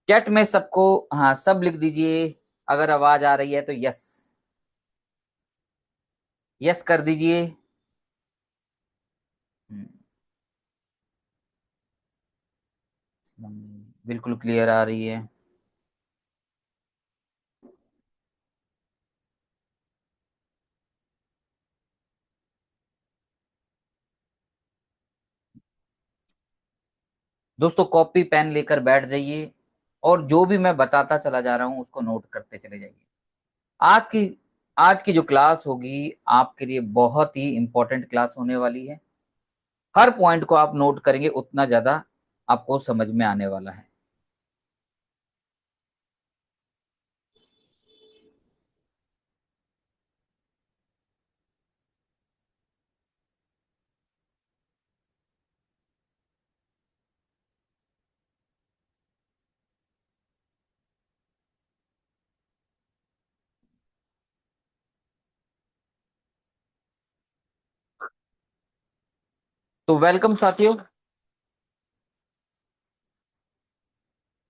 Chat में सबको, हाँ सब लिख दीजिए। अगर आवाज आ रही है तो यस, यस कर दीजिए। हम्म, बिल्कुल क्लियर आ रही है। दोस्तों कॉपी पेन लेकर बैठ जाइए और जो भी मैं बताता चला जा रहा हूं उसको नोट करते चले जाइए। आज की आज की जो क्लास होगी आपके लिए बहुत ही इंपॉर्टेंट क्लास होने वाली है। हर पॉइंट को आप नोट करेंगे उतना ज्यादा आपको समझ में आने वाला है। तो वेलकम साथियों,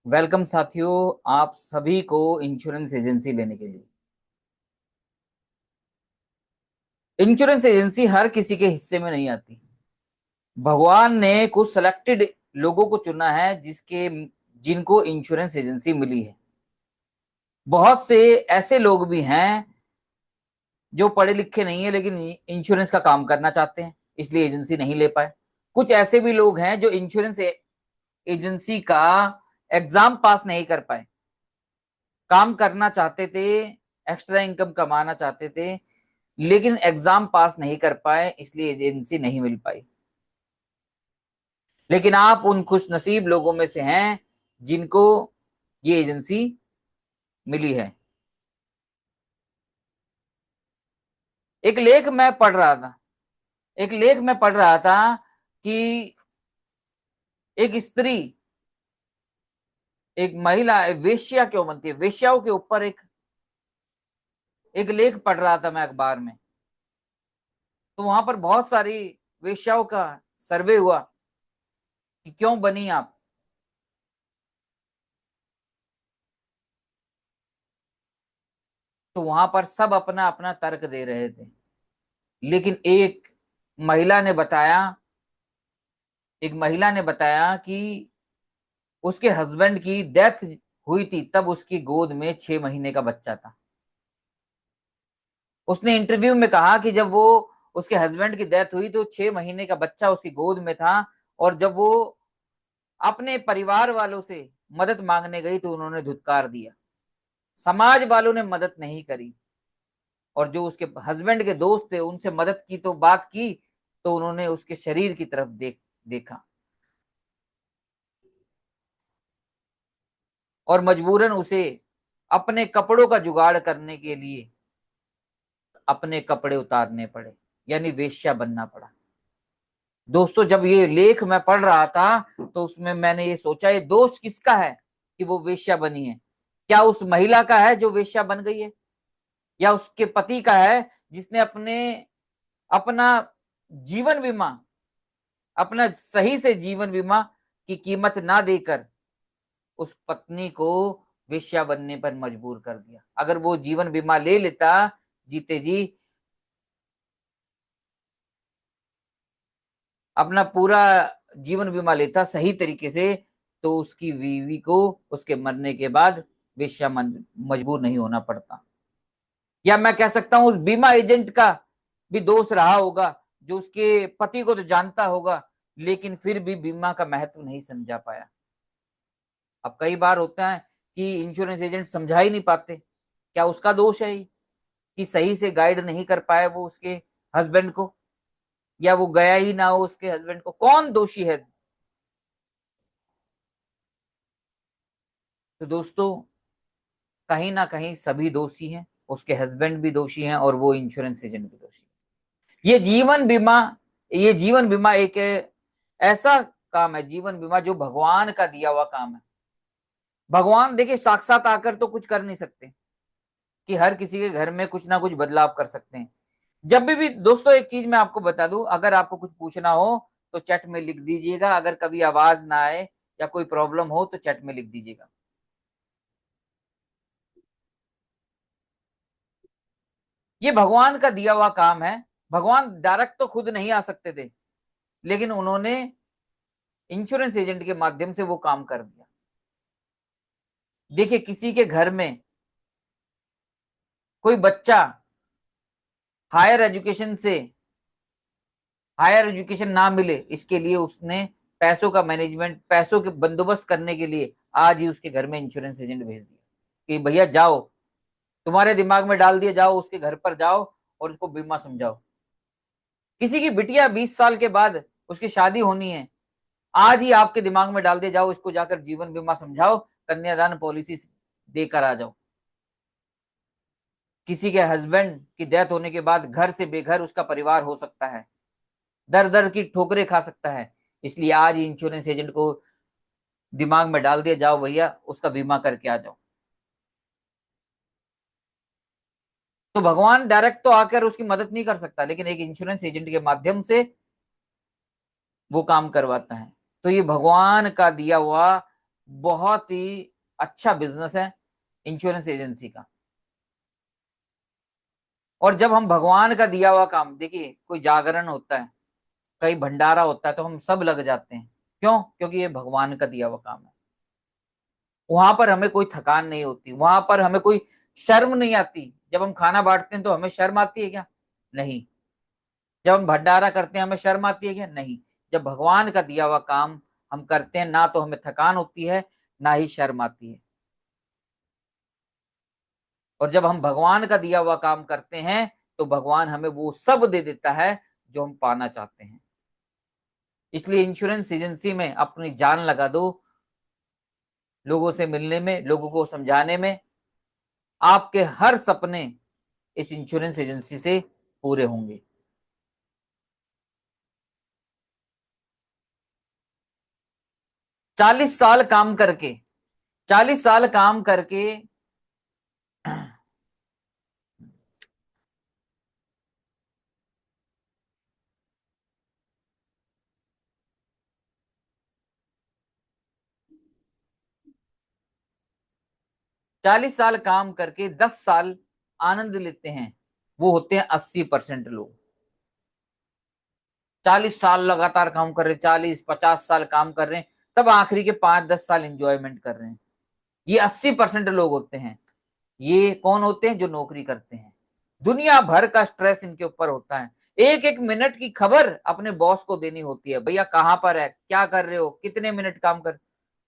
वेलकम साथियों, आप सभी को इंश्योरेंस एजेंसी लेने के लिए। इंश्योरेंस एजेंसी हर किसी के हिस्से में नहीं आती। भगवान ने कुछ सिलेक्टेड लोगों को चुना है जिसके जिनको इंश्योरेंस एजेंसी मिली है। बहुत से ऐसे लोग भी हैं जो पढ़े लिखे नहीं है लेकिन इंश्योरेंस का काम करना चाहते हैं, इसलिए एजेंसी नहीं ले पाए। कुछ ऐसे भी लोग हैं जो इंश्योरेंस एजेंसी का एग्जाम पास नहीं कर पाए, काम करना चाहते थे, एक्स्ट्रा इनकम कमाना चाहते थे, लेकिन एग्जाम पास नहीं कर पाए, इसलिए एजेंसी नहीं मिल पाई। लेकिन आप उन खुश नसीब लोगों में से हैं जिनको ये एजेंसी मिली है। एक लेख मैं पढ़ रहा था, एक लेख में पढ़ रहा था कि एक स्त्री, एक महिला वेश्या क्यों बनती है, वेश्याओं के ऊपर एक एक लेख पढ़ रहा था मैं अखबार में। तो वहां पर बहुत सारी वेश्याओं का सर्वे हुआ कि क्यों बनी आप। तो वहां पर सब अपना अपना तर्क दे रहे थे, लेकिन महिला ने बताया एक महिला ने बताया कि उसके हस्बैंड की डेथ हुई थी, तब उसकी गोद में 6 महीने का बच्चा था। उसने इंटरव्यू में कहा कि जब वो उसके हस्बैंड की डेथ हुई तो 6 महीने का बच्चा उसकी गोद में था, और जब वो अपने परिवार वालों से मदद मांगने गई तो उन्होंने धुतकार दिया, समाज वालों ने मदद नहीं करी। और जो उसके हस्बैंड के दोस्त थे उनसे मदद की तो बात की, तो उन्होंने उसके शरीर की तरफ देखा और मजबूरन उसे अपने कपड़ों का जुगाड़ करने के लिए अपने कपड़े उतारने पड़े, यानी वेश्या बनना पड़ा। दोस्तों जब ये लेख मैं पढ़ रहा था तो उसमें मैंने ये सोचा, ये दोष किसका है कि वो वेश्या बनी है? क्या उस महिला का है जो वेश्या बन गई है, या उसके पति का है जिसने अपना जीवन बीमा, अपना सही से जीवन बीमा की कीमत ना देकर उस पत्नी को वेश्या बनने पर मजबूर कर दिया? अगर वो जीवन बीमा ले लेता जीते जी, अपना पूरा जीवन बीमा लेता सही तरीके से, तो उसकी बीवी को उसके मरने के बाद वेश्या मजबूर नहीं होना पड़ता। या मैं कह सकता हूं उस बीमा एजेंट का भी दोष रहा होगा, जो उसके पति को तो जानता होगा लेकिन फिर भी बीमा का महत्व नहीं समझा पाया। अब कई बार होता है कि इंश्योरेंस एजेंट समझा ही नहीं पाते, क्या उसका दोष है ये कि सही से गाइड नहीं कर पाए वो उसके हस्बैंड को, या वो गया ही ना हो उसके हस्बैंड को? कौन दोषी है? तो दोस्तों कहीं ना कहीं सभी दोषी हैं, उसके हस्बैंड भी दोषी हैं और वो इंश्योरेंस एजेंट भी दोषी है। ये जीवन बीमा एक ऐसा काम है, जीवन बीमा जो भगवान का दिया हुआ काम है। भगवान देखिए साक्षात आकर तो कुछ कर नहीं सकते कि हर किसी के घर में कुछ ना कुछ बदलाव कर सकते हैं। जब भी दोस्तों एक चीज मैं आपको बता दूं, अगर आपको कुछ पूछना हो तो चैट में लिख दीजिएगा, अगर कभी आवाज ना आए या कोई प्रॉब्लम हो तो चैट में लिख दीजिएगा। ये भगवान का दिया हुआ काम है। भगवान डायरेक्ट तो खुद नहीं आ सकते थे, लेकिन उन्होंने इंश्योरेंस एजेंट के माध्यम से वो काम कर दिया। देखिए, किसी के घर में कोई बच्चा हायर एजुकेशन ना मिले, इसके लिए उसने पैसों का मैनेजमेंट, पैसों के बंदोबस्त करने के लिए आज ही उसके घर में इंश्योरेंस एजेंट भेज दिया कि भैया जाओ, तुम्हारे दिमाग में डाल दिया, जाओ उसके घर पर जाओ और उसको बीमा समझाओ। किसी की बिटिया 20 साल के बाद उसकी शादी होनी है, आज ही आपके दिमाग में डाल दिया, जाओ इसको जाकर जीवन बीमा समझाओ, कन्यादान पॉलिसी देकर आ जाओ। किसी के हस्बैंड की डेथ होने के बाद घर से बेघर उसका परिवार हो सकता है, दर दर की ठोकरें खा सकता है, इसलिए आज ही इंश्योरेंस एजेंट को दिमाग में डाल दिया, जाओ भैया उसका बीमा करके आ जाओ। तो भगवान डायरेक्ट तो आकर उसकी मदद नहीं कर सकता, लेकिन एक इंश्योरेंस एजेंट के माध्यम से वो काम करवाता है। तो ये भगवान का दिया हुआ बहुत ही अच्छा बिजनेस है इंश्योरेंस एजेंसी का। और जब हम भगवान का दिया हुआ काम, देखिए कोई जागरण होता है, कहीं भंडारा होता है, तो हम सब लग जाते हैं। क्यों? क्योंकि ये भगवान का दिया हुआ काम है। वहां पर हमें कोई थकान नहीं होती, वहां पर हमें कोई शर्म नहीं आती। जब हम खाना बांटते हैं तो हमें शर्म आती है क्या? नहीं। जब हम भंडारा करते हैं हमें शर्म आती है क्या? नहीं। जब भगवान का दिया हुआ काम हम करते हैं, ना तो हमें थकान होती है, ना ही शर्म आती है। और जब हम भगवान का दिया हुआ काम करते हैं तो भगवान हमें वो सब दे देता है जो हम पाना चाहते हैं। इसलिए इंश्योरेंस एजेंसी में अपनी जान लगा दो, लोगों से मिलने में, लोगों को समझाने में। आपके हर सपने इस इंश्योरेंस एजेंसी से पूरे होंगे। 40 साल काम करके, 40 साल काम करके 40 साल काम करके 10 साल आनंद लेते हैं, वो होते हैं 80% लोग। 40 साल लगातार काम कर रहे हैं, 40-50 साल काम कर रहे हैं, तब आखिरी के 5-10 साल एंजॉयमेंट कर रहे हैं। ये 80% लोग होते हैं। ये कौन होते हैं? जो नौकरी करते हैं। दुनिया भर का स्ट्रेस इनके ऊपर होता है। एक एक मिनट की खबर अपने बॉस को देनी होती है, भैया कहां पर है, क्या कर रहे हो, कितने मिनट काम कर,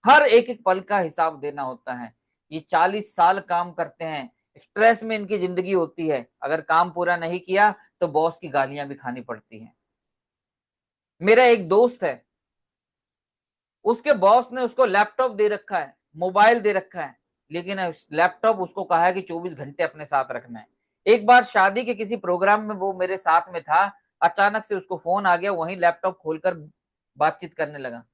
हर एक एक पल का हिसाब देना होता है। ये 40 साल काम करते हैं, स्ट्रेस में इनकी जिंदगी होती है। अगर काम पूरा नहीं किया तो बॉस की गालियां भी खानी पड़ती हैं। मेरा एक दोस्त है, उसके बॉस ने उसको लैपटॉप दे रखा है, मोबाइल दे रखा है, लेकिन लैपटॉप उसको कहा है कि 24 घंटे अपने साथ रखना है। एक बार शादी के किसी प्रोग्राम में वो मेरे साथ में था, अचानक से उसको फोन आ गया, वहीं लैपटॉप खोलकर बातचीत करने लगा।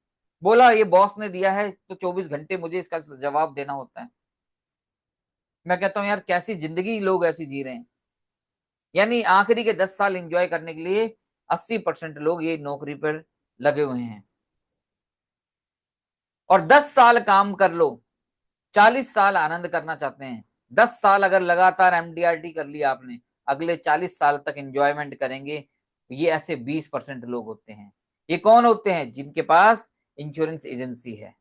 बोला ये बॉस ने दिया है तो 24 घंटे मुझे इसका जवाब देना होता है। मैं कहता हूँ यार, कैसी जिंदगी लोग ऐसी जी रहे हैं। यानी आखिरी के 10 साल एंजॉय करने के लिए 80% लोग ये नौकरी पर लगे हुए हैं। और 10 साल काम कर लो, 40 साल आनंद करना चाहते हैं, 10 साल अगर लगातार एमडीआरटी कर लिया आपने, अगले 40 साल तक एंजॉयमेंट करेंगे। ये ऐसे 20% लोग होते हैं। ये कौन होते हैं? जिनके पास इंश्योरेंस एजेंसी है।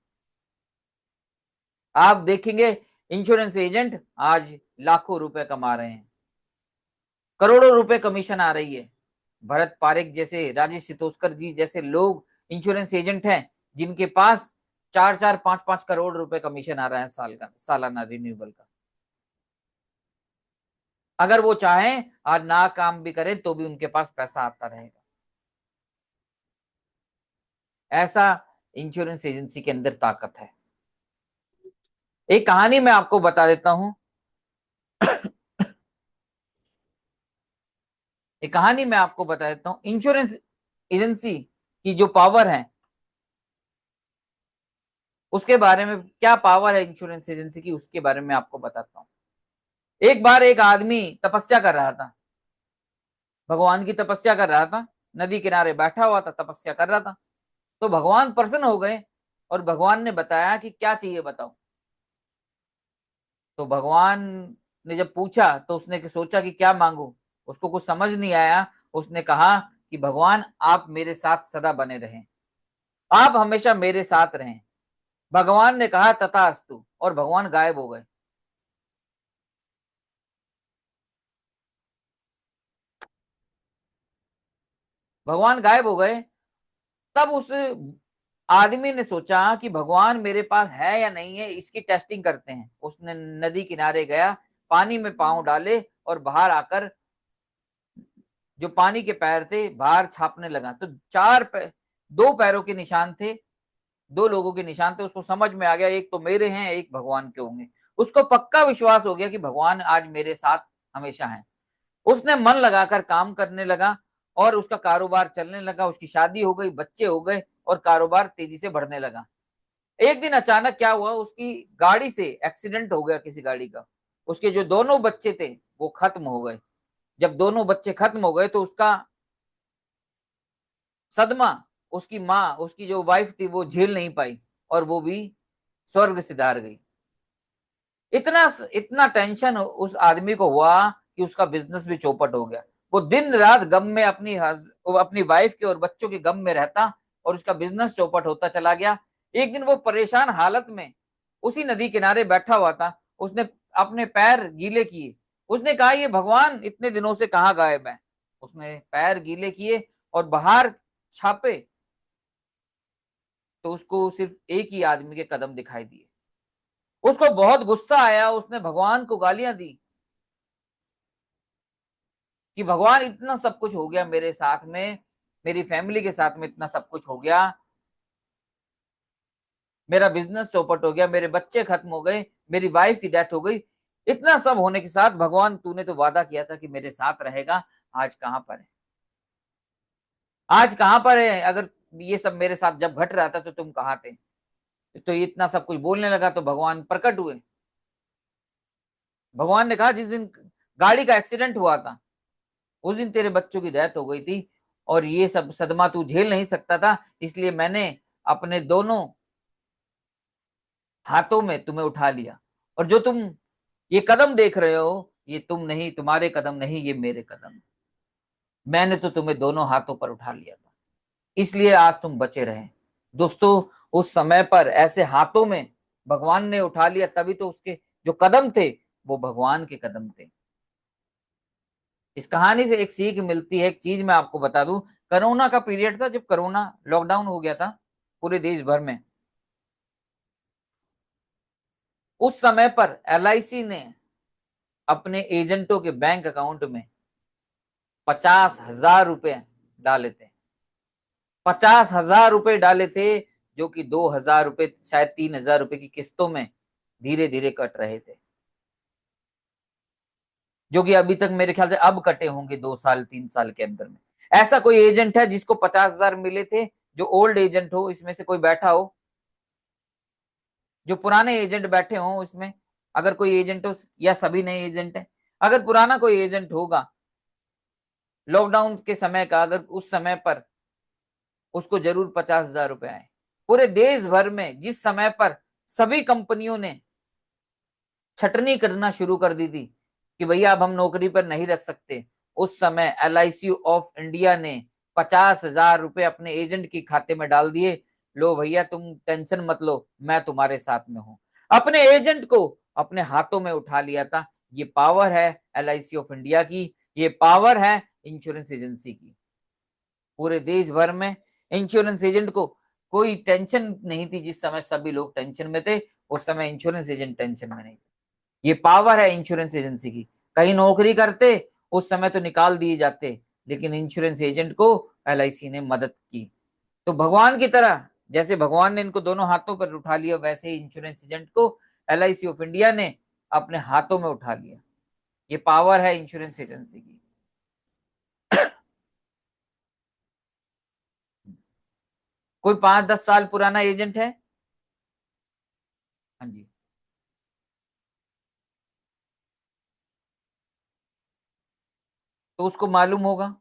आप देखेंगे इंश्योरेंस एजेंट आज लाखों रुपए कमा रहे हैं, करोड़ों रुपए कमीशन आ रही है। भरत पारेख जैसे, राजेश सितोस्कर जी जैसे लोग इंश्योरेंस एजेंट हैं, जिनके पास 4-4, 5-5 करोड़ रुपए कमीशन आ रहा है साल का, सालाना रिन्यूएबल का। अगर वो चाहें आज ना काम भी करें तो भी उनके पास पैसा आता रहेगा। ऐसा इंश्योरेंस एजेंसी के अंदर ताकत है। एक कहानी मैं आपको बता देता हूं। एक कहानी मैं आपको बता देता हूं, इंश्योरेंस एजेंसी की जो पावर है, उसके बारे में, क्या पावर है इंश्योरेंस एजेंसी की, उसके बारे में आपको बताता हूं। एक बार एक आदमी तपस्या कर रहा था, भगवान की तपस्या कर रहा था, नदी किनारे बैठा हुआ था, तपस्या कर रहा था। तो भगवान प्रसन्न हो गए और भगवान ने बताया कि क्या चाहिए बताओ। तो भगवान ने जब पूछा तो उसने सोचा कि क्या मांगू। उसको कुछ समझ नहीं आया। उसने कहा कि भगवान आप मेरे साथ सदा बने रहें, आप हमेशा मेरे साथ रहें। भगवान ने कहा तथास्तु, और भगवान गायब हो गए। भगवान गायब हो गए। तब उस आदमी ने सोचा कि भगवान मेरे पास है या नहीं है, इसकी टेस्टिंग करते हैं। उसने नदी किनारे गया, पानी में पांव डाले और बाहर आकर जो पानी के पैर थे बाहर छापने लगा, तो दो पैरों के निशान थे, दो लोगों के निशान थे। उसको समझ में आ गया एक तो मेरे हैं, एक भगवान के होंगे। उसको पक्का विश्वास हो गया कि भगवान आज मेरे साथ हमेशा है। उसने मन लगाकर काम करने लगा और उसका कारोबार चलने लगा। उसकी शादी हो गई, बच्चे हो गए और कारोबार तेजी से बढ़ने लगा। एक दिन अचानक क्या हुआ, उसकी गाड़ी से एक्सीडेंट हो गया, किसी गाड़ी का। उसके जो दोनों बच्चे थे वो खत्म हो गए। जब दोनों बच्चे खत्म हो गए तो उसका सदमा, उसकी माँ, उसकी जो वाइफ थी वो झेल नहीं पाई और वो भी स्वर्ग सिधार गई। इतना इतना टेंशन उस आदमी को हुआ कि उसका बिजनेस भी चौपट हो गया। वो दिन रात गम में अपनी वाइफ के और बच्चों के गम में रहता और उसका बिजनेस चौपट होता चला गया। एक दिन वो परेशान हालत में उसी नदी किनारे बैठा हुआ था। उसने अपने पैर गीले किए। उसने कहा ये भगवान इतने दिनों से कहाँ गायब है। उसने पैर गीले किए और बाहर छापे तो उसको सिर्फ एक ही आदमी के कदम दिखाई दिए। उसको बहुत गुस्सा आया, उसने भगवान को गालियां दी कि भगवान इतना सब कुछ हो गया मेरे साथ में, मेरी फैमिली के साथ में इतना सब कुछ हो गया, मेरा बिजनेस चौपट हो गया, मेरे बच्चे खत्म हो गए, मेरी वाइफ की डेथ हो गई। इतना सब होने के साथ भगवान तूने तो वादा किया था कि मेरे साथ रहेगा, आज कहां पर है? आज कहां पर है? अगर ये सब मेरे साथ जब घट रहा था तो तुम कहाँ थे? तो ये इतना सब कुछ बोलने लगा तो भगवान प्रकट हुए। भगवान ने कहा जिस दिन गाड़ी का एक्सीडेंट हुआ था उस दिन तेरे बच्चों की डेथ हो गई थी और ये सब सदमा तू झेल नहीं सकता था, इसलिए मैंने अपने दोनों हाथों में तुम्हें उठा लिया। और जो तुम ये कदम देख रहे हो ये तुम नहीं, तुम्हारे कदम नहीं, ये मेरे कदम है। मैंने तो तुम्हें दोनों हाथों पर उठा लिया था, इसलिए आज तुम बचे रहे। दोस्तों, उस समय पर ऐसे हाथों में भगवान ने उठा लिया, तभी तो उसके जो कदम थे वो भगवान के कदम थे। इस कहानी से एक सीख मिलती है। एक चीज मैं आपको बता दूं, कोरोना का पीरियड था, जब कोरोना लॉकडाउन हो गया था पूरे देश भर में, उस समय पर एलआईसी ने अपने एजेंटों के बैंक अकाउंट में 50,000 रुपए डाले थे। 50,000 रुपए डाले थे, जो कि 2,000 रुपए, शायद 3,000 रुपए की किस्तों में धीरे धीरे कट रहे थे, जो कि अभी तक मेरे ख्याल से अब कटे होंगे 2 साल 3 साल के अंदर में। ऐसा कोई एजेंट है जिसको 50,000 मिले थे? जो ओल्ड एजेंट हो, इसमें से कोई बैठा हो, जो पुराने एजेंट बैठे हो इसमें, अगर कोई एजेंट हो, या सभी नए एजेंट है? अगर पुराना कोई एजेंट होगा लॉकडाउन के समय का, अगर उस समय पर उसको जरूर 50,000 रुपए आए। पूरे देश भर में जिस समय पर सभी कंपनियों ने छटनी करना शुरू कर दी थी कि भैया अब हम नौकरी पर नहीं रख सकते, उस समय एलआईसी ऑफ इंडिया ने 50,000 रुपए अपने एजेंट के खाते में डाल दिए। लो भैया तुम टेंशन मत लो, मैं तुम्हारे साथ में हूं। अपने एजेंट को अपने हाथों में उठा लिया था। ये पावर है एलआईसी ऑफ इंडिया की, ये पावर है इंश्योरेंस एजेंसी की। पूरे देश भर में इंश्योरेंस एजेंट को कोई टेंशन नहीं थी। जिस समय सभी लोग टेंशन में थे उस समय इंश्योरेंस एजेंट टेंशन में नहीं। ये पावर है इंश्योरेंस एजेंसी की। कहीं नौकरी करते उस समय तो निकाल दिए जाते, लेकिन इंश्योरेंस एजेंट को एलआईसी ने मदद की। तो भगवान की तरह, जैसे भगवान ने इनको दोनों हाथों पर उठा लिया, वैसे ही इंश्योरेंस एजेंट को एलआईसी ऑफ इंडिया ने अपने हाथों में उठा लिया। ये पावर है इंश्योरेंस एजेंसी की। कोई 5-10 साल पुराना एजेंट है? हाँ जी। तो उसको मालूम होगा।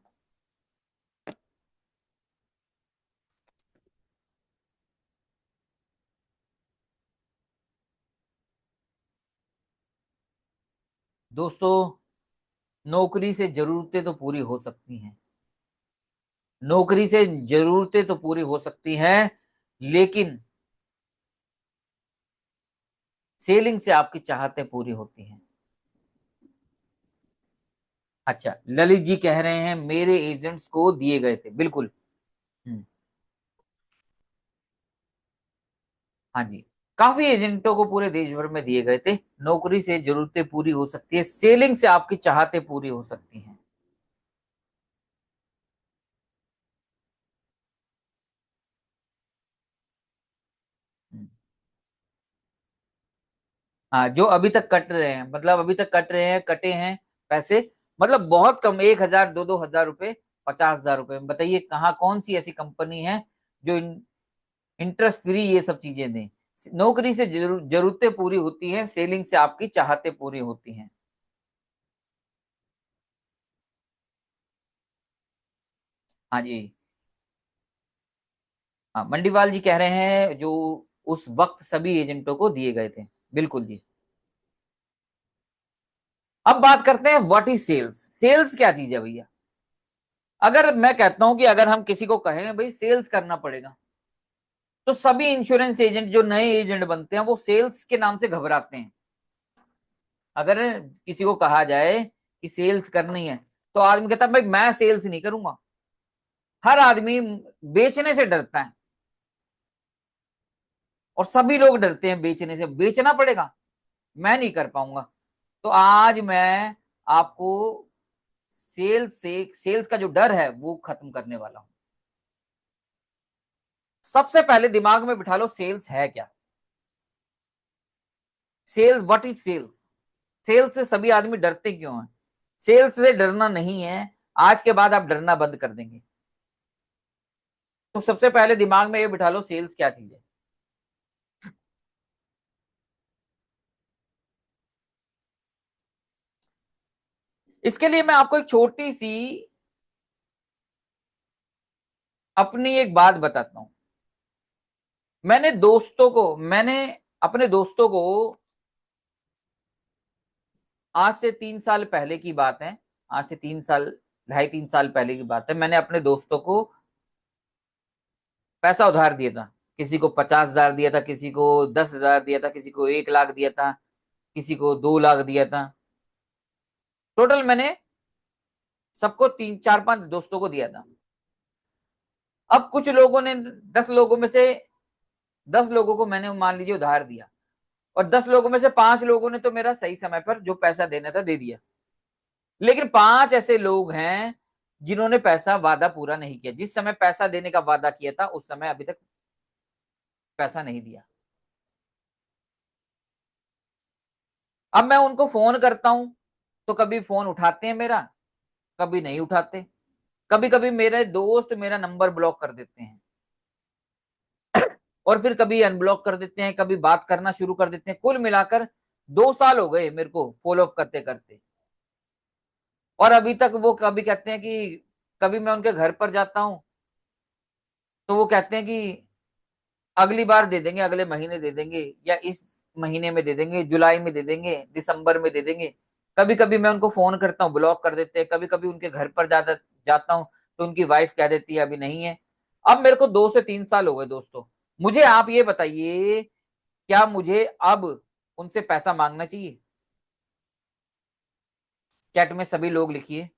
दोस्तों, नौकरी से जरूरतें तो पूरी हो सकती हैं, नौकरी से जरूरतें तो पूरी हो सकती हैं, लेकिन सेलिंग से आपकी चाहतें पूरी होती हैं। अच्छा, ललित जी कह रहे हैं मेरे एजेंट्स को दिए गए थे, बिल्कुल। हम्म, हाँ जी, काफी एजेंटों को पूरे देश भर में दिए गए थे। नौकरी से जरूरतें पूरी हो सकती है, सेलिंग से आपकी चाहतें पूरी हो सकती हैं। हम्म, हाँ, जो अभी तक कट रहे हैं, मतलब अभी तक कट रहे हैं, कटे हैं पैसे, मतलब बहुत कम, 1,000, 2,000 रुपए, 50,000 रुपए। बताइए कहाँ, कौन सी ऐसी कंपनी है जो इंटरेस्ट फ्री ये सब चीजें दें। नौकरी से जरूरतें पूरी होती हैं, सेलिंग से आपकी चाहतें पूरी होती हैं। हाँ जी। हाँ, मंडीवाल जी कह रहे हैं जो उस वक्त सभी एजेंटों को दिए गए थे, बिल्कुल जी। अब बात करते हैं व्हाट इज सेल्स। सेल्स क्या चीज है भैया? अगर मैं कहता हूं कि अगर हम किसी को कहें भाई सेल्स करना पड़ेगा, तो सभी इंश्योरेंस एजेंट जो नए एजेंट बनते हैं वो सेल्स के नाम से घबराते हैं। अगर किसी को कहा जाए कि सेल्स करनी है, तो आदमी कहता है भाई मैं सेल्स नहीं करूंगा। हर आदमी बेचने से डरता है, और सभी लोग डरते हैं बेचने से, बेचना पड़ेगा, मैं नहीं कर पाऊंगा। तो आज मैं आपको सेल्स का जो डर है वो खत्म करने वाला हूं। सबसे पहले दिमाग में बिठा लो, सेल्स है क्या? Sales, what is sales? Sales से सभी आदमी डरते क्यों हैं? सेल्स से डरना नहीं है, आज के बाद आप डरना बंद कर देंगे। तो सबसे पहले दिमाग में ये बिठा लो, सेल्स क्या चीज है। इसके लिए मैं आपको एक छोटी सी अपनी एक बात बताता हूं। मैंने अपने दोस्तों को, आज से 3 साल पहले की बात है, आज से 3 साल, 2.5 3 साल पहले की बात है, मैंने अपने दोस्तों को पैसा उधार दिया था। किसी को 50,000 दिया था, किसी को 10,000 दिया था, किसी को 1 लाख दिया था, किसी को 2 लाख दिया था। टोटल मैंने सबको 3 4 5 दोस्तों को दिया था। अब कुछ लोगों ने, 10 लोगों में से, 10 लोगों को मैंने मान लीजिए उधार दिया, और 10 लोगों में से 5 लोगों ने तो मेरा सही समय पर जो पैसा देना था दे दिया। लेकिन 5 ऐसे लोग हैं जिन्होंने पैसा वादा पूरा नहीं किया, जिस समय पैसा देने का वादा किया था उस समय अभी तक पैसा नहीं दिया। अब मैं उनको फोन करता हूं, तो कभी फोन उठाते हैं मेरा, कभी नहीं उठाते। कभी कभी मेरे दोस्त मेरा नंबर ब्लॉक कर देते हैं, और फिर कभी अनब्लॉक कर देते हैं, कभी बात करना शुरू कर देते हैं। कुल मिलाकर 2 साल हो गए मेरे को फॉलो अप करते करते, और अभी तक वो कभी कहते हैं कि, कभी मैं उनके घर पर जाता हूं तो वो कहते हैं कि अगली बार दे देंगे, अगले महीने दे देंगे, या इस महीने में दे देंगे, जुलाई में दे देंगे, दिसंबर में दे देंगे। कभी कभी मैं उनको फोन करता हूँ, ब्लॉक कर देते हैं। कभी कभी उनके घर पर जाता हूँ, तो उनकी वाइफ कह देती है अभी नहीं है। अब मेरे को 2 से 3 साल हो गए दोस्तों। मुझे आप ये बताइए, क्या मुझे अब उनसे पैसा मांगना चाहिए? चैट में सभी लोग लिखिए।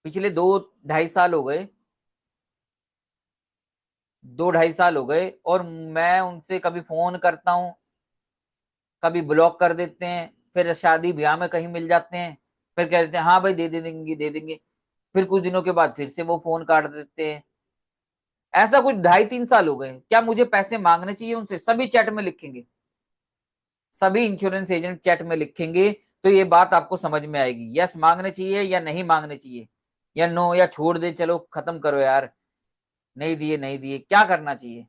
पिछले 2 2.5 साल हो गए, 2 2.5 साल हो गए, और मैं उनसे कभी फोन करता हूँ, कभी ब्लॉक कर देते हैं, फिर शादी ब्याह में कहीं मिल जाते हैं, फिर कह देते हैं हाँ भाई दे दे देंगे, दे देंगे। फिर कुछ दिनों के बाद फिर से वो फोन काट देते हैं। ऐसा कुछ 2.5 3 साल हो गए। क्या मुझे पैसे मांगने चाहिए उनसे? सभी चैट में लिखेंगे, सभी इंश्योरेंस एजेंट चैट में लिखेंगे, तो ये बात आपको समझ में आएगी। यस मांगने चाहिए या नहीं मांगने चाहिए, या नो, या छोड़ दे, चलो खत्म करो यार, नहीं दिए नहीं दिए, क्या करना चाहिए?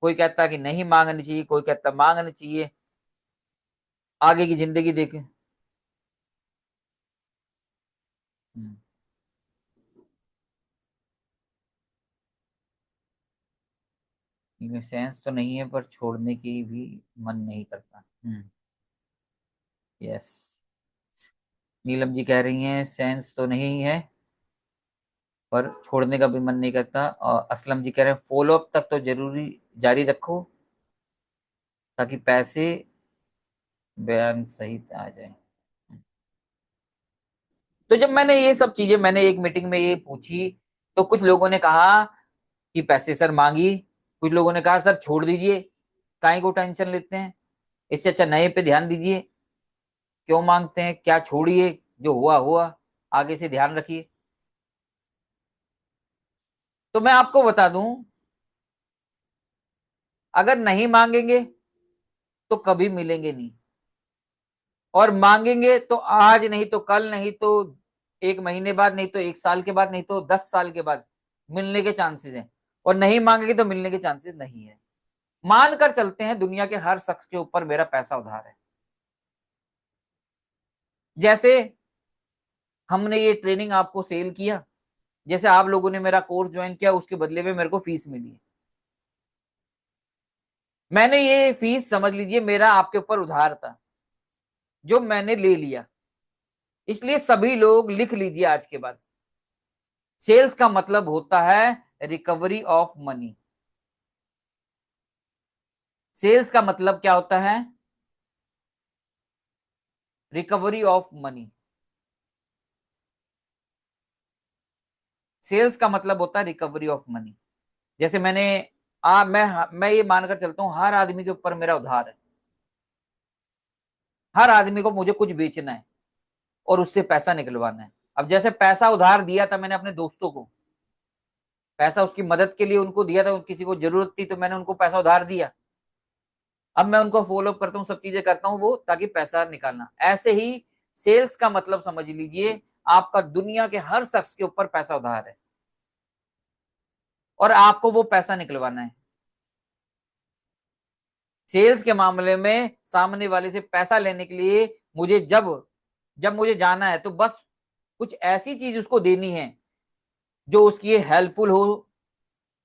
कोई कहता कि नहीं मांगनी चाहिए, कोई कहता मांगनी चाहिए। आगे की जिंदगी देखें। इनमें सेंस तो नहीं है, पर छोड़ने की भी मन नहीं करता। यस, नीलम जी कह रही हैं सेंस तो नहीं है पर छोड़ने का भी मन नहीं करता। और असलम जी कह रहे हैं फॉलो अप तक तो जरूरी जारी रखो ताकि पैसे बयान सही आ जाए। तो जब मैंने ये सब चीजें मैंने एक मीटिंग में ये पूछी, तो कुछ लोगों ने कहा कि पैसे सर मांगी, कुछ लोगों ने कहा सर छोड़ दीजिए, काहे को टेंशन लेते हैं, इससे अच्छा नए पे ध्यान दीजिए, क्यों मांगते हैं, क्या छोड़िए, जो हुआ हुआ, आगे से ध्यान रखिए। तो मैं आपको बता दूं, अगर नहीं मांगेंगे तो कभी मिलेंगे नहीं, और मांगेंगे तो आज नहीं तो कल, नहीं तो एक महीने बाद, नहीं तो एक साल के बाद, नहीं तो 10 साल के बाद मिलने के चांसेस हैं। और नहीं मांगेंगे तो मिलने के चांसेस नहीं है। मानकर चलते हैं दुनिया के हर शख्स के ऊपर मेरा पैसा उधार है। जैसे हमने ये ट्रेनिंग आपको सेल किया, जैसे आप लोगों ने मेरा कोर्स ज्वाइन किया, उसके बदले में मेरे को फीस मिली है। मैंने ये फीस समझ लीजिए मेरा आपके ऊपर उधार था जो मैंने ले लिया। इसलिए सभी लोग लिख लीजिए आज के बाद, सेल्स का मतलब होता है रिकवरी ऑफ मनी। सेल्स का मतलब क्या होता है? Recovery of money. सेल्स का मतलब होता है रिकवरी ऑफ मनी। जैसे मैंने मैं ये मानकर चलता हूं हर आदमी के ऊपर मेरा उधार है। हर आदमी को मुझे कुछ बेचना है और उससे पैसा निकलवाना है। अब जैसे पैसा उधार दिया था मैंने अपने दोस्तों को, पैसा उसकी मदद के लिए उनको दिया था, किसी को जरूरत थी तो मैंने उनको पैसा उधार दिया। अब मैं उनको फॉलो अप करता हूँ, सब चीजें करता हूँ वो ताकि पैसा निकालना। ऐसे ही सेल्स का मतलब समझ लीजिए आपका दुनिया के हर शख्स के ऊपर पैसा उधार है और आपको वो पैसा निकलवाना है। सेल्स के मामले में सामने वाले से पैसा लेने के लिए मुझे जब जब मुझे जाना है तो बस कुछ ऐसी चीज उसको देनी है जो उसकी हेल्पफुल हो।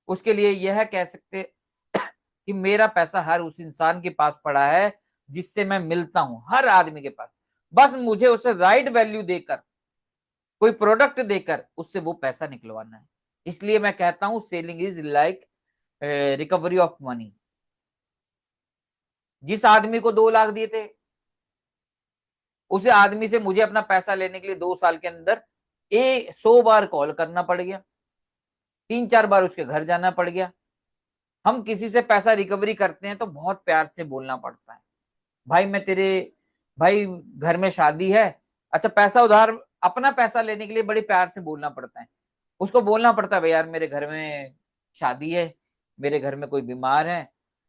उसके लिए यह कह सकते कि मेरा पैसा हर उस इंसान के पास पड़ा है जिससे मैं मिलता हूं, हर आदमी के पास। बस मुझे उसे राइट वैल्यू देकर, कोई प्रोडक्ट देकर उससे वो पैसा निकलवाना है। इसलिए मैं कहता हूं selling is like recovery of money. जिस आदमी को 2 लाख दिए थे, उसे आदमी से मुझे अपना पैसा लेने के लिए 2 साल के अंदर 100 बार कॉल करना पड़ गया, 3-4 बार उसके घर जाना पड़ गया। हम किसी से पैसा रिकवरी करते हैं तो बहुत प्यार से बोलना पड़ता है, भाई मैं तेरे, भाई घर में शादी है। अच्छा पैसा उधार, अपना पैसा लेने के लिए बड़ी प्यार से बोलना पड़ता है। उसको बोलना पड़ता है भाई यार मेरे घर में शादी है, मेरे घर में कोई बीमार है,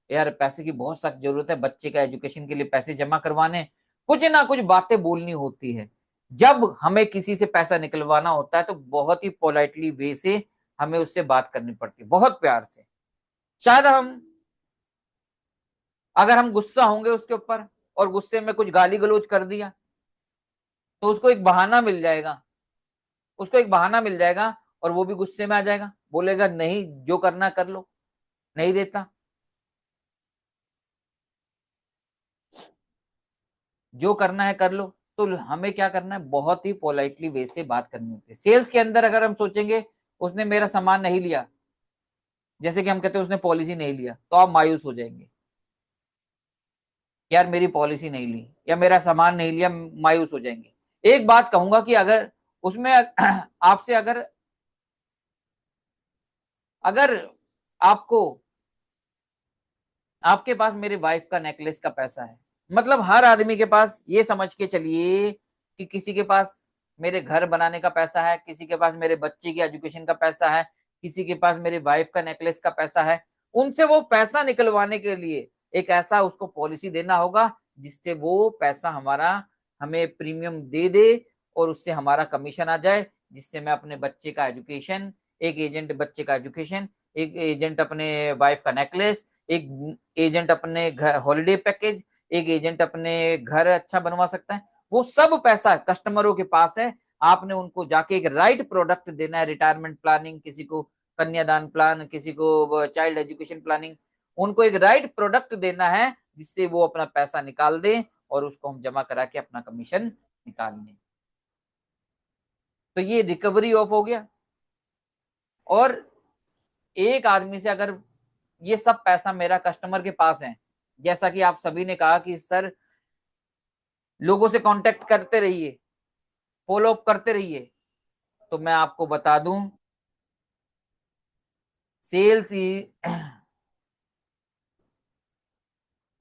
यार पैसे की बहुत सख्त जरूरत है, बच्चे का एजुकेशन के लिए पैसे जमा करवाने, कुछ ना कुछ बातें बोलनी होती है। जब हमें किसी से पैसा निकलवाना होता है तो बहुत ही पोलाइटली वे से हमें उससे बात करनी पड़ती है, बहुत प्यार से। शायद अगर हम गुस्सा होंगे उसके ऊपर और गुस्से में कुछ गाली गलौज कर दिया तो उसको एक बहाना मिल जाएगा, उसको एक बहाना मिल जाएगा और वो भी गुस्से में आ जाएगा, बोलेगा नहीं जो करना कर लो, नहीं देता, जो करना है कर लो। तो हमें क्या करना है, बहुत ही पोलाइटली वे से बात करनी होती है। सेल्स के अंदर अगर हम सोचेंगे उसने मेरा सामान नहीं लिया, जैसे कि हम कहते हैं उसने पॉलिसी नहीं लिया, तो आप मायूस हो जाएंगे, यार मेरी पॉलिसी नहीं ली या मेरा सामान नहीं लिया, मायूस हो जाएंगे। एक बात कहूंगा कि अगर उसमें आपसे अगर अगर आपको, आपके पास मेरी वाइफ का नेकलेस का पैसा है, मतलब हर आदमी के पास, ये समझ के चलिए कि किसी के पास मेरे घर बनाने का पैसा है, किसी के पास मेरे बच्चे की एजुकेशन का पैसा है, किसी के पास मेरी वाइफ का नेकलेस का पैसा है। उनसे वो पैसा निकलवाने के लिए एक ऐसा उसको पॉलिसी देना होगा जिससे वो पैसा हमारा हमें प्रीमियम दे दे और उससे हमारा कमीशन आ जाए, जिससे मैं अपने बच्चे का एजुकेशन, एक एजेंट बच्चे का एजुकेशन, एक एजेंट अपने वाइफ का नेकलेस, एक एजेंट अपने घर हॉलिडे पैकेज, एक एजेंट अपने घर अच्छा बनवा सकता है। वो सब पैसा कस्टमरों के पास है। आपने उनको जाके एक राइट प्रोडक्ट देना है, रिटायरमेंट प्लानिंग, किसी को कन्यादान प्लान, किसी को चाइल्ड एजुकेशन प्लानिंग, उनको एक राइट प्रोडक्ट देना है जिससे वो अपना पैसा निकाल दें और उसको हम जमा करा के अपना कमीशन निकाल लें। तो ये रिकवरी ऑफ हो गया। और एक आदमी से अगर ये सब पैसा मेरा कस्टमर के पास है, जैसा कि आप सभी ने कहा कि सर लोगों से कांटेक्ट करते रहिए, फॉलो अप करते रहिए, तो मैं आपको बता दूं सेल्स ही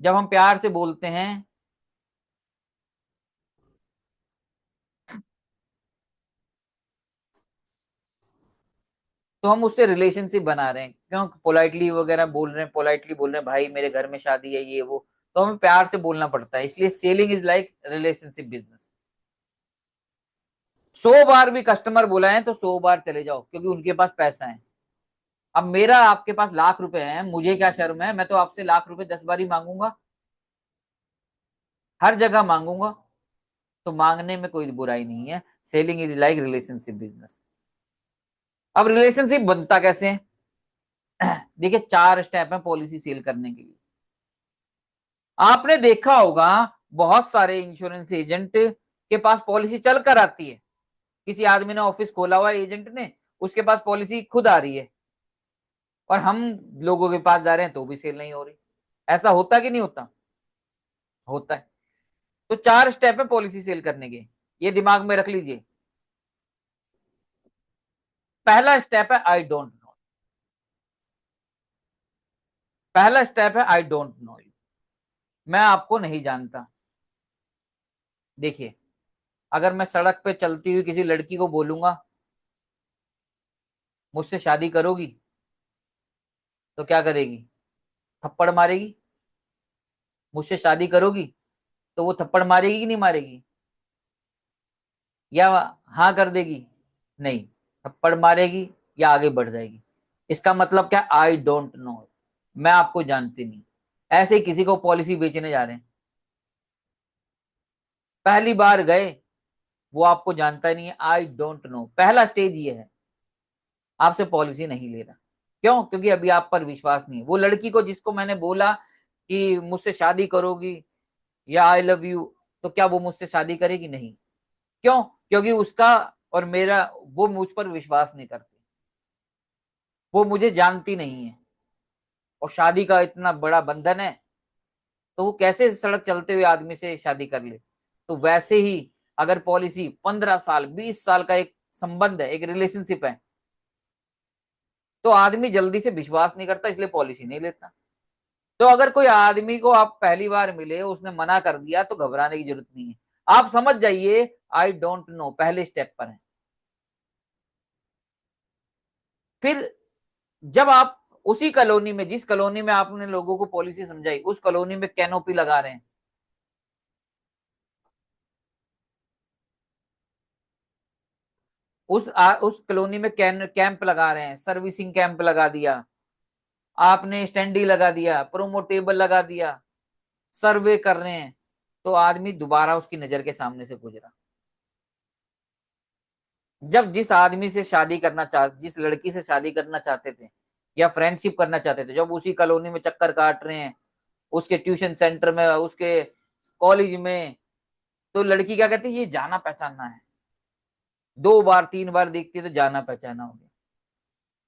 जब हम प्यार से बोलते हैं तो हम उससे रिलेशनशिप बना रहे हैं, क्यों पोलाइटली वगैरह बोल रहे हैं, पोलाइटली बोल रहे हैं भाई मेरे घर में शादी है ये वो, तो हमें प्यार से बोलना पड़ता है। इसलिए selling is like relationship business. 100 बार भी कस्टमर बुलाएं तो 100 बार चले जाओ, क्योंकि उनके पास पैसा है। अब मेरा आपके पास लाख रुपए है, मुझे क्या शर्म है, मैं तो आपसे लाख रुपए 10 बार ही मांगूंगा, हर जगह मांगूंगा। तो मांगने में कोई बुराई नहीं है। Selling is like relationship business. अब रिलेशनशिप बनता कैसे है? देखिए 4 स्टेप है पॉलिसी सेल करने के लिए। आपने देखा होगा बहुत सारे इंश्योरेंस एजेंट के पास पॉलिसी चल कर आती है। किसी आदमी ने ऑफिस खोला हुआ है, एजेंट ने, उसके पास पॉलिसी खुद आ रही है, और हम लोगों के पास जा रहे हैं तो भी सेल नहीं हो रही। ऐसा होता कि नहीं होता? होता है। तो 4 स्टेप है पॉलिसी सेल करने के, ये दिमाग में रख लीजिए। पहला स्टेप है आई डोंट नो। पहला स्टेप है आई डोंट नो यू। मैं आपको नहीं जानता। देखिए, अगर मैं सड़क पे चलती हुई किसी लड़की को बोलूंगा मुझसे शादी करोगी, तो क्या करेगी? थप्पड़ मारेगी। मुझसे शादी करोगी तो वो थप्पड़ मारेगी कि नहीं मारेगी? या हाँ कर देगी? नहीं, थप्पड़ मारेगी या आगे बढ़ जाएगी। इसका मतलब क्या? आई डोंट नो, मैं आपको जानती नहीं। ऐसे ही किसी को पॉलिसी बेचने जा रहे हैं, पहली बार गए, वो आपको जानता ही नहीं है, आई डोंट नो। पहला स्टेज ये है, आपसे पॉलिसी नहीं ले रहा। क्यों? क्योंकि अभी आप पर विश्वास नहीं है। वो लड़की को जिसको मैंने बोला कि मुझसे शादी करोगी या आई लव यू, तो क्या वो मुझसे शादी करेगी? नहीं। क्यों? क्योंकि उसका और मेरा, वो मुझ पर विश्वास नहीं करती, वो मुझे जानती नहीं है, और शादी का इतना बड़ा बंधन है, तो वो कैसे सड़क चलते हुए आदमी से शादी कर ले? तो वैसे ही अगर पॉलिसी 15 साल 20 साल का एक संबंध है, एक रिलेशनशिप है, तो आदमी जल्दी से विश्वास नहीं करता, इसलिए पॉलिसी नहीं लेता। तो अगर कोई आदमी को आप पहली बार मिले, उसने मना कर दिया, तो घबराने की जरूरत नहीं है। आप समझ जाइए आई डोंट नो पहले स्टेप पर है। फिर जब आप उसी कॉलोनी में, जिस कॉलोनी में आपने लोगों को पॉलिसी समझाई, उस कॉलोनी में कैनोपी लगा रहे हैं, उस कॉलोनी में कैंप लगा रहे हैं, सर्विसिंग कैंप लगा दिया, आपने स्टैंडी लगा दिया, प्रोमो टेबल लगा दिया, सर्वे कर रहे हैं, तो आदमी दोबारा उसकी नजर के सामने से गुजरा। जब जिस आदमी से शादी करना चाह जिस लड़की से शादी करना चाहते थे या फ्रेंडशिप करना चाहते थे, जब उसी कॉलोनी में चक्कर काट रहे हैं, उसके ट्यूशन सेंटर में, उसके कॉलेज में, तो लड़की क्या कहती है? ये जाना पहचानना है। 2 बार 3 बार देखती है तो जाना पहचाना हो गया।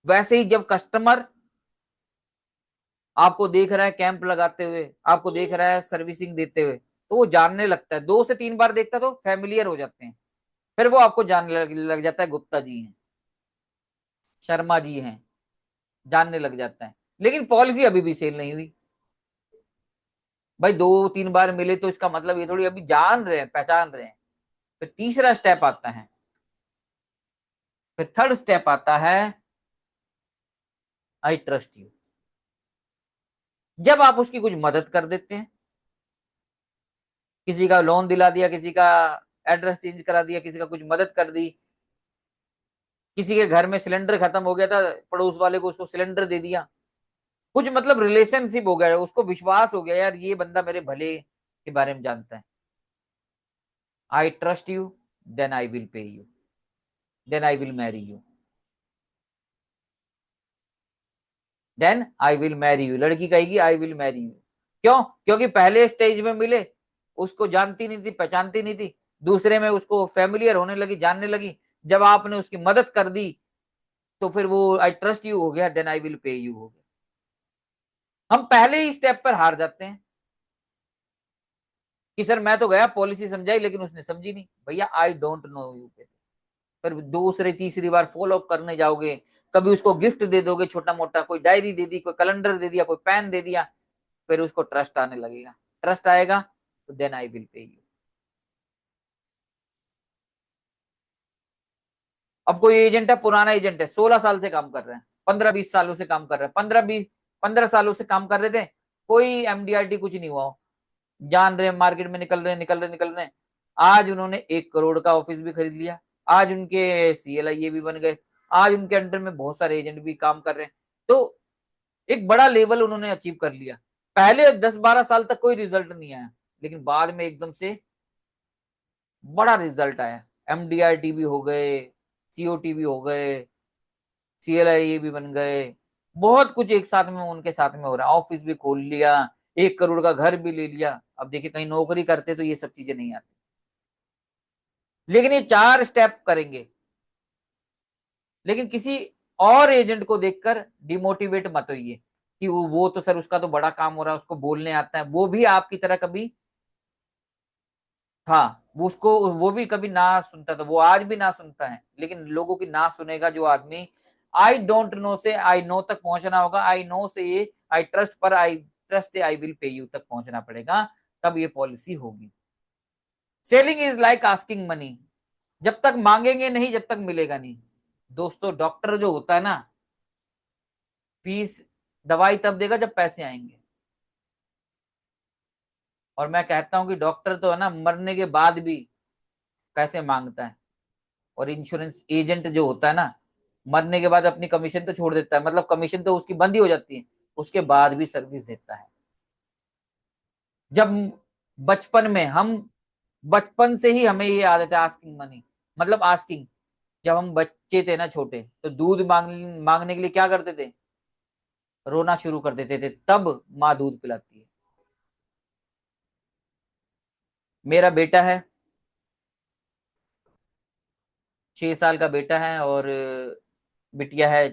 वैसे ही जब कस्टमर आपको देख रहा है कैंप लगाते हुए, आपको देख रहा है सर्विसिंग देते हुए, तो वो जानने लगता है। 2 से 3 बार देखता है तो फैमिलियर हो जाते हैं। फिर वो आपको जानने लग जाता है, गुप्ता जी हैं, शर्मा जी हैं, जानने लग जाता है। लेकिन पॉलिसी अभी भी सेल नहीं हुई। भाई 2 3 बार मिले तो इसका मतलब ये थोड़ी अभी जान रहे हैं, पहचान रहे हैं। फिर तीसरा स्टेप आता है, फिर थर्ड स्टेप आता है आई ट्रस्ट यू। जब आप उसकी कुछ मदद कर देते हैं, किसी का लोन दिला दिया, किसी का एड्रेस चेंज करा दिया, किसी का कुछ मदद कर दी, किसी के घर में सिलेंडर खत्म हो गया था, पड़ोस वाले को उसको सिलेंडर दे दिया, कुछ मतलब रिलेशनशिप हो गया, उसको विश्वास हो गया यार ये बंदा मेरे भले के बारे में जानता है। I trust you, then I will pay you, then I will marry you, then I will marry you. लड़की कहेगी आई विल मैरी यू। क्यों? क्योंकि पहले स्टेज में मिले उसको जानती नहीं थी, पहचानती नहीं थी, दूसरे में उसको फेमिलियर होने लगी, जानने लगी। जब आपने उसकी मदद कर दी तो फिर वो आई ट्रस्ट यू हो गया, then I will pay you हो गया। हम पहले ही स्टेप पर हार जाते हैं कि सर मैं तो गया, पॉलिसी समझाई, लेकिन उसने समझी नहीं। भैया आई डोंट नो यू पे, फिर दूसरी तीसरी बार फॉलो अप करने जाओगे, कभी उसको गिफ्ट दे दोगे छोटा मोटा, कोई डायरी दे दी, कोई कैलेंडर दे दिया, कोई पेन दे दिया, फिर उसको ट्रस्ट आने लगेगा। ट्रस्ट आएगा तो then I will pay you. अब कोई एजेंट है, पुराना एजेंट है, 16 साल से काम कर रहे हैं, 15-20 सालों से काम कर रहे हैं, 15 सालों से काम कर रहे थे, कोई एमडीआरटी कुछ नहीं हुआ हो, जान रहे हैं, मार्केट में निकल रहे हैं, निकल रहे निकल रहे हैं। आज उन्होंने 1 करोड़ का ऑफिस भी खरीद लिया, आज उनके सीएलआईए भी बन गए, आज उनके अंडर में बहुत सारे एजेंट भी काम कर रहे हैं। तो एक बड़ा लेवल उन्होंने अचीव कर लिया। पहले 10-12 साल तक कोई रिजल्ट नहीं आया, लेकिन बाद में एकदम से बड़ा रिजल्ट आया। एमडीआरटी भी हो गए, सीओटी भी हो गए, सीएलआईए भी बन गए, बहुत कुछ एक साथ में उनके साथ में हो रहा है। ऑफिस भी खोल लिया, 1 करोड़ का घर भी ले लिया। अब देखिए कहीं नौकरी करते तो ये सब चीजें नहीं आती, लेकिन ये 4 स्टेप करेंगे। लेकिन किसी और एजेंट को देखकर डिमोटिवेट मत होइए कि वो तो सर उसका तो बड़ा काम हो रहा है, उसको बोलने आता है। वो भी आपकी तरह कभी था, वो उसको वो भी कभी ना सुनता था, वो आज भी ना सुनता है, लेकिन लोगों की ना सुनेगा जो आदमी आई डोंट नो से आई नो तक पहुंचना होगा। आई नो से ये आई ट्रस्ट पर आई ट्रस्ट से आई विल पे यू तक पहुंचना पड़ेगा, तब ये पॉलिसी होगी। Selling is like asking money, जब तक मांगेंगे नहीं जब तक मिलेगा नहीं। दोस्तों डॉक्टर जो होता है ना, फीस दवाई तब देगा जब पैसे आएंगे। और मैं कहता हूं कि डॉक्टर तो है ना मरने के बाद भी पैसे मांगता है, और इंश्योरेंस एजेंट जो होता है ना, मरने के बाद अपनी कमीशन तो छोड़ देता है, मतलब कमीशन तो उसकी बंद ही हो जाती है, उसके बाद भी सर्विस देता है। जब बचपन में हम बचपन से ही हमें ये आदत है आस्किंग मनी, मतलब आस्किंग। जब हम बच्चे थे ना छोटे, तो दूध मांगने के लिए क्या करते थे, रोना शुरू कर देते थे, तब माँ दूध पिलाती है। मेरा बेटा है, 6 साल का बेटा है, और बिटिया है,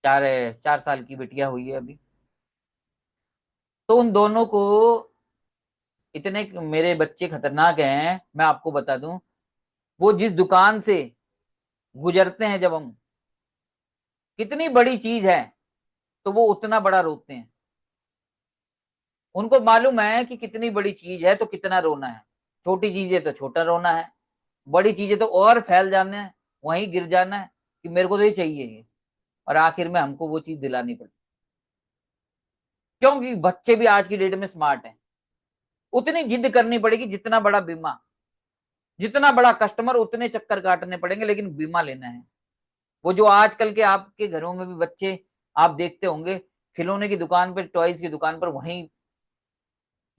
4 4 साल की बिटिया हुई है अभी। तो उन दोनों को, इतने मेरे बच्चे खतरनाक हैं, मैं आपको बता दूं, वो जिस दुकान से गुजरते हैं, जब हम कितनी बड़ी चीज है तो वो उतना बड़ा रोते हैं। उनको मालूम है कि कितनी बड़ी चीज है तो कितना रोना है, छोटी चीज है तो छोटा रोना है, बड़ी चीज है तो और फैल जाना है, वहीं गिर जाना है कि मेरे को तो ये चाहिए ये। और आखिर में हमको वो चीज दिलानी पड़ती, क्योंकि बच्चे भी आज की डेट में स्मार्ट हैं। उतनी जिद करनी पड़ेगी, जितना बड़ा बीमा, जितना बड़ा कस्टमर, उतने चक्कर काटने पड़ेंगे, लेकिन बीमा लेना है। वो जो आजकल के आपके घरों में भी बच्चे आप देखते होंगे, खिलौने की दुकान पर, टॉयज की दुकान पर वहीं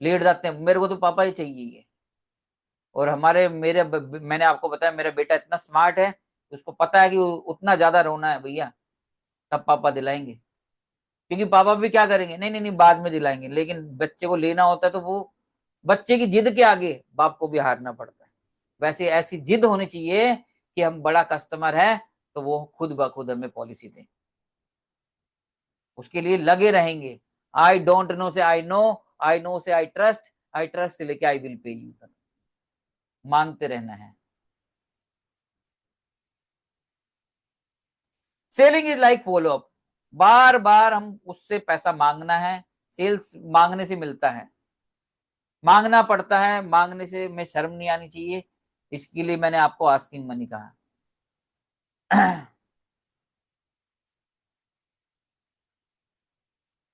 लेट जाते हैं, मेरे को तो पापा ही चाहिए ये। और हमारे मेरे मैंने आपको बताया मेरा बेटा इतना स्मार्ट है, उसको पता है कि उतना ज्यादा रोना है भैया, तब पापा दिलाएंगे। क्योंकि पापा भी क्या करेंगे, नहीं नहीं नहीं बाद में दिलाएंगे, लेकिन बच्चे को लेना होता है तो वो बच्चे की जिद के आगे बाप को भी हारना पड़ता है। वैसे ऐसी जिद होनी चाहिए कि हम बड़ा कस्टमर है तो वो खुद ब खुद हमें पॉलिसी दें, उसके लिए लगे रहेंगे। आई डोंट नो से आई नो, आई नो से आई ट्रस्ट से लेके आई विल पे यू तक मांगते रहना है। Selling is like follow up, बार बार हम उससे पैसा मांगना है। सेल्स मांगने से मिलता है, मांगना पड़ता है, मांगने से में शर्म नहीं आनी चाहिए। इसके लिए मैंने आपको आस्किंग मनी कहा।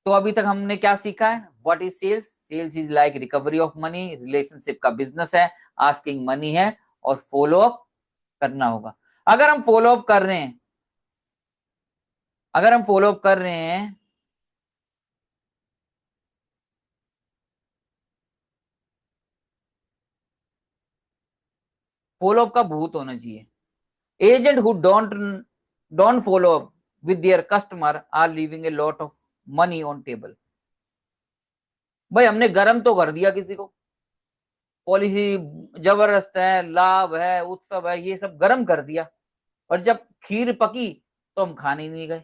तो अभी तक हमने क्या सीखा है, what is sales. Sales is like recovery of money, relationship का बिजनेस है, आस्किंग मनी है, और फॉलो अप करना होगा। अगर हम फॉलो अप कर रहे हैं, अगर हम फॉलो अप कर रहे हैं, फॉलो अप का भूत होना चाहिए। Agent who don't follow up with their customer are leaving a lot of money on table। भाई हमने गरम तो कर दिया किसी को, पॉलिसी जबरदस्त है, लाभ है, उत्सव है, ये सब गर्म कर दिया, और जब खीर पकी तो हम खाने ही नहीं गए।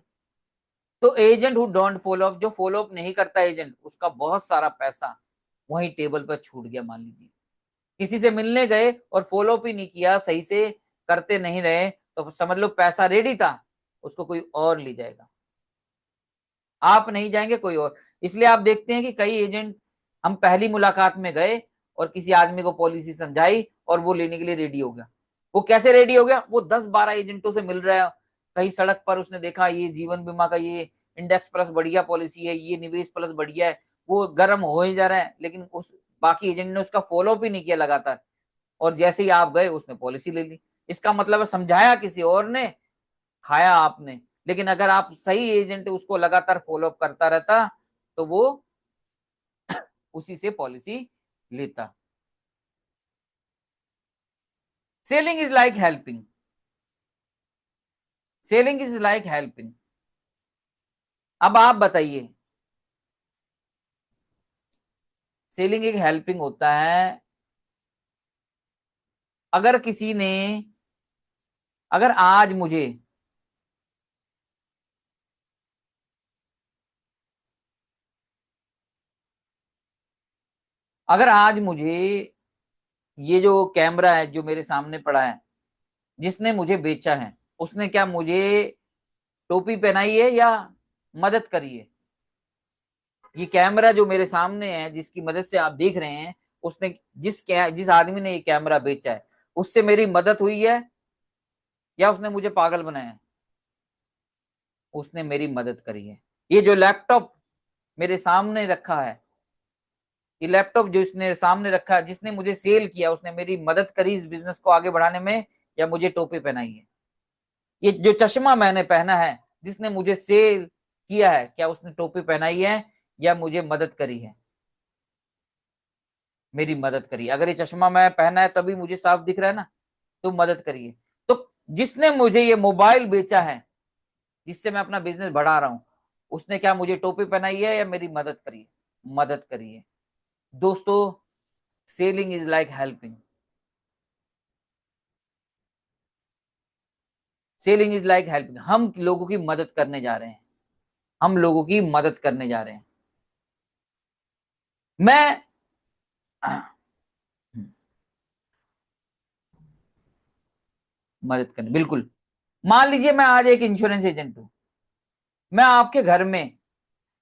तो agent who don't follow up, जो फॉलो अप नहीं करता एजेंट, उसका बहुत सारा पैसा वहीं टेबल पर छूट गया। मान लीजिए किसी से मिलने गए और फॉलो अप ही नहीं किया, सही से करते नहीं रहे, तो समझ लो पैसा रेडी था, उसको कोई और ले जाएगा। आप नहीं जाएंगे, कोई और। इसलिए आप देखते हैं कि कई एजेंट, हम पहली मुलाकात में गए और किसी आदमी को पॉलिसी समझाई और वो लेने के लिए रेडी हो गया। वो कैसे रेडी हो गया? वो 10-12 एजेंटों से मिल रहा है, कहीं सड़क पर उसने देखा ये जीवन बीमा का ये इंडेक्स प्लस बढ़िया पॉलिसी है, ये निवेश प्लस बढ़िया है, वो गर्म हो ही जा रहा है, लेकिन उस बाकी एजेंट ने उसका फॉलो भी नहीं किया लगातार, और जैसे ही आप गए उसने पॉलिसी ले ली। इसका मतलब है समझाया किसी और ने, खाया आपने। लेकिन अगर आप सही एजेंट उसको लगातार फॉलो अप करता रहता, तो वो उसी से पॉलिसी लेता। Selling is like helping. Selling is like helping. अब आप बताइए, सेलिंग एक हेल्पिंग होता है। अगर किसी ने, अगर आज मुझे, अगर आज मुझे ये जो कैमरा है जो मेरे सामने पड़ा है, जिसने मुझे बेचा है, उसने क्या मुझे टोपी पहनाई है या मदद करी है? ये कैमरा जो मेरे सामने है, जिसकी मदद से आप देख रहे हैं, उसने, जिस आदमी ने ये कैमरा बेचा है, उससे मेरी मदद हुई है या उसने मुझे पागल बनाया है? उसने मेरी मदद करी है। ये जो लैपटॉप मेरे सामने रखा है, ये लैपटॉप जो इसने सामने रखा है, जिसने मुझे सेल किया, उसने मेरी मदद करी इस बिजनेस को आगे बढ़ाने में, या मुझे टोपी पहनाई है? ये जो चश्मा मैंने पहना है, जिसने मुझे सेल किया है, क्या उसने टोपी पहनाई है या मुझे मदद करी है? मेरी मदद करी। अगर ये चश्मा मैं पहना है तभी मुझे साफ दिख रहा है ना, तो मदद करिए। तो जिसने मुझे ये मोबाइल बेचा है, जिससे मैं अपना बिजनेस बढ़ा रहा हूं, उसने क्या मुझे टोपी पहनाई है या मेरी मदद करी है? मदद करी है। दोस्तों, selling is like helping. Selling is like helping. हम लोगों की मदद करने जा रहे हैं, हम लोगों की मदद करने जा रहे हैं। मैं मदद करने, बिल्कुल। मान लीजिए मैं आज एक इंश्योरेंस एजेंट हूं, मैं आपके घर में,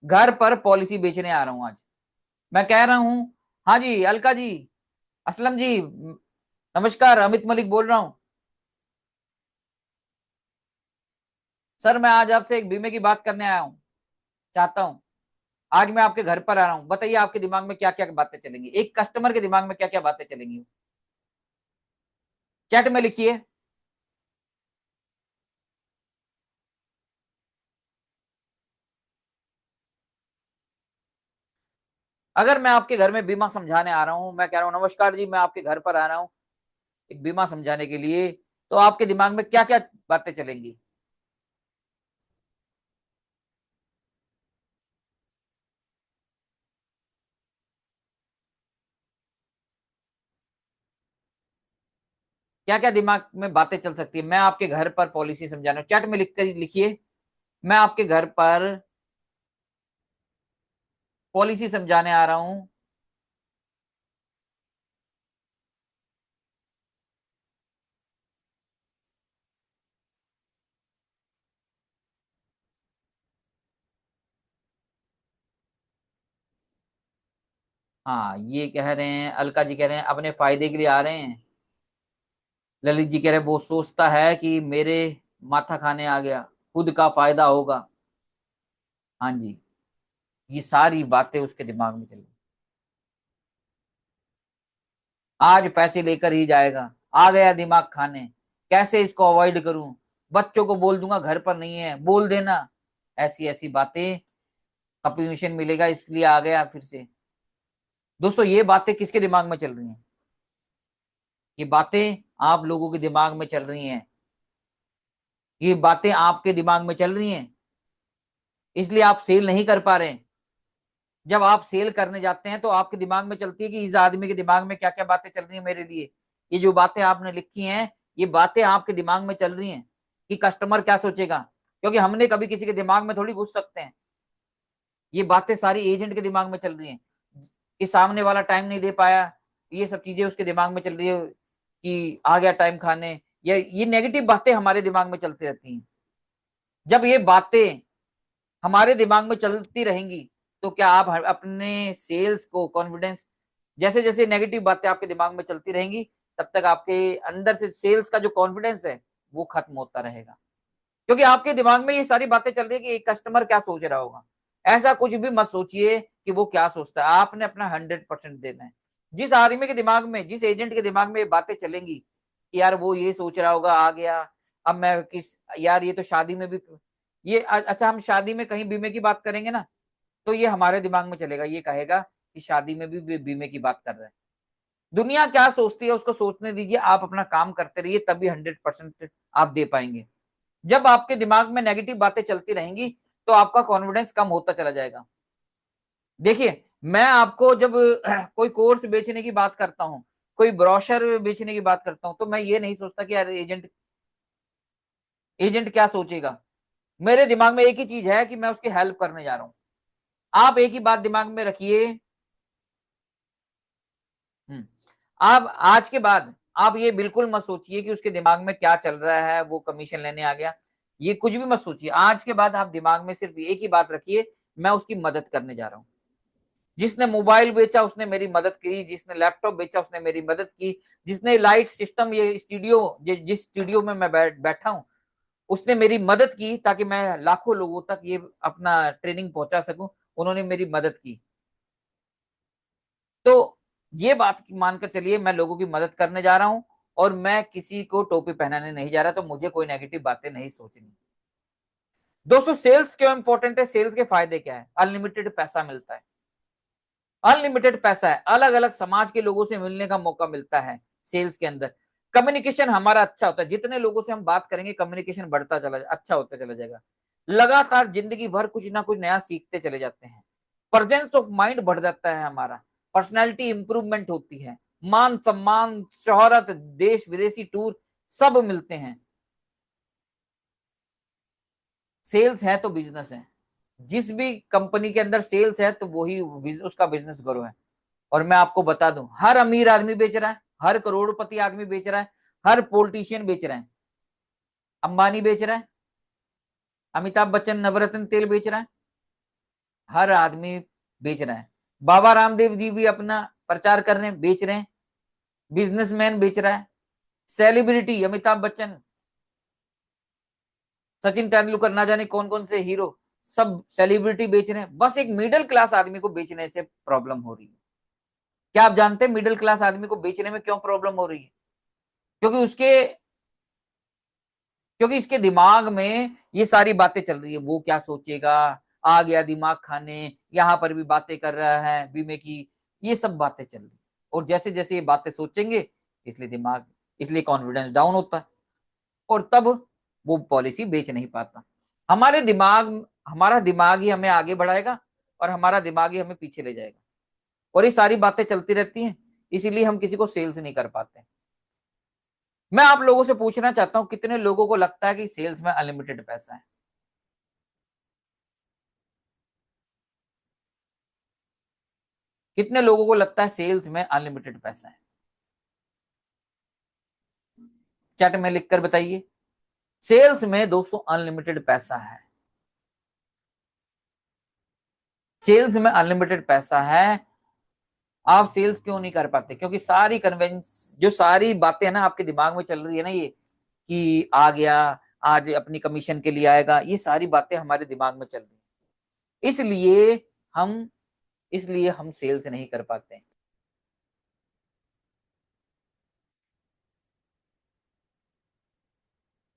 घर पर पॉलिसी बेचने आ रहा हूं आज। मैं कह रहा हूं, हाँ जी अलका जी, असलम जी, नमस्कार, अमित मलिक बोल रहा हूं। सर मैं आज आपसे एक बीमे की बात करने आया हूं, चाहता हूं। आज मैं आपके घर पर आ रहा हूं, बताइए आपके दिमाग में क्या क्या बातें चलेंगी, एक कस्टमर के दिमाग में क्या क्या बातें चलेंगी? चैट में लिखिए। अगर मैं आपके घर में बीमा समझाने आ रहा हूं, मैं कह रहा हूं नमस्कार जी, मैं आपके घर पर आ रहा हूं एक बीमा समझाने के लिए, तो आपके दिमाग में क्या क्या बातें चलेंगी? क्या क्या दिमाग में बातें चल सकती है? मैं आपके घर पर पॉलिसी समझाना, चैट में लिख कर लिखिए, मैं आपके घर पर पॉलिसी समझाने आ रहा हूं। हाँ, ये कह रहे हैं, अलका जी कह रहे हैं अपने फायदे के लिए आ रहे हैं। ललित जी कह रहे हैं वो सोचता है कि मेरे माथा खाने आ गया, खुद का फायदा होगा। हाँ जी, ये सारी बातें उसके दिमाग में चली। आज पैसे लेकर ही जाएगा, आ गया दिमाग खाने, कैसे इसको अवॉइड करूं, बच्चों को बोल दूंगा घर पर नहीं है, बोल देना, ऐसी ऐसी बातें, कमीशन मिलेगा इसलिए आ गया फिर से। दोस्तों, ये बातें किसके दिमाग में चल रही हैं? ये बातें आप लोगों के दिमाग में चल रही हैं, ये बातें आपके दिमाग में चल रही हैं, इसलिए आप सेल नहीं कर पा रहे हैं। जब आप सेल करने जाते हैं तो आपके दिमाग में चलती है कि इस आदमी के दिमाग में क्या क्या बातें चल रही है मेरे लिए। ये जो बातें आपने लिखी हैं, ये बातें आपके दिमाग में चल रही हैं कि कस्टमर क्या सोचेगा, क्योंकि हमने कभी किसी के दिमाग में थोड़ी घुस सकते हैं। ये बातें सारी एजेंट के दिमाग में चल रही हैं कि सामने वाला टाइम नहीं दे पाया, ये सब चीजें उसके दिमाग में चल रही है कि आ गया टाइम खाने, या ये नेगेटिव बातें हमारे दिमाग में चलती रहती हैं। जब ये बातें हमारे दिमाग में चलती रहेंगी तो क्या आप अपने सेल्स को कॉन्फिडेंस, जैसे जैसे नेगेटिव बातें आपके दिमाग में चलती रहेंगी तब तक आपके अंदर से सेल्स का जो कॉन्फिडेंस है वो खत्म होता रहेगा, क्योंकि आपके दिमाग में ये सारी बातें चल रही है कि कस्टमर क्या सोच रहा होगा। ऐसा कुछ भी मत सोचिए कि वो क्या सोचता है, आपने अपना 100% देना है। जिस आदमी के दिमाग में, जिस एजेंट के दिमाग में ये बातें चलेंगी कि यार वो ये सोच रहा होगा, आ गया अब मैं किस, यार ये तो शादी में भी ये अच्छा, हम शादी में कहीं बीमे की बात करेंगे ना, तो ये हमारे दिमाग में चलेगा, ये कहेगा कि शादी में भी बीमे की बात कर रहे हैं। दुनिया क्या सोचती है उसको सोचने दीजिए, आप अपना काम करते रहिए, तभी 100% आप दे पाएंगे। जब आपके दिमाग में नेगेटिव बातें चलती रहेंगी तो आपका कॉन्फिडेंस कम होता चला जाएगा। देखिए, मैं आपको जब कोई कोर्स बेचने की बात करता हूं, कोई ब्रोशर बेचने की बात करता हूं, तो मैं ये नहीं सोचता कि यार एजेंट एजेंट क्या सोचेगा। मेरे दिमाग में एक ही चीज है कि मैं उसकी हेल्प करने जा रहा हूं। आप एक ही बात दिमाग में रखिए। आप आज के बाद आप ये बिल्कुल मत सोचिए कि उसके दिमाग में क्या चल रहा है, वो कमीशन लेने आ गया, ये कुछ भी मत सोचिए। आज के बाद आप दिमाग में सिर्फ एक ही बात रखिए, मैं उसकी मदद करने जा रहा हूं। जिसने मोबाइल बेचा उसने मेरी मदद की, जिसने लैपटॉप बेचा उसने मेरी मदद की, जिसने लाइट सिस्टम, ये स्टूडियो, जिस स्टूडियो में मैं बैठा हूं, उसने मेरी मदद की ताकि मैं लाखों लोगों तक ये अपना ट्रेनिंग पहुंचा सकूं, उन्होंने मेरी मदद की। तो ये बात मानकर चलिए, मैं लोगों की मदद करने जा रहा हूं और मैं किसी को टोपी पहनाने नहीं जा रहा, तो मुझे कोई नेगेटिव बातें नहीं सोचनी। दोस्तों, सेल्स क्यों इंपॉर्टेंट है, सेल्स के फायदे क्या है? अनलिमिटेड पैसा मिलता है, अनलिमिटेड पैसा है, अलग अलग समाज के लोगों से मिलने का मौका मिलता है सेल्स के अंदर। कम्युनिकेशन हमारा अच्छा होता है, जितने लोगों से हम बात करेंगे कम्युनिकेशन बढ़ता चला, अच्छा होता चला जाएगा। लगातार जिंदगी भर कुछ ना कुछ नया सीखते चले जाते हैं। प्रेजेंस ऑफ माइंड बढ़ जाता है हमारा, पर्सनैलिटी इंप्रूवमेंट होती है, मान सम्मान शोहरत देश विदेशी टूर सब मिलते हैं। सेल्स है तो बिजनेस है, जिस भी कंपनी के अंदर सेल्स है तो वही उसका बिजनेस ग्रो है। और मैं आपको बता दूं, हर अमीर आदमी बेच रहा है, हर करोड़पति आदमी बेच रहा है, हर पॉलिटिशियन बेच रहा है, अंबानी बेच रहा है, अमिताभ बच्चन नवरत्न तेल बेच रहा है, हर आदमी बेच रहा है। बाबा रामदेव जी भी अपना प्रचार कर रहे हैं, बेच रहे हैं, बिजनेसमैन बेच रहा है, सेलिब्रिटी अमिताभ बच्चन, सचिन तेंदुलकर, ना जाने कौन कौन से हीरो, सब सेलिब्रिटी बेच रहे हैं। बस एक मिडिल क्लास आदमी को बेचने से प्रॉब्लम हो रही है। क्या आप जानते हैं मिडिल क्लास आदमी को बेचने में क्यों प्रॉब्लम हो रही है? क्योंकि उसके क्योंकि इसके दिमाग में ये सारी बातें चल रही है, वो क्या सोचेगा, आ गया दिमाग खाने, यहाँ पर भी बातें कर रहा है बीमे की, ये सब बातें चल रही। और जैसे जैसे ये बातें सोचेंगे, इसलिए कॉन्फिडेंस डाउन होता है, और तब वो पॉलिसी बेच नहीं पाता। हमारा दिमाग ही हमें आगे बढ़ाएगा और हमारा दिमाग ही हमें पीछे ले जाएगा, और ये सारी बातें चलती रहती हैं, इसीलिए हम किसी को सेल्स नहीं कर पाते। मैं आप लोगों से पूछना चाहता हूं, कितने लोगों को लगता है कि सेल्स में अनलिमिटेड पैसा है? कितने लोगों को लगता है सेल्स में अनलिमिटेड पैसा है? चैट में लिखकर बताइए। सेल्स में दोस्तों अनलिमिटेड पैसा है। सेल्स में अनलिमिटेड पैसा है। आप सेल्स क्यों नहीं कर पाते? क्योंकि सारी कन्वेंस, जो सारी बातें है ना आपके दिमाग में चल रही है ना, ये कि आ गया, आज अपनी कमीशन के लिए आएगा, ये सारी बातें हमारे दिमाग में चल रही है, हम इसलिए हम सेल्स नहीं कर पाते।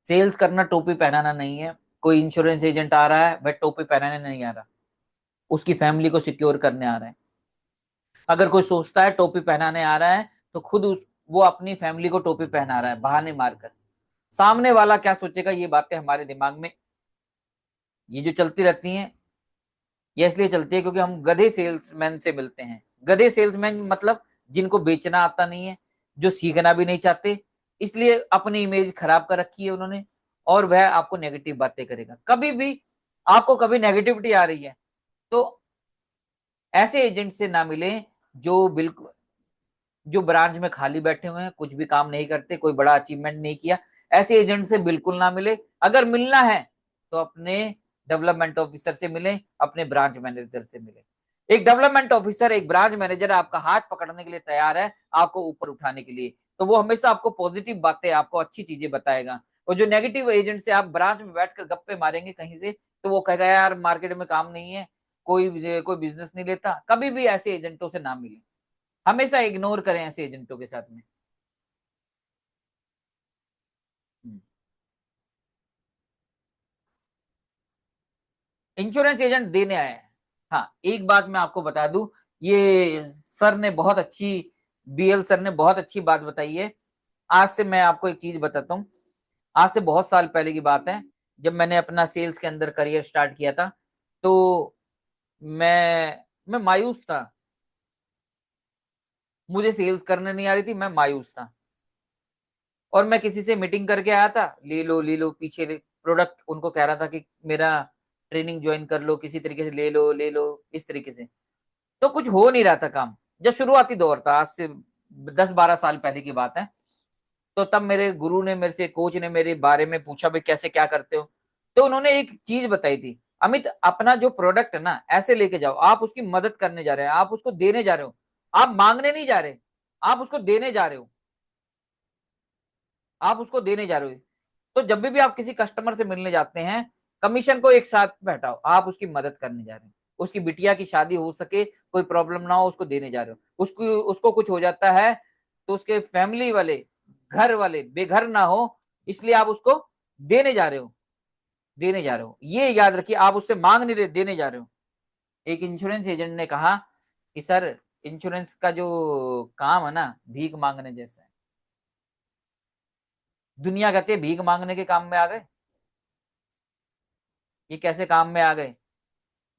सेल्स करना टोपी पहनाना नहीं है। कोई इंश्योरेंस एजेंट आ रहा है, वह टोपी पहनाने नहीं आ रहा, उसकी फैमिली को सिक्योर करने आ रहा है। अगर कोई सोचता है टोपी पहनाने आ रहा है, तो वो अपनी फैमिली को टोपी पहना रहा है बहाने मारकर। सामने वाला क्या सोचेगा, ये बातें हमारे दिमाग में ये जो चलती रहती हैं, ये इसलिए चलती है क्योंकि हम गधे सेल्समैन से मिलते हैं। गधे सेल्समैन मतलब जिनको बेचना आता नहीं है, जो सीखना भी नहीं चाहते, इसलिए अपनी इमेज खराब कर रखी है उन्होंने, और वह आपको नेगेटिव बातें करेगा। कभी भी आपको कभी नेगेटिविटी आ रही है तो ऐसे एजेंट से ना मिलें जो बिल्कुल, जो ब्रांच में खाली बैठे हुए हैं, कुछ भी काम नहीं करते, कोई बड़ा अचीवमेंट नहीं किया, ऐसे एजेंट से बिल्कुल ना मिले। अगर मिलना है तो अपने डेवलपमेंट ऑफिसर से मिले, अपने ब्रांच मैनेजर से मिले। एक डेवलपमेंट ऑफिसर, एक ब्रांच मैनेजर आपका हाथ पकड़ने के लिए तैयार है, आपको ऊपर उठाने के लिए, तो वो हमेशा आपको पॉजिटिव बातें, आपको अच्छी चीजें बताएगा। और जो नेगेटिव एजेंट से आप ब्रांच में बैठकर गप्पे मारेंगे कहीं से, तो वो कहेगा यार मार्केट में काम नहीं है, कोई कोई बिजनेस नहीं लेता। कभी भी ऐसे एजेंटों से ना मिले, हमेशा इग्नोर करें ऐसे एजेंटों के साथ में। इंश्योरेंस एजेंट देने आए हैं। हाँ, एक बात मैं आपको बता दूं, ये सर ने बहुत अच्छी, बीएल सर ने बहुत अच्छी बात बताई है। आज से मैं आपको एक चीज बताता हूँ। आज से बहुत साल पहले की बात है, जब मैंने अपना सेल्स के अंदर करियर स्टार्ट किया था, तो मैं मायूस था। मुझे सेल्स करने नहीं आ रही थी, मैं मायूस था। और मैं किसी से मीटिंग करके आया था, ले लो पीछे प्रोडक्ट उनको कह रहा था कि मेरा ट्रेनिंग ज्वाइन कर लो, किसी तरीके से ले लो इस तरीके से। तो कुछ हो नहीं रहा था काम। जब शुरुआती दौर था, आज से 10-12 साल पहले की बात है, तो तब मेरे गुरु ने मेरे से, कोच ने मेरे बारे में पूछा भाई कैसे क्या करते हो। तो उन्होंने एक चीज बताई थी, अमित अपना जो प्रोडक्ट है ना ऐसे लेके जाओ, आप उसकी मदद करने जा रहे हैं, आप उसको देने जा रहे हो, आप मांगने नहीं जा रहे, आप उसको देने जा रहे हो, आप उसको देने जा रहे हो। तो जब भी आप किसी कस्टमर से मिलने जाते हैं, कमीशन को एक साथ बैठाओ, आप उसकी मदद करने जा रहे हैं। उसकी बिटिया की शादी हो सके, कोई प्रॉब्लम ना हो, उसको देने जा रहे हो। उसको उसको कुछ हो जाता है तो उसके फैमिली वाले, घर वाले बेघर ना हो, इसलिए आप उसको देने जा रहे हो, देने जा रहे हो। ये याद रखिए, आप उससे मांग नहीं रहे, देने जा रहे हो। एक इंश्योरेंस एजेंट ने कहा कि सर, इंश्योरेंस का जो काम है ना, भीख मांगने जैसा है। दुनिया कहती है भीख मांगने के काम में आ गए, ये कैसे काम में आ गए।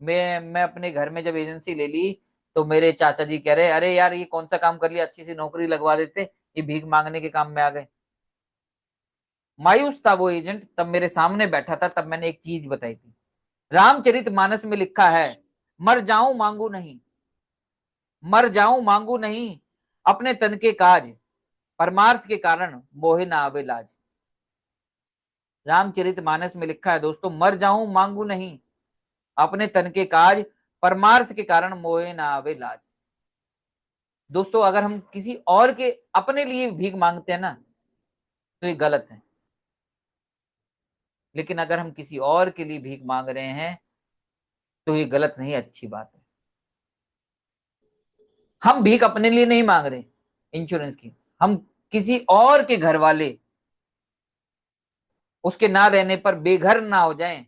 मैं अपने घर में जब एजेंसी ले ली, तो मेरे चाचा जी कह रहे अरे यार ये कौन सा काम कर लिया, अच्छी सी नौकरी लगवा देते, ये भीख मांगने के काम में आ गए। मायूस था वो एजेंट, तब मेरे सामने बैठा था, तब मैंने एक चीज बताई थी। रामचरितमानस में लिखा है, मर जाऊं मांगू नहीं, मर जाऊं मांगू नहीं, अपने तन के काज, परमार्थ के कारण मोहे ना आवे लाज। रामचरितमानस में लिखा है दोस्तों, मर जाऊं मांगू नहीं, अपने तन के काज, परमार्थ के कारण मोहे ना आवे लाज। दोस्तों अगर हम किसी और के, अपने लिए भीख मांगते हैं ना, तो ये गलत है। लेकिन अगर हम किसी और के लिए भीख मांग रहे हैं, तो ये गलत नहीं, अच्छी बात है। हम भीख अपने लिए नहीं मांग रहे इंश्योरेंस की, हम किसी और के घर वाले उसके ना रहने पर बेघर ना हो जाएं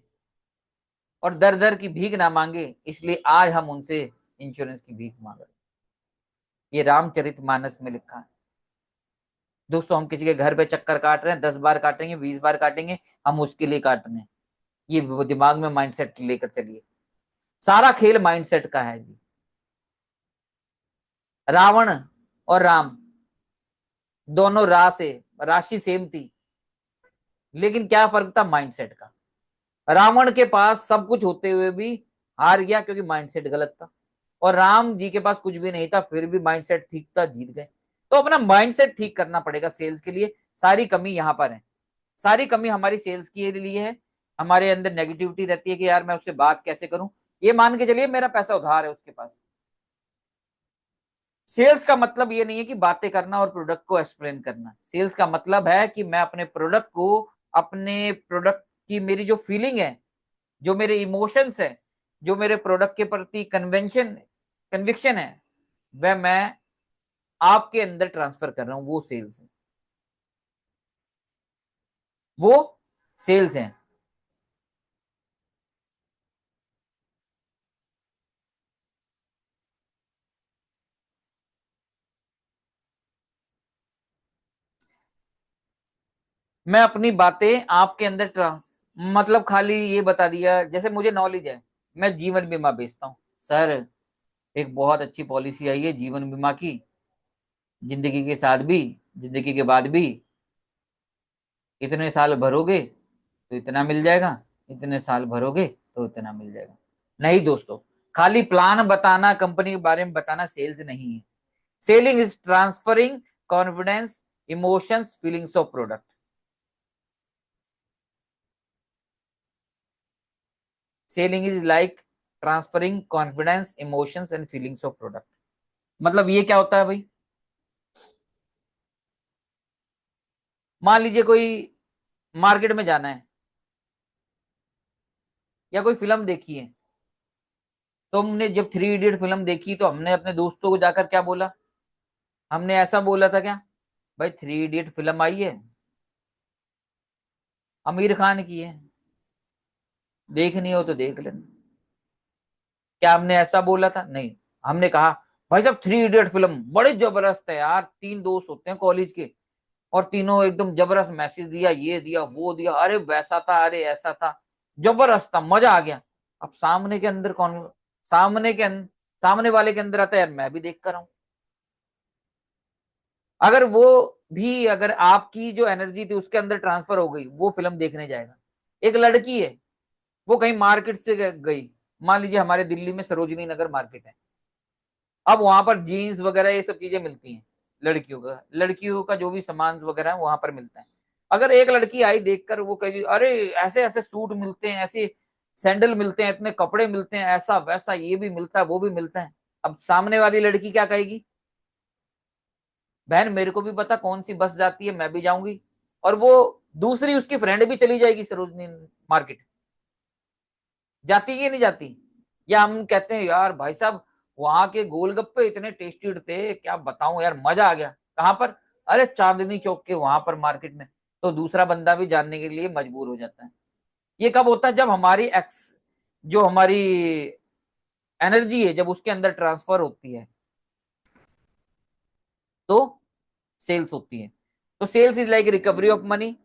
और दर दर की भीख ना मांगे, इसलिए आज हम उनसे इंश्योरेंस की भीख मांग रहे हैं। ये रामचरितमानस में लिखा है। दोस्तों हम किसी के घर पे चक्कर काट रहे हैं, 10 बार काटेंगे, 20 बार काटेंगे, हम उसके लिए काट रहे हैं। ये दिमाग में माइंडसेट लेकर चलिए, सारा खेल माइंडसेट का है जी। रावण और राम दोनों राशि सेम थी, लेकिन क्या फर्क था, माइंडसेट का। रावण के पास सब कुछ होते हुए भी हार गया क्योंकि माइंडसेट गलत था, और राम जी के पास कुछ भी नहीं था फिर भी माइंडसेट ठीक था, जीत गए। तो अपना माइंडसेट ठीक करना पड़ेगा सेल्स के लिए। सारी कमी यहां पर है, सारी कमी हमारी सेल्स के लिए है। हमारे अंदर नेगेटिविटी रहती है कि यार मैं उससे बात कैसे करूं, ये मान के चलिए मेरा पैसा उधार है उसके पास। सेल्स का मतलब ये नहीं है कि बातें करना और प्रोडक्ट को एक्सप्लेन करना। सेल्स का मतलब है कि मैं अपने प्रोडक्ट को, अपने प्रोडक्ट की मेरी जो फीलिंग है, जो मेरे इमोशंस है, जो मेरे प्रोडक्ट के प्रति कन्वेंशन, कन्विक्शन है, वह मैं आपके अंदर ट्रांसफर कर रहा हूं, वो सेल्स है, वो सेल्स है। मैं अपनी बातें आपके अंदर ट्रांस, मतलब खाली ये बता दिया, जैसे मुझे नॉलेज है, मैं जीवन बीमा बेचता हूँ। सर, एक बहुत अच्छी पॉलिसी आई है जीवन बीमा की, जिंदगी के साथ भी, जिंदगी के बाद भी, इतने साल भरोगे तो इतना मिल जाएगा, इतने साल भरोगे तो इतना मिल जाएगा। नहीं दोस्तों, खाली प्लान बताना, कंपनी के बारे में बताना सेल्स नहीं है। Selling is transferring confidence, emotions, feelings of product. Selling is like transferring confidence, emotions and feelings of product. मतलब ये क्या होता है भाई? मान लीजिए कोई मार्केट में जाना है या कोई फिल्म देखी है, तो हमने जब थ्री इडियट फिल्म देखी तो हमने अपने दोस्तों को जाकर क्या बोला? हमने ऐसा बोला था क्या, भाई थ्री इडियट फिल्म आई है, आमिर खान की है, देखनी हो तो देख लेना? क्या हमने ऐसा बोला था? नहीं। हमने कहा भाई साहब थ्री इडियट फिल्म बड़ी जबरदस्त है यार, तीन दोस्त होते हैं कॉलेज के और तीनों एकदम जबरदस्त, मैसेज दिया, ये दिया, वो दिया, अरे वैसा था, अरे ऐसा था, जबरदस्त था, मजा आ गया। अब सामने के अंदर कौन, सामने के सामने वाले के अंदर आता है यार मैं भी देख कर आऊं। अगर वो भी, अगर आपकी जो एनर्जी थी उसके अंदर ट्रांसफर हो गई, वो फिल्म देखने जाएगा। एक लड़की है, वो कहीं मार्केट से गई, मान लीजिए हमारे दिल्ली में सरोजनी नगर मार्केट है, अब वहां पर जीन्स वगैरह ये सब चीजें मिलती हैं, लड़कियों का जो भी सामान वगैरह है वहां पर मिलता है। अगर एक लड़की आई देखकर, वो कहेगी अरे ऐसे ऐसे सूट मिलते हैं, ऐसे सैंडल मिलते हैं, इतने कपड़े मिलते हैं, ऐसा वैसा, ये भी मिलता है, वो भी मिलता है। अब सामने वाली लड़की क्या कहेगी? बहन मेरे को भी पता कौन सी बस जाती है, मैं भी जाऊंगी। और वो दूसरी उसकी फ्रेंड भी चली जाएगी सरोजनी मार्केट। जाती है नहीं जाती? या हम कहते हैं यार भाई साहब वहां के गोलगप्पे इतने टेस्टी थे, क्या बताऊं यार, मजा आ गया। कहां पर? अरे चांदनी चौक के वहां पर मार्केट में। तो दूसरा बंदा भी जानने के लिए मजबूर हो जाता है। ये कब होता है? जब हमारी जो हमारी एनर्जी है जब उसके अंदर ट्रांसफर होती है, तो सेल्स होती है। तो sales is like recovery of money,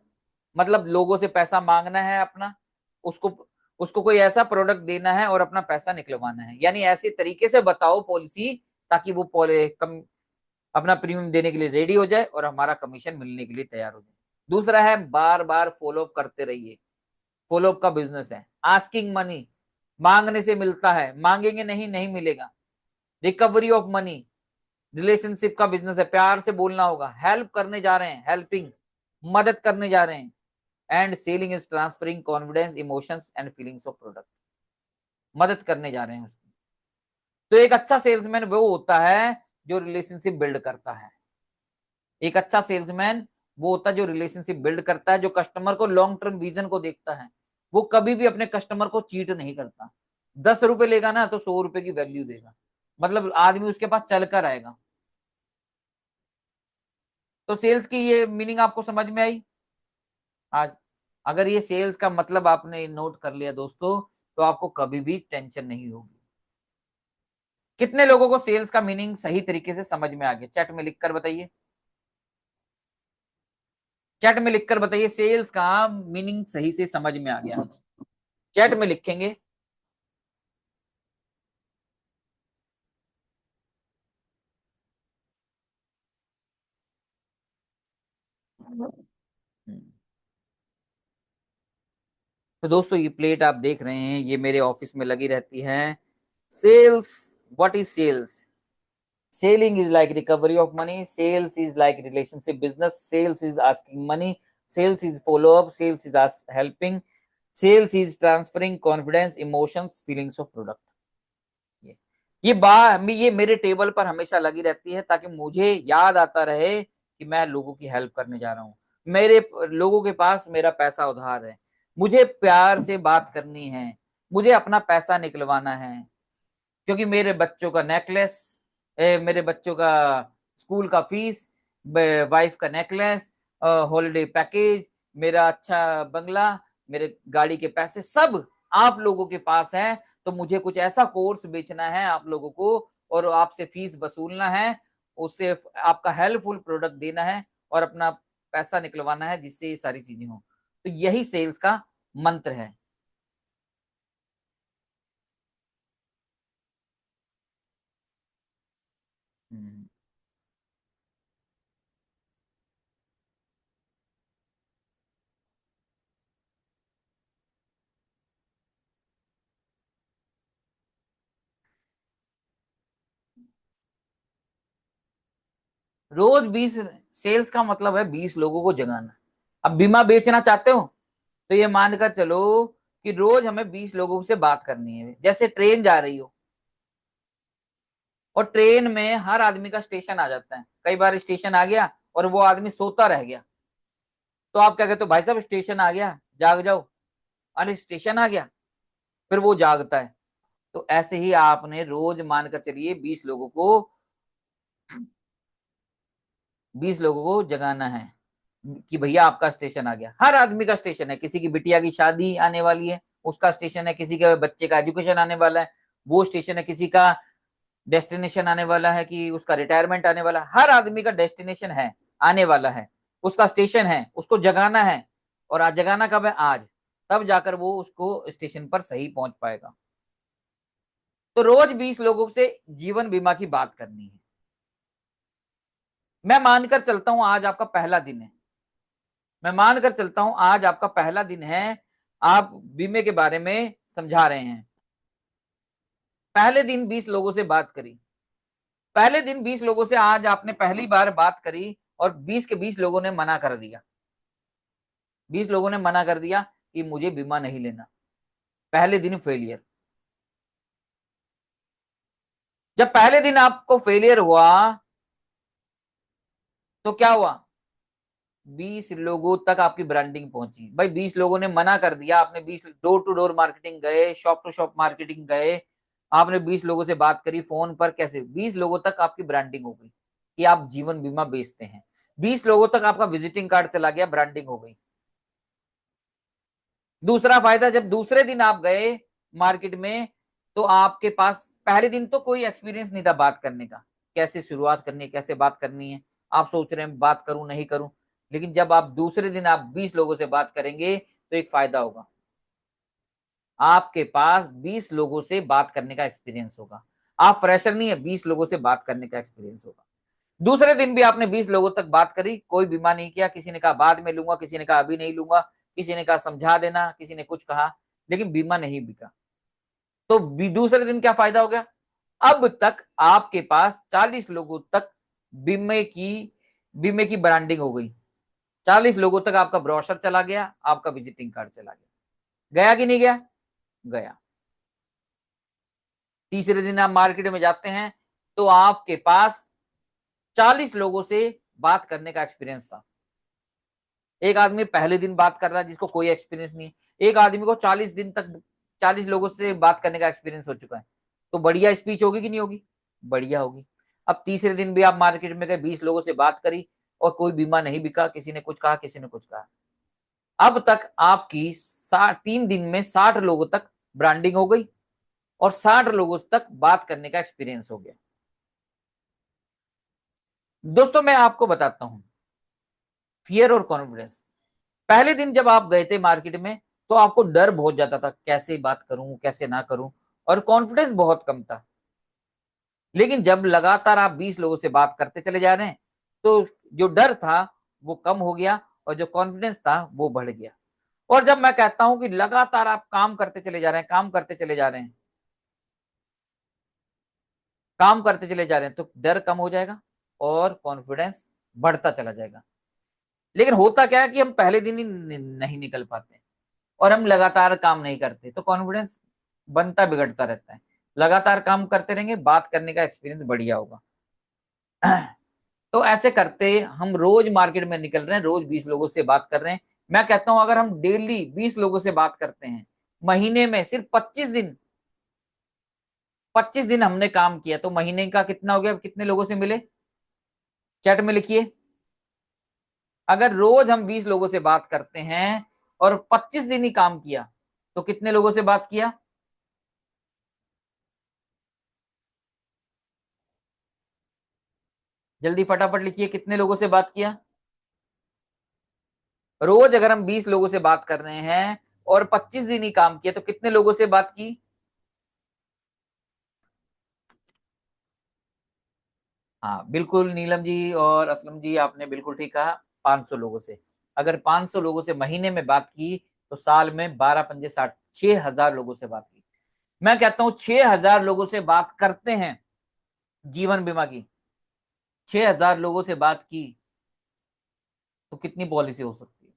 मतलब लोगों से पैसा मांगना है अपना, उसको उसको कोई ऐसा प्रोडक्ट देना है और अपना पैसा निकलवाना है। यानी ऐसे तरीके से बताओ पॉलिसी, ताकि वो अपना प्रीमियम देने के लिए रेडी हो जाए और हमारा कमीशन मिलने के लिए तैयार हो जाए। दूसरा है बार बार फॉलोअप करते रहिए, फॉलोअप का बिजनेस है। आस्किंग मनी, मांगने से मिलता है, मांगेंगे नहीं, नहीं मिलेगा। रिकवरी ऑफ मनी, रिलेशनशिप का बिजनेस है, प्यार से बोलना होगा, हेल्प करने जा रहे हैं, हेल्पिंग, मदद करने जा रहे हैं। And selling is transferring confidence, emotions and feelings of product, मदद करने जा रहे हैं उसको। तो एक अच्छा सेल्समैन वो होता है जो रिलेशनशिप बिल्ड करता है। एक अच्छा सेल्समैन वो होता है जो रिलेशनशिप बिल्ड करता है, जो कस्टमर को लॉन्ग टर्म विजन को देखता है। वो कभी भी अपने कस्टमर को चीट नहीं करता। 10 रुपए लेगा ना तो 100 रुपए की वैल्यू देगा, मतलब आदमी उसके पास चल कर आएगा। तो सेल्स की ये मीनिंग आपको समझ में आई आज? अगर ये सेल्स का मतलब आपने नोट कर लिया दोस्तों, तो आपको कभी भी टेंशन नहीं होगी। कितने लोगों को सेल्स का मीनिंग सही तरीके से समझ में आ गया? चैट में लिखकर बताइए, चैट में लिखकर बताइए सेल्स का मीनिंग सही से समझ में आ गया। चैट में लिखेंगे। तो दोस्तों ये प्लेट आप देख रहे हैं, ये मेरे ऑफिस में लगी रहती है। Sales, what is sales? Selling is like recovery of money, sales is like relationship business, sales is asking money, sales is follow up, sales is helping, sales is transferring confidence, emotions, feelings of product. ये ये बात ये मेरे table पर हमेशा लगी रहती है, ताकि मुझे याद आता रहे कि मैं लोगों की हेल्प करने जा रहा हूँ। मेरे लोगों के पास मेरा पैसा उधार है, मुझे प्यार से बात करनी है, मुझे अपना पैसा निकलवाना है। क्योंकि मेरे बच्चों का नेकलेस, मेरे बच्चों का स्कूल का फीस, वाइफ का नेकलेस, हॉलिडे पैकेज, मेरा अच्छा बंगला, मेरे गाड़ी के पैसे सब आप लोगों के पास है। तो मुझे कुछ ऐसा कोर्स बेचना है आप लोगों को, और आपसे फीस वसूलना है, उससे आपका हेल्पफुल प्रोडक्ट देना है और अपना पैसा निकलवाना है, जिससे ये सारी चीजें हो। तो यही सेल्स का मंत्र है। हम्म। रोज 20, सेल्स का मतलब है 20 लोगों को जगाना। अब बीमा बेचना चाहते हो तो ये मानकर चलो कि रोज हमें 20 लोगों से बात करनी है। जैसे ट्रेन जा रही हो और ट्रेन में हर आदमी का स्टेशन आ जाता है, कई बार स्टेशन आ गया और वो आदमी सोता रह गया, तो आप क्या कहते हो, भाई साहब स्टेशन आ गया जाग जाओ। अरे स्टेशन आ गया, फिर वो जागता है। तो ऐसे ही आपने रोज मानकर चलिए 20 लोगों को जगाना है कि भैया आपका स्टेशन आ गया। हर आदमी का स्टेशन है, किसी की बिटिया की शादी आने वाली है उसका स्टेशन है, किसी के बच्चे का एजुकेशन आने वाला है वो स्टेशन है, किसी का डेस्टिनेशन आने वाला है कि उसका रिटायरमेंट आने वाला है। हर आदमी का डेस्टिनेशन है, आने वाला है, उसका स्टेशन है, उसको जगाना है। और आज जगाना कब है, आज, तब जाकर वो उसको स्टेशन पर सही पहुंच पाएगा। तो रोज 20 लोगों से जीवन बीमा की बात करनी है। मैं मानकर चलता हूं आज आपका पहला दिन है, मैं मानकर चलता हूं आज आपका पहला दिन है, आप बीमे के बारे में समझा रहे हैं। पहले दिन 20 लोगों से बात करी, पहले दिन 20 लोगों से आज आपने पहली बार बात करी और 20 के 20 लोगों ने मना कर दिया। 20 लोगों ने मना कर दिया कि मुझे बीमा नहीं लेना। पहले दिन फेलियर। जब पहले दिन आपको फेलियर हुआ तो क्या हुआ, 20 लोगों तक आपकी ब्रांडिंग पहुंची। भाई 20 लोगों ने मना कर दिया, आपने 20 डोर टू डोर मार्केटिंग गए, शॉप टू शॉप मार्केटिंग गए, आपने 20 लोगों से बात करी फोन पर, कैसे 20 लोगों तक आपकी ब्रांडिंग हो गई कि आप जीवन बीमा बेचते हैं। 20 लोगों तक आपका विजिटिंग कार्ड चला गया, ब्रांडिंग हो गई। दूसरा फायदा, जब दूसरे दिन आप गए मार्केट में तो आपके पास पहले दिन तो कोई एक्सपीरियंस नहीं था बात करने का, कैसे शुरुआत करनी है, कैसे बात करनी है, आप सोच रहे हैं बात करूं नहीं करूं। लेकिन जब आप दूसरे दिन आप 20 लोगों से बात करेंगे तो एक फायदा होगा, आपके पास 20 लोगों से बात करने का एक्सपीरियंस होगा। आप फ्रेशर नहीं है, 20 लोगों से बात करने का एक्सपीरियंस होगा। दूसरे दिन भी आपने 20 लोगों तक बात करी, कोई बीमा नहीं किया, किसी ने कहा बाद में लूंगा, किसी ने कहा अभी नहीं लूंगा, किसी ने कहा समझा देना, किसी ने कुछ कहा, लेकिन बीमा नहीं बिका। तो दूसरे दिन क्या फायदा हो गया, अब तक आपके पास 40 लोगों तक बीमे की बीमे की ब्रांडिंग हो गई। 40 लोगों तक आपका ब्रोशर चला गया, आपका विजिटिंग कार्ड चला गया। गया कि नहीं गया, गया। तीसरे दिन आप मार्केट में जाते हैं तो आपके पास 40 लोगों से बात करने का एक्सपीरियंस था। एक आदमी पहले दिन बात कर रहा है जिसको कोई एक्सपीरियंस नहीं है, एक आदमी को 40 दिन तक 40 लोगों से बात करने का एक्सपीरियंस हो चुका है। तो बढ़िया स्पीच होगी कि नहीं होगी, बढ़िया होगी। अब तीसरे दिन भी आप मार्केट में गए, 20 लोगों से बात करी और कोई बीमा नहीं बिका, किसी ने कुछ कहा, किसी ने कुछ कहा। अब तक आपकी 3 दिन में 60 लोगों तक ब्रांडिंग हो गई और 60 लोगों तक बात करने का एक्सपीरियंस हो गया। दोस्तों मैं आपको बताता हूं, फियर और कॉन्फिडेंस। पहले दिन जब आप गए थे मार्केट में तो आपको डर बहुत ज्यादा था, कैसे बात करूं कैसे ना करूं, और कॉन्फिडेंस बहुत कम था। लेकिन जब लगातार आप 20 लोगों से बात करते चले जा रहे हैं तो जो डर था वो कम हो गया और जो कॉन्फिडेंस था वो बढ़ गया। और जब मैं कहता हूं कि लगातार आप काम करते चले जा रहे हैं, काम करते चले जा रहे हैं, काम करते चले जा रहे हैं, तो डर कम हो जाएगा और कॉन्फिडेंस बढ़ता चला जाएगा। लेकिन होता क्या है कि हम पहले दिन ही नहीं निकल पाते और हम लगातार काम नहीं करते, तो कॉन्फिडेंस बनता बिगड़ता रहता है। लगातार काम करते रहेंगे, बात करने का एक्सपीरियंस बढ़िया होगा। तो ऐसे करते हम रोज मार्केट में निकल रहे हैं, रोज 20 लोगों से बात कर रहे हैं। मैं कहता हूं अगर हम डेली 20 लोगों से बात करते हैं, महीने में सिर्फ 25 दिन, 25 दिन हमने काम किया तो महीने का कितना हो गया, कितने लोगों से मिले, चैट में लिखिए। अगर रोज हम 20 लोगों से बात करते हैं और 25 दिन ही काम किया तो कितने लोगों से बात किया, जल्दी फटाफट लिखिए, कितने लोगों से बात किया। रोज अगर हम 20 लोगों से बात कर रहे हैं और 25 दिन ही काम किया तो कितने लोगों से बात की, हाँ बिल्कुल नीलम जी और असलम जी, आपने बिल्कुल ठीक कहा। 500 लोगों से, अगर 500 लोगों से महीने में बात की तो साल में 12 पंजे 60, 6,000 लोगों से बात की। मैं कहता हूं 6,000 लोगों से बात करते हैं जीवन बीमा की, 6,000 लोगों से बात की तो कितनी पॉलिसी हो सकती है।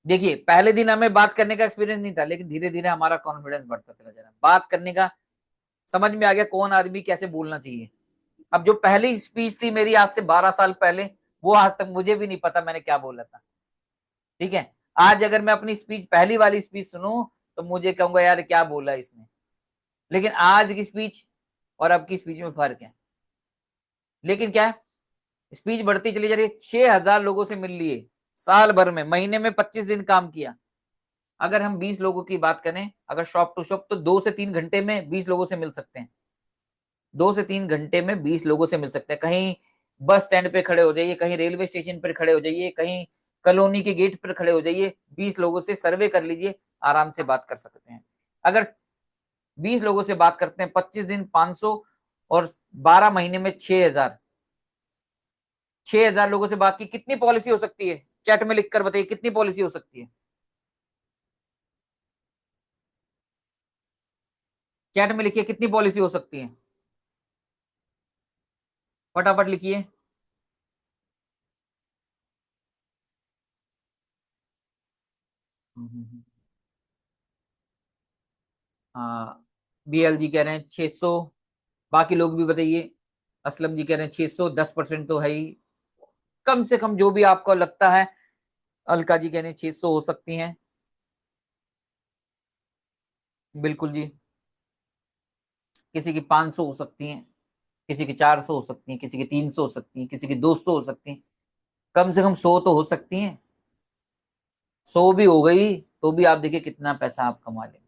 देखिए पहले दिन हमें बात करने का एक्सपीरियंस नहीं था, लेकिन धीरे धीरे हमारा कॉन्फिडेंस बढ़ता चला जा रहा है, बात करने का समझ में आ गया कौन आदमी कैसे बोलना चाहिए। अब जो पहली स्पीच थी मेरी आज से 12 साल पहले, वो आज तक मुझे भी नहीं पता मैंने क्या बोला था। ठीक है, आज अगर मैं अपनी स्पीच, पहली वाली स्पीच सुनूं तो मुझे कहूंगा यार क्या बोला इसने। लेकिन आज की स्पीच और अब की स्पीच में फर्क है। लेकिन क्या है, स्पीच बढ़ती चली जा रही है। 6,000 लोगों से मिल लिए साल भर में, महीने में 25 दिन काम किया। अगर हम 20 लोगों की बात करें, अगर शॉप टू शॉप, तो 2 से 3 घंटे में 20 लोगों से मिल सकते हैं। 2 से 3 घंटे में 20 लोगों से मिल सकते हैं। कहीं बस स्टैंड पे खड़े हो जाइए, कहीं रेलवे स्टेशन पर खड़े हो जाइए, कहीं कॉलोनी के गेट पर खड़े हो जाइए, 20 लोगों से सर्वे कर लीजिए, आराम से बात कर सकते हैं। अगर 20 लोगों से बात करते हैं, 25 दिन 500, और 12 महीने में 6,000, 6,000 लोगों से बात की, कितनी पॉलिसी हो सकती है? चैट में लिखकर बताइए कितनी पॉलिसी हो सकती है। चैट में लिखिए कितनी पॉलिसी हो सकती है, फटाफट लिखिए। हाँ, बीएल जी कह रहे हैं 600। बाकी लोग भी बताइए। असलम जी कह रहे हैं 600, 10% तो है ही। कम से कम जो भी आपको लगता है। अलका जी कह रहे हैं 600 हो सकती हैं। बिल्कुल जी। किसी की 500 हो सकती हैं, किसी की 400 हो सकती हैं, किसी की 300 हो सकती हैं, किसी की 200 हो सकती हैं। कम से कम 100 तो हो सकती हैं। 100 भी हो गई तो भी आप देखिए कितना पैसा आप कमा लेंगे।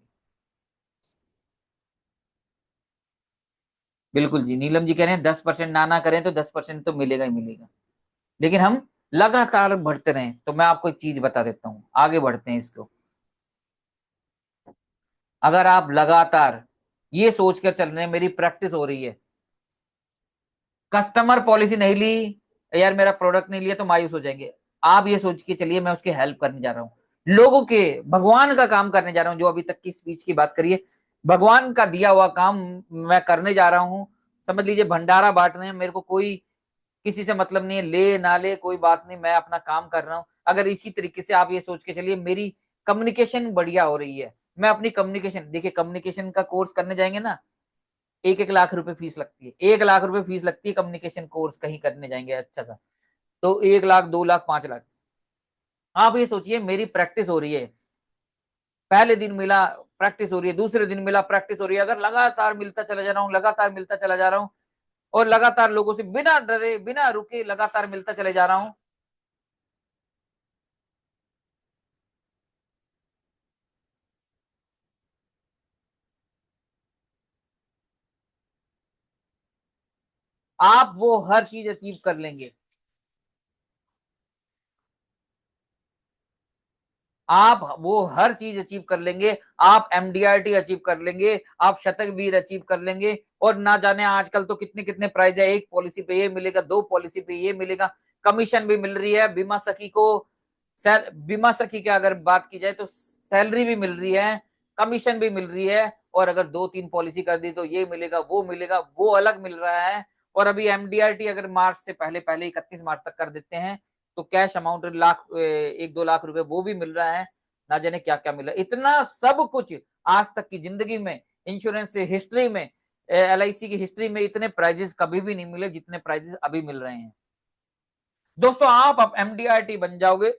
बिल्कुल जी, नीलम जी कह रहे हैं 10% ना ना करें तो 10% तो मिलेगा ही मिलेगा। लेकिन हम लगातार बढ़ते रहें। तो मैं आपको एक चीज बता देता हूँ, आगे बढ़ते हैं इसको। अगर आप लगातार ये सोचकर चल रहे हैं मेरी प्रैक्टिस हो रही है, कस्टमर पॉलिसी नहीं ली, यार मेरा प्रोडक्ट नहीं लिया, तो मायूस हो जाएंगे। आप ये सोच के चलिए मैं उसकी हेल्प करने जा रहा हूँ, लोगों के, भगवान का काम करने जा रहा हूँ। जो अभी तक की स्पीच की बात करिए, भगवान का दिया हुआ काम मैं करने जा रहा हूँ। समझ लीजिए भंडारा बांट रहे हैं, मेरे को कोई किसी से मतलब नहीं है, ले ना ले कोई बात नहीं, मैं अपना काम कर रहा हूँ। अगर इसी तरीके से आप ये सोच के चलिए, मेरी कम्युनिकेशन बढ़िया हो रही है। मैं अपनी कम्युनिकेशन, देखिए कम्युनिकेशन का कोर्स करने जाएंगे ना, 1-1 लाख रुपए फीस लगती है। 1 लाख रुपए फीस लगती है कम्युनिकेशन कोर्स कहीं करने जाएंगे अच्छा सा। तो 1 लाख, 2 लाख, 5 लाख। आप ये सोचिए मेरी प्रैक्टिस हो रही है। पहले दिन मिला, प्रैक्टिस हो रही है, दूसरे दिन मिला, प्रैक्टिस हो रही है। अगर लगातार मिलता चला जा रहा हूँ, लगातार मिलता चला जा रहा हूँ, और लगातार लोगों से बिना डरे बिना रुके लगातार मिलता चले जा रहा हूँ, आप वो हर चीज अचीव कर लेंगे। आप वो हर चीज अचीव कर लेंगे। आप एमडीआरटी अचीव कर लेंगे, आप शतक वीर अचीव कर लेंगे। और ना जाने आजकल तो कितने कितने प्राइज है, एक पॉलिसी पे ये मिलेगा, 2 पॉलिसी पे ये मिलेगा। कमीशन भी मिल रही है बीमा सखी को। बीमा सखी की अगर बात की जाए तो सैलरी भी मिल रही है, कमीशन भी मिल रही है। और अगर 2-3 पॉलिसी कर दी तो ये मिलेगा, वो अलग मिल रहा है। और अभी एमडीआरटी अगर मार्च से पहले पहले 31 मार्च तक कर देते हैं तो कैश अमाउंट 1-2 लाख रुपए वो भी मिल रहा है। ना जाने क्या क्या मिल रहा है, इतना सब कुछ। आज तक की जिंदगी में, इंश्योरेंस हिस्ट्री में, एलआईसी की हिस्ट्री में इतने प्राइजेस कभी भी नहीं मिले जितने प्राइजेस अभी मिल रहे हैं। दोस्तों आप अब एमडीआरटी बन जाओगे,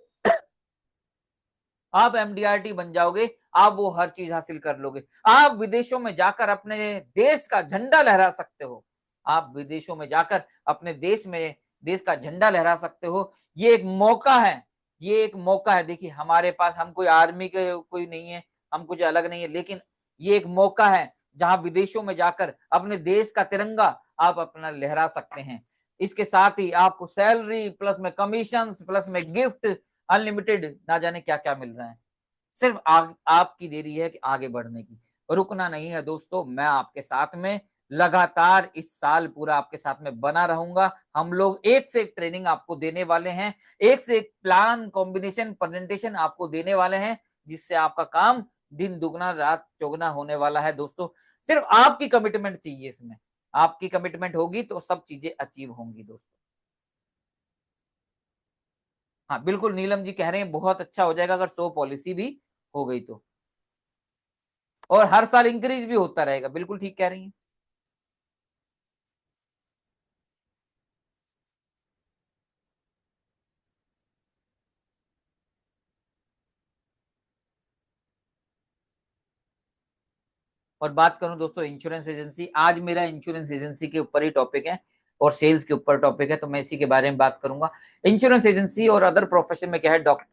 आप एमडीआरटी बन जाओगे, आप वो हर चीज हासिल कर लोगे। आप विदेशों में जाकर अपने देश का झंडा लहरा सकते हो। आप विदेशों में जाकर अपने देश में देश का झंडा लहरा सकते हो। ये एक मौका है, ये एक मौका है। देखिए हमारे पास, हम कोई आर्मी के कोई नहीं है, हम कुछ अलग नहीं है, लेकिन ये एक मौका है जहां विदेशों में जाकर अपने देश का तिरंगा आप अपना लहरा सकते हैं। इसके साथ ही आपको सैलरी प्लस में कमीशन प्लस में गिफ्ट, अनलिमिटेड, ना जाने क्या क्या मिल रहा है। सिर्फ आपकी देरी है कि आगे बढ़ने की, रुकना नहीं है दोस्तों, मैं आपके साथ में, लगातार इस साल पूरा आपके साथ में बना रहूंगा। हम लोग एक से एक ट्रेनिंग आपको देने वाले हैं, एक से एक प्लान कॉम्बिनेशन प्रेजेंटेशन आपको देने वाले हैं, जिससे आपका काम दिन दुगना रात चौगुना होने वाला है दोस्तों। सिर्फ आपकी कमिटमेंट चाहिए इसमें, आपकी कमिटमेंट होगी तो सब चीजें अचीव होंगी दोस्तों। हाँ बिल्कुल, नीलम जी कह रहे हैं बहुत अच्छा हो जाएगा अगर 100 पॉलिसी भी हो गई तो, और हर साल इंक्रीज भी होता रहेगा। बिल्कुल ठीक कह रही हैं। और बात करूं दोस्तों इंश्योरेंस एजेंसी, आज मेरा इंश्योरेंस एजेंसी के ऊपर ही टॉपिक है और सेल्स के ऊपर टॉपिक है, तो मैं इसी के बारे में बात करूंगा। इंश्योरेंस एजेंसी और अदर प्रोफेशन में क्या है, डॉक्टर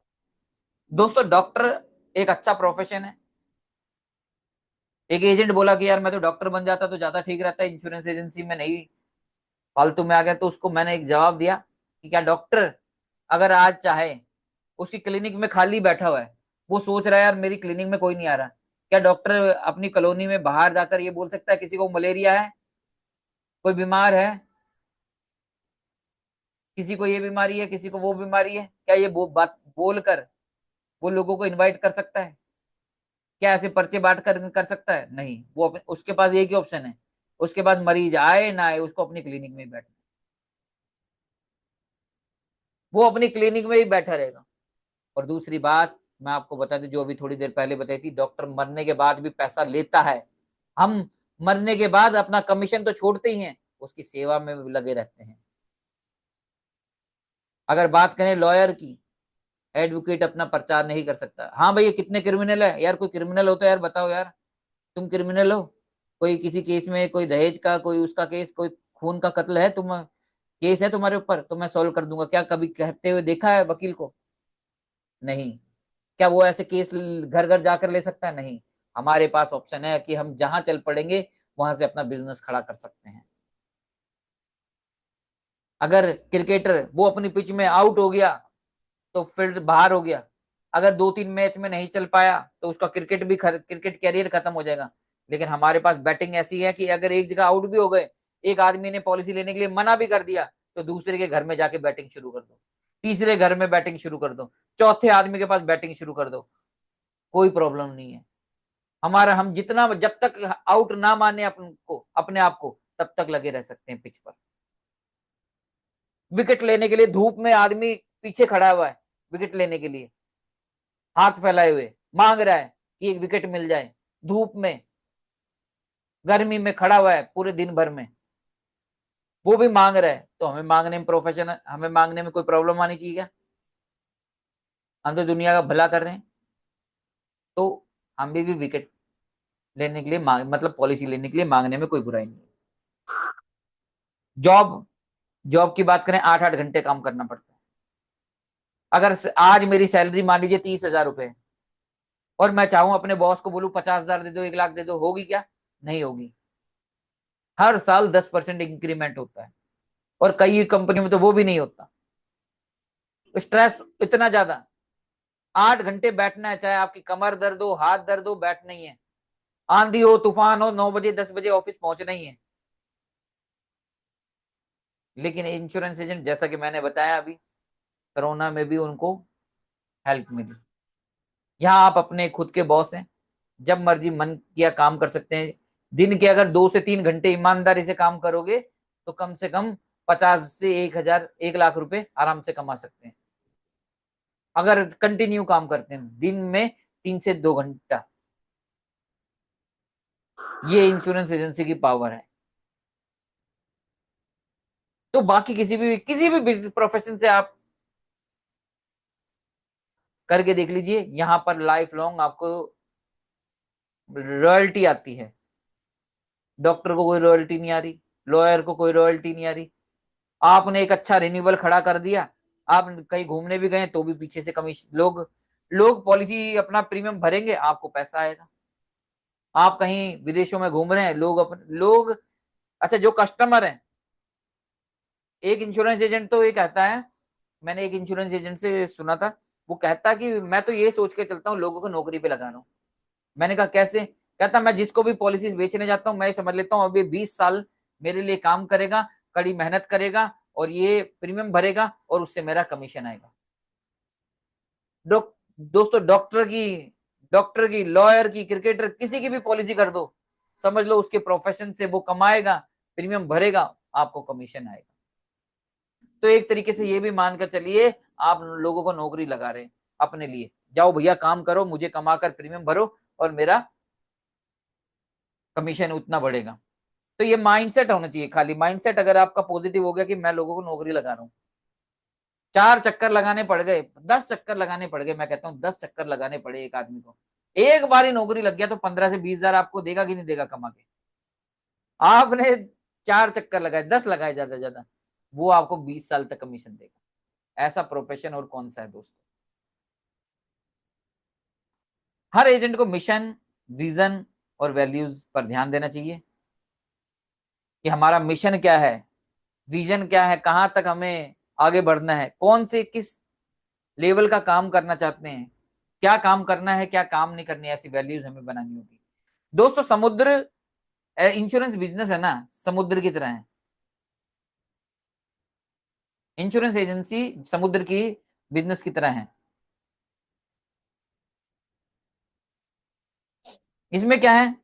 दोस्तों, डॉक्टर एक अच्छा प्रोफेशन है। एक एजेंट बोला कि यार मैं तो डॉक्टर बन जाता तो ज्यादा ठीक रहता है, इंश्योरेंस एजेंसी में नहीं फालतू में आ गया। तो उसको मैंने एक जवाब दिया कि क्या डॉक्टर अगर आज चाहे, उसकी क्लिनिक में खाली बैठा हुआ है, वो सोच रहा है यार मेरी क्लिनिक में कोई नहीं आ रहा, क्या डॉक्टर अपनी कॉलोनी में बाहर जाकर ये बोल सकता है किसी को मलेरिया है, कोई बीमार है, किसी को ये बीमारी है, किसी को वो बीमारी है, क्या ये बात बोलकर वो लोगों को इनवाइट कर सकता है? क्या ऐसे पर्चे बांट कर सकता है? नहीं। वो उसके पास एक ही ऑप्शन है, उसके पास मरीज आए ना आए उसको अपनी क्लिनिक में ही बैठना, वो अपनी क्लिनिक में ही बैठा रहेगा। और दूसरी बात मैं आपको बता दूं, जो अभी थोड़ी देर पहले बताई थी, डॉक्टर मरने के बाद भी पैसा लेता है। हम मरने के बाद अपना कमीशन तो छोड़ते ही हैं, उसकी सेवा में भी लगे रहते हैं। अगर बात करें लॉयर की, एडवोकेट अपना प्रचार नहीं कर सकता। हाँ भैया कितने क्रिमिनल है यार, कोई क्रिमिनल हो तो यार बताओ यार, तुम क्रिमिनल हो? कोई किसी केस में, कोई दहेज का, कोई उसका केस, कोई खून का कत्ल है, तुम केस है तुम्हारे ऊपर तो मैं सॉल्व कर दूंगा, क्या कभी कहते हुए देखा है वकील को? नहीं। क्या वो ऐसे केस घर घर जाकर ले सकता है? नहीं। हमारे पास ऑप्शन है कि हम जहां चल पड़ेंगे वहां से अपना बिजनेस खड़ा कर सकते हैं। अगर क्रिकेटर वो अपनी पिच में आउट हो गया तो फील्ड बाहर हो गया, अगर 2-3 मैच में नहीं चल पाया तो उसका क्रिकेट कैरियर खत्म हो जाएगा। लेकिन हमारे पास बैटिंग ऐसी है कि अगर एक जगह आउट भी हो गए, एक आदमी ने पॉलिसी लेने के लिए मना भी कर दिया, तो दूसरे के घर में जाके बैटिंग शुरू कर दो, तीसरे घर में बैटिंग शुरू कर दो, चौथे आदमी के पास बैटिंग शुरू कर दो, कोई प्रॉब्लम नहीं है। हमारा हम जितना, जब तक आउट ना माने अपने आप को, तब तक लगे रह सकते हैं पिच पर। विकेट लेने के लिए धूप में आदमी पीछे खड़ा हुआ है, विकेट लेने के लिए हाथ फैलाए हुए मांग रहा है कि एक विकेट मिल जाए, धूप में गर्मी में खड़ा हुआ है पूरे दिन भर में, वो भी मांग रहा है। तो हमें मांगने में प्रोफेशन, हमें मांगने में कोई प्रॉब्लम आनी चाहिए क्या? हम तो दुनिया का भला कर रहे हैं। तो हम भी विकेट लेने के लिए मांग, मतलब पॉलिसी लेने के लिए मांगने में कोई बुराई नहीं है। जॉब, जॉब की बात करें, 8-8 घंटे काम करना पड़ता है। अगर आज मेरी सैलरी मान लीजिए 30,000 रुपए, और मैं चाहूं अपने बॉस को बोलूं 50,000 दे दो, 1 लाख दे दो, होगी क्या? नहीं होगी। हर साल 10% इंक्रीमेंट होता है, और कई कंपनी में तो वो भी नहीं होता। स्ट्रेस इतना ज्यादा, 8 घंटे बैठना है, चाहे आपकी कमर दर्द हो, हाथ दर्द हो, बैठना ही है। आंधी हो, तूफान हो, 9 बजे 10 बजे ऑफिस पहुंचना ही है। लेकिन इंश्योरेंस एजेंट, जैसा कि मैंने बताया अभी, कोरोना में भी उनको हेल्प मिली। यहाँ आप अपने खुद के बॉस हैं, जब मर्जी मन किया काम कर सकते हैं। दिन के अगर 2 से 3 घंटे ईमानदारी से काम करोगे तो कम से कम 50 से 1,000, 1 लाख रुपए आराम से कमा सकते हैं, अगर कंटिन्यू काम करते हैं दिन में 3 से 2 घंटा। ये इंश्योरेंस एजेंसी की पावर है। तो बाकी किसी भी प्रोफेशन से आप करके देख लीजिए, यहां पर लाइफ लॉन्ग आपको रॉयल्टी आती है। डॉक्टर को कोई रॉयल्टी नहीं आ रही, लॉयर को कोई रॉयल्टी नहीं आ रही। आपने एक अच्छा रिन्यूअल खड़ा कर दिया, आप कहीं घूमने भी गए तो भी पीछे से कमीशन, लोग लोग पॉलिसी अपना प्रीमियम भरेंगे, आपको पैसा आएगा। आप कहीं विदेशों में घूम रहे हैं, लोग, अच्छा जो कस्टमर है, एक इंश्योरेंस एजेंट तो ये कहता है, मैंने एक इंश्योरेंस एजेंट से सुना था, वो कहता कि मैं तो ये सोच के चलता हूँ लोगों को नौकरी पे लगा रहा हूँ। मैंने कहा कैसे? कहता मैं जिसको भी पॉलिसीज बेचने जाता हूं मैं समझ लेता हूं अभी 20 साल मेरे लिए काम करेगा, कड़ी मेहनत करेगा और ये प्रीमियम भरेगा और उससे मेरा कमीशन आएगा। दोस्तों डॉक्टर की, लॉयर की, क्रिकेटर, किसी की भी पॉलिसी कर दो, समझ लो उसके प्रोफेशन से वो कमाएगा, प्रीमियम भरेगा, आपको कमीशन आएगा। तो एक तरीके से ये भी मानकर चलिए आप लोगों को नौकरी लगा रहे हैं अपने लिए, जाओ भैया काम करो, मुझे कमाकर प्रीमियम भरो और मेरा कमीशन उतना बढ़ेगा। तो ये माइंडसेट होना चाहिए, खाली माइंडसेट अगर आपका पॉजिटिव हो गया कि मैं लोगों को नौकरी लगा रहा हूँ। 4 चक्कर लगाने पड़ गए, 10 चक्कर लगाने पड़ गए, मैं कहता हूँ 10 चक्कर लगाने पड़े एक आदमी को, एक बार ही नौकरी लग गया तो 15 से 20 हजार आपको देगा कि नहीं देगा कमा के। आपने 4 चक्कर लगाए, 10 लगाए ज्यादा से ज्यादा, वो आपको 20 साल तक कमीशन देगा। ऐसा प्रोफेशन और कौन सा है दोस्तों। हर एजेंट को मिशन, विजन और वैल्यूज पर ध्यान देना चाहिए कि हमारा मिशन क्या है, विजन क्या है, कहां तक हमें आगे बढ़ना है, कौन से किस लेवल का काम करना चाहते हैं, क्या काम करना है, क्या काम नहीं करनी है, ऐसी वैल्यूज हमें बनानी होगी। दोस्तों समुद्र, इंश्योरेंस बिजनेस है ना, समुद्र की तरह है। इंश्योरेंस एजेंसी समुद्र की बिजनेस की तरह है। इसमें क्या है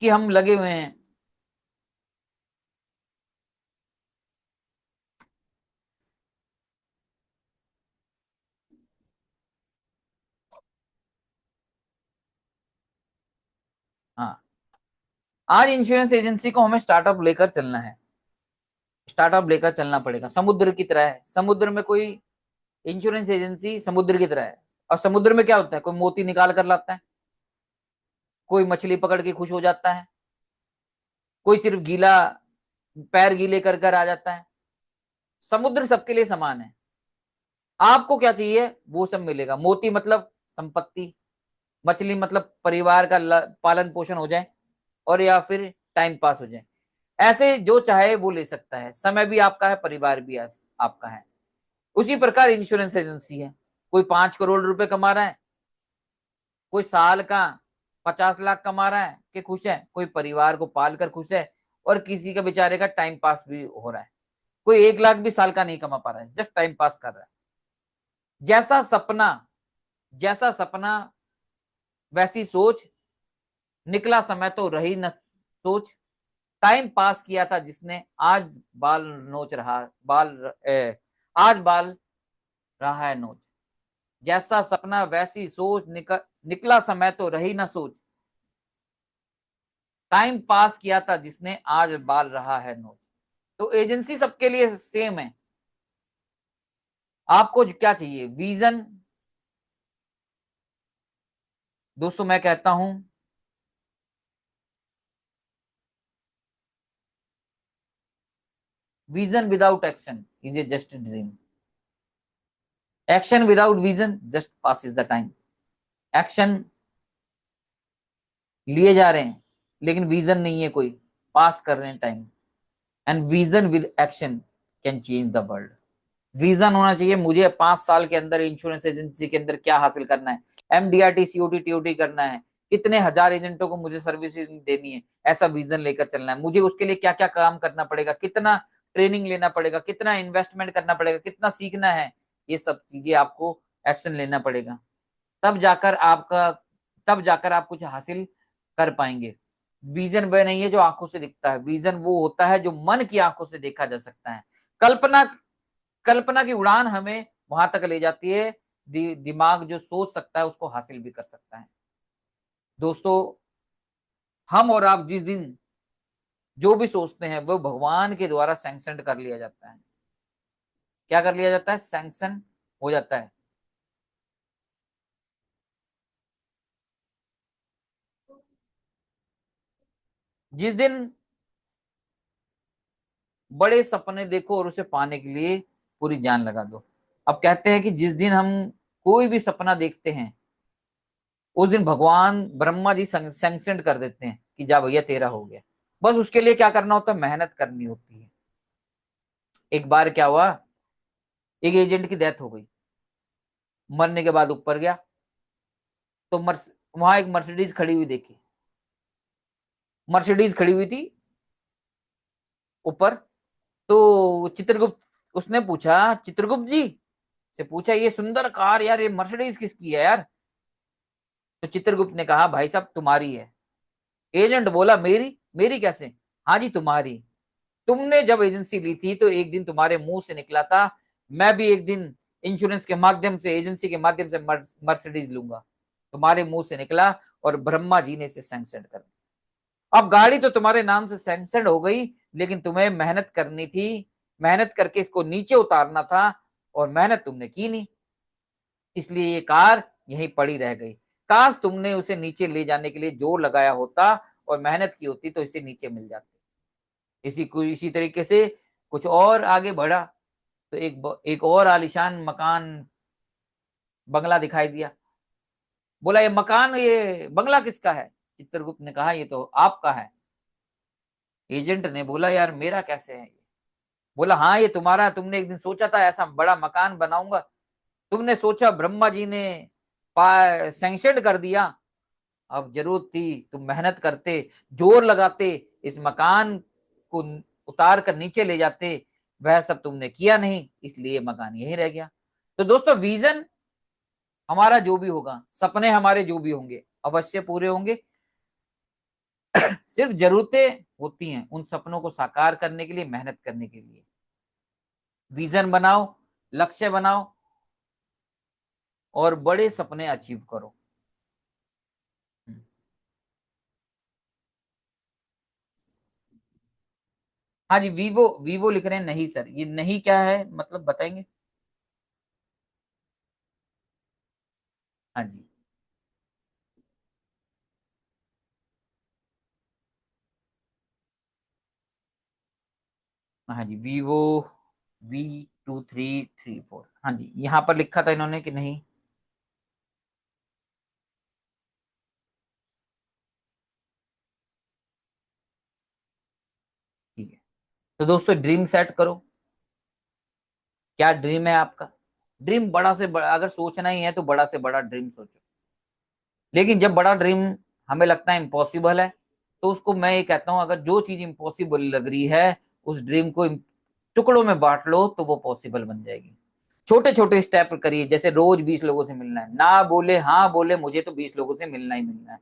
कि हम लगे हुए हैं, हाँ, आज इंश्योरेंस एजेंसी को हमें स्टार्टअप लेकर चलना है, स्टार्टअप लेकर चलना पड़ेगा, समुद्र की तरह है। समुद्र में कोई इंश्योरेंस एजेंसी समुद्र की तरह है, और समुद्र में क्या होता है, कोई मोती निकाल कर लाता है, कोई मछली पकड़ के खुश हो जाता है, कोई सिर्फ गीला, पैर गीले कर कर आ जाता है। समुद्र सबके लिए समान है। आपको क्या चाहिए वो सब मिलेगा, मोती मतलब संपत्ति, मछली मतलब परिवार का पालन पोषण हो जाए और या फिर टाइम पास हो जाए, ऐसे जो चाहे वो ले सकता है, समय भी आपका है, परिवार भी आपका है। उसी प्रकार इंश्योरेंस एजेंसी है, कोई 5 करोड़ रुपए कमा रहा है, कोई साल का 50 लाख कमा रहा है कि खुश है, कोई परिवार को पाल कर खुश है, और किसी का बेचारे का टाइम पास भी हो रहा है। कोई 1 लाख भी साल का नहीं कमा पा रहा है, जस्ट टाइम पास कर रहा है। जैसा सपना, जैसा सपना वैसी सोच, निकला समय तो रही न सोच, टाइम पास किया था जिसने आज बाल नोच रहा, आज बाल रहा है नोच। जैसा सपना वैसी सोच, निकला समय तो रही ना सोच, टाइम पास किया था जिसने आज बाल रहा है नोच। तो एजेंसी सबके लिए सेम है। आपको क्या चाहिए, विजन। दोस्तों मैं कहता हूं vision without action is a just dream, action without vision just passes the time. Action लिए जा रहे हैं लेकिन विजन नहीं है, कोई पास कर रहे हैं time. And vision with action can change the world. Vision होना चाहिए, मुझे 5 साल के अंदर इंश्योरेंस एजेंसी के अंदर क्या हासिल करना है, एमडीआरटी सीओटी टीओटी करना है, कितने हजार एजेंटों को मुझे सर्विसेज देनी है, ऐसा विजन लेकर चलना है। मुझे उसके लिए क्या क्या काम करना पड़ेगा, कितना ट्रेनिंग लेना पड़ेगा, कितना इन्वेस्टमेंट करना पड़ेगा, कितना सीखना है, ये सब चीजें आपको एक्शन लेना पड़ेगा। तब जाकर आपका, तब जाकर आप कुछ हासिल कर पाएंगे। विजन वह नहीं है जो आंखों से दिखता है, विजन वो होता है जो मन की आंखों से देखा जा सकता है। कल्पना, कल्पना की उड़ान हमें वहां तक ले जाती है, दिमाग जो सोच सकता है उसको हासिल भी कर सकता है। दोस्तों हम और आप जिस दिन जो भी सोचते हैं वो भगवान के द्वारा सैंक्शन कर लिया जाता है। क्या कर लिया जाता है, सैंक्शन हो जाता है। जिस दिन बड़े सपने देखो और उसे पाने के लिए पूरी जान लगा दो। अब कहते हैं कि जिस दिन हम कोई भी सपना देखते हैं उस दिन भगवान ब्रह्मा जी सैंक्शन कर देते हैं कि जा भैया तेरा हो गया। बस उसके लिए क्या करना होता है, मेहनत करनी होती है। एक बार क्या हुआ, एक एजेंट की डेथ हो गई, मरने के बाद ऊपर गया, तो वहां एक मर्सिडीज खड़ी हुई देखी, मर्सिडीज खड़ी हुई थी ऊपर। तो चित्रगुप्त, उसने पूछा चित्रगुप्त जी से पूछा, ये सुंदर कार यार, ये मर्सिडीज किसकी है यार? तो चित्रगुप्त ने कहा भाई साहब तुम्हारी है। एजेंट बोला मेरी? मेरी कैसे? हाँ जी तुम्हारी। तुमने जब एजेंसी ली थी तो एक दिन तुम्हारे मुंह से निकला था, मैं भी एक दिन इंश्योरेंस के माध्यम से, एजेंसी के माध्यम से मर्सिडीज लूंगा। तुम्हारे मुंह से निकला और ब्रह्मा जी ने इसे सैंक्शन कर दिया। अब गाड़ी तो तुम्हारे नाम से सैंक्शन हो गई, लेकिन तुम्हें मेहनत करनी थी, मेहनत करके इसको नीचे उतारना था, और मेहनत तुमने की नहीं, इसलिए ये कार यहीं पड़ी रह गई। काश तुमने उसे नीचे ले जाने के लिए जोर लगाया होता और मेहनत की होती तो इसे नीचे मिल जाती। इसी तरीके से कुछ और आगे बढ़ा तो एक और आलीशान मकान, बंगला दिखाई दिया। बोला ये मकान, ये बंगला किसका है? चित्रगुप्त ने कहा ये तो आपका है। एजेंट ने बोला यार मेरा कैसे है ये? बोला हाँ ये तुम्हारा, तुमने एक दिन सोचा था ऐसा बड़ा मकान बनाऊंगा, तुमने सोचा, ब्रह्मा जी ने सैंक्शन कर दिया। अब जरूरत थी तुम मेहनत करते, जोर लगाते, इस मकान को उतार कर नीचे ले जाते, वह सब तुमने किया नहीं, इसलिए मकान यही रह गया। तो दोस्तों विजन हमारा जो भी होगा, सपने हमारे जो भी होंगे, अवश्य पूरे होंगे। सिर्फ जरूरतें होती हैं उन सपनों को साकार करने के लिए, मेहनत करने के लिए। विजन बनाओ, लक्ष्य बनाओ, और बड़े सपने अचीव करो। हाँ जी, वीवो वीवो लिख रहे हैं। नहीं सर, ये नहीं क्या है, मतलब बताएंगे? हाँ जी। हाँ जी, वीवो V2334, हाँ जी, यहाँ पर लिखा था इन्होंने कि नहीं। ठीक है, तो दोस्तों ड्रीम सेट करो। क्या ड्रीम है आपका? ड्रीम बड़ा से बड़ा, अगर सोचना ही है तो बड़ा से बड़ा ड्रीम सोचो। लेकिन जब बड़ा ड्रीम हमें लगता है इम्पॉसिबल है, तो उसको मैं ये कहता हूँ, अगर जो चीज इम्पॉसिबल लग रही है, उस ड्रीम को टुकड़ों में बांट लो तो वो पॉसिबल बन जाएगी। छोटे छोटे स्टेप करिए, जैसे रोज 20 लोगों से मिलना है, ना बोले हाँ बोले मुझे तो 20 लोगों से मिलना ही मिलना है।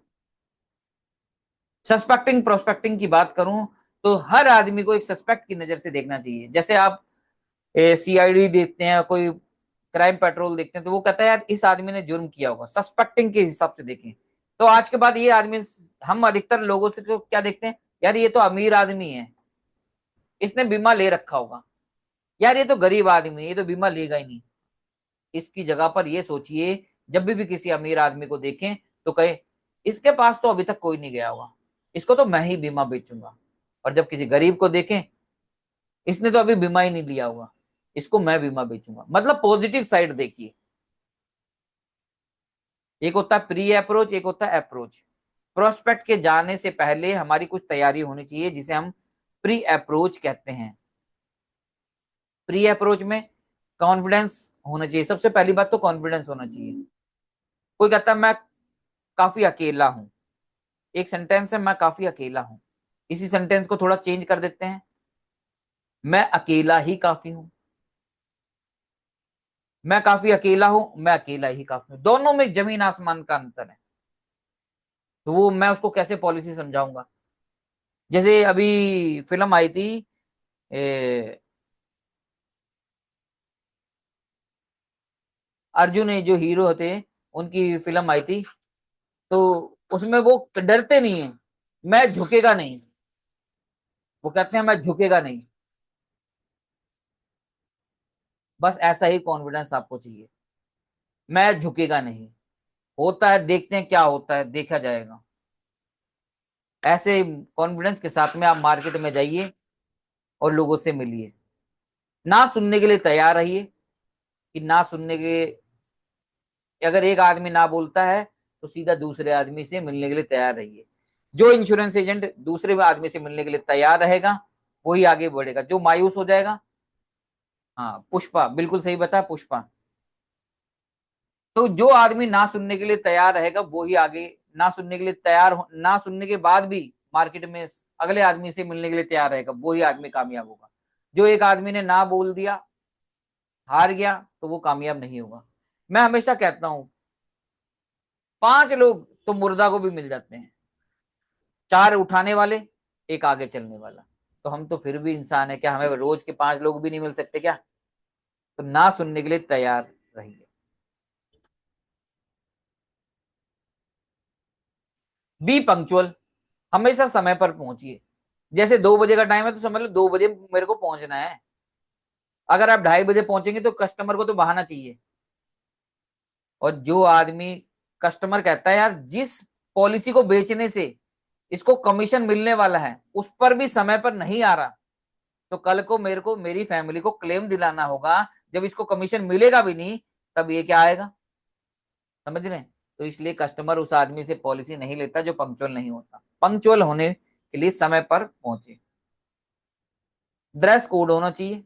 सस्पेक्टिंग प्रोस्पेक्टिंग की बात करूं, तो हर आदमी को एक सस्पेक्ट की नजर से देखना चाहिए। जैसे आप सीआईडी देखते हैं, कोई क्राइम पेट्रोल देखते हैं, तो वो कहता है यार इस आदमी ने जुर्म किया होगा, सस्पेक्टिंग के हिसाब से देखें। तो आज के बाद ये आदमी, हम अधिकतर लोगों से तो क्या देखते हैं, यार ये तो अमीर आदमी है, इसने बीमा ले रखा होगा, यार ये तो गरीब आदमी है, ये तो बीमा लेगा ही नहीं। इसकी जगह पर ये सोचिए, जब भी किसी अमीर आदमी को देखें तो कहे इसके पास तो अभी तक कोई नहीं गया होगा, इसको तो मैं ही बीमा बेचूंगा। और जब किसी गरीब को देखें, इसने तो अभी बीमा ही नहीं लिया होगा, इसको मैं बीमा बेचूंगा। मतलब पॉजिटिव साइड देखिए। एक होता है प्री अप्रोच, एक होता है अप्रोच। प्रोस्पेक्ट के जाने से पहले हमारी कुछ तैयारी होनी चाहिए, जिसे हम प्री अप्रोच कहते हैं। प्री अप्रोच में कॉन्फिडेंस होना चाहिए, सबसे पहली बात तो कॉन्फिडेंस होना चाहिए। कोई कहता है मैं काफी अकेला हूं, एक सेंटेंस है मैं काफी अकेला हूं, इसी सेंटेंस को थोड़ा चेंज कर देते हैं, मैं अकेला ही काफी हूं। मैं काफी अकेला हूं, मैं अकेला ही काफी हूं, दोनों में जमीन आसमान का अंतर है। तो वो मैं उसको कैसे पॉलिसी समझाऊंगा? जैसे अभी फिल्म आई थी, ए, अर्जुन जो हीरो थे, उनकी फिल्म आई थी, तो उसमें वो डरते नहीं है, मैं झुकेगा नहीं, वो कहते हैं मैं झुकेगा नहीं। बस ऐसा ही कॉन्फिडेंस आपको चाहिए, मैं झुकेगा नहीं। होता है, देखते हैं क्या होता है, देखा जाएगा। ऐसे कॉन्फिडेंस के साथ में आप मार्केट में जाइए और लोगों से मिलिए। ना सुनने के लिए तैयार रहिए, कि ना सुनने के, अगर एक आदमी ना बोलता है तो सीधा दूसरे आदमी से मिलने के लिए तैयार रहिए। जो इंश्योरेंस एजेंट दूसरे आदमी से मिलने के लिए तैयार रहेगा, वही आगे बढ़ेगा। जो मायूस हो जाएगा, हाँ पुष्पा, बिल्कुल सही बता पुष्पा। तो जो आदमी ना सुनने के लिए तैयार रहेगा वो ही आगे ना सुनने के लिए तैयार हो, ना सुनने के बाद भी मार्केट में अगले आदमी से मिलने के लिए तैयार रहेगा, वही आदमी कामयाब होगा। जो एक आदमी ने ना बोल दिया, हार गया, तो वो कामयाब नहीं होगा। मैं हमेशा कहता हूं 5 लोग तो मुर्दा को भी मिल जाते हैं, 4 उठाने वाले, एक आगे चलने वाला। तो हम तो फिर भी इंसान है, क्या हमें रोज के 5 लोग भी नहीं मिल सकते क्या? तो ना सुनने के लिए तैयार रहिए। बी पंक्चुअल, हमेशा समय पर पहुंचिए। जैसे 2 बजे का टाइम है तो समझ लो 2 बजे मेरे को पहुंचना है। अगर आप 2:30 बजे पहुंचेंगे तो कस्टमर को तो बहाना चाहिए। और जो आदमी, कस्टमर कहता है यार जिस पॉलिसी को बेचने से इसको कमीशन मिलने वाला है उस पर भी समय पर नहीं आ रहा, तो कल को मेरे को मेरी फैमिली को क्लेम दिलाना होगा। जब इसको कमीशन मिलेगा भी नहीं, तब ये क्या आएगा? समझ रहे हैं? तो इसलिए कस्टमर उस आदमी से पॉलिसी नहीं लेता जो पंक्चुअल नहीं होता। पंक्चुअल होने के लिए समय पर पहुंचे। ड्रेस कोड होना चाहिए,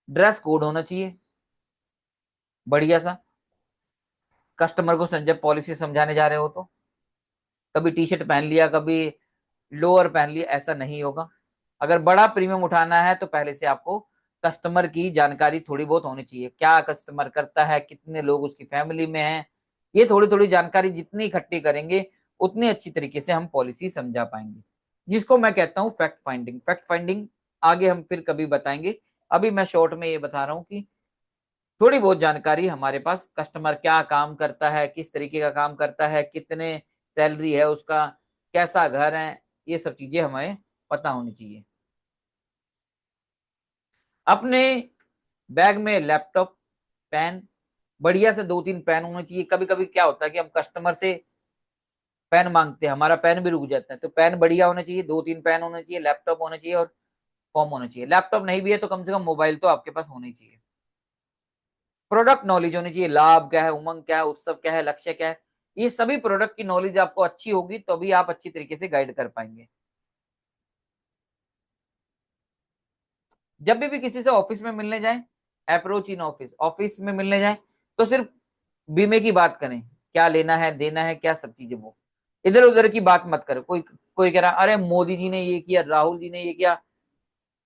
ड्रेस कोड होना चाहिए बढ़िया सा। कस्टमर को जब पॉलिसी समझाने जा रहे हो तो कभी टी शर्ट पहन लिया, कभी लोअर पहन लिया, ऐसा नहीं होगा। अगर बड़ा प्रीमियम उठाना है तो पहले से आपको कस्टमर की जानकारी थोड़ी बहुत होनी चाहिए, क्या कस्टमर करता है, कितने लोग उसकी फैमिली में हैं। ये थोड़ी थोड़ी जानकारी जितनी इकट्ठी करेंगे उतनी अच्छी तरीके से हम पॉलिसी समझा पाएंगे, जिसको मैं कहता हूँ फैक्ट फाइंडिंग। फैक्ट फाइंडिंग आगे हम फिर कभी बताएंगे। अभी मैं शॉर्ट में ये बता रहा हूँ कि थोड़ी बहुत जानकारी हमारे पास, कस्टमर क्या काम करता है, किस तरीके का काम करता है, कितने सैलरी है उसका, कैसा घर है, ये सब चीजें हमें पता होनी चाहिए। अपने बैग में लैपटॉप, पेन, बढ़िया से 2-3 पेन होने चाहिए। कभी कभी क्या होता है कि हम कस्टमर से पेन मांगते हैं, हमारा पेन भी रुक जाता है, तो पेन बढ़िया होना चाहिए, 2-3 पेन होने चाहिए, लैपटॉप होना चाहिए और फॉर्म होना चाहिए। लैपटॉप नहीं भी है तो कम से कम मोबाइल तो आपके पास होना ही चाहिए। प्रोडक्ट नॉलेज होनी चाहिए, लाभ क्या है, उमंग क्या है, उत्सव क्या है, लक्ष्य क्या है। ये सभी प्रोडक्ट की नॉलेज आपको अच्छी होगी तो भी आप अच्छी तरीके से गाइड कर पाएंगे। जब भी किसी से ऑफिस में मिलने जाएं, अप्रोच इन ऑफिस, ऑफिस में मिलने जाएं तो सिर्फ बीमे की बात करें, क्या लेना है देना है क्या सब चीजें, वो इधर उधर की बात मत करो। कोई कोई कह रहा अरे मोदी जी ने ये किया, राहुल जी ने ये किया,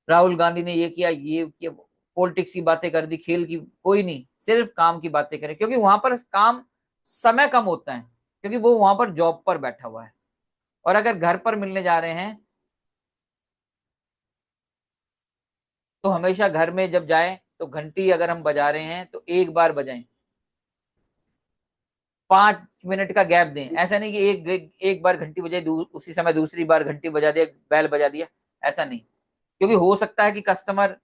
राहुल गांधी ने ये किया, पॉलिटिक्स की बातें कर दी, खेल की, कोई नहीं, सिर्फ काम की बातें करें, क्योंकि वहां पर काम, समय कम होता है, क्योंकि वो वहां पर जॉब पर बैठा हुआ है। और अगर घर पर मिलने जा रहे हैं तो हमेशा घर में जब जाएं तो घंटी अगर हम बजा रहे हैं तो एक बार बजाएं, 5 मिनट का गैप दें। ऐसा नहीं कि एक बार घंटी बजाई, उसी समय दूसरी बार घंटी बजा दिया, बैल बजा दिया, ऐसा नहीं। क्योंकि हो सकता है कि कस्टमर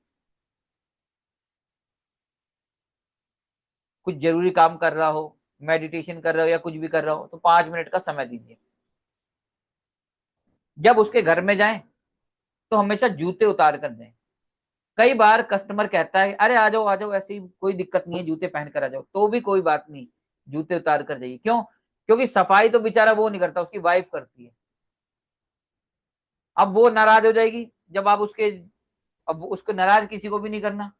कुछ जरूरी काम कर रहा हो, मेडिटेशन कर रहा हो या कुछ भी कर रहा हो, तो 5 मिनट का समय दीजिए। जब उसके घर में जाएं तो हमेशा जूते उतार कर दें। कई बार कस्टमर कहता है अरे आ जाओ, ऐसी कोई दिक्कत नहीं है, जूते पहन कर आ जाओ, तो भी कोई बात नहीं, जूते उतार कर जाइए। क्यों? क्योंकि सफाई तो बेचारा वो नहीं करता, उसकी वाइफ करती है। अब वो नाराज हो जाएगी जब आप उसके, अब उसको नाराज किसी को भी नहीं करना,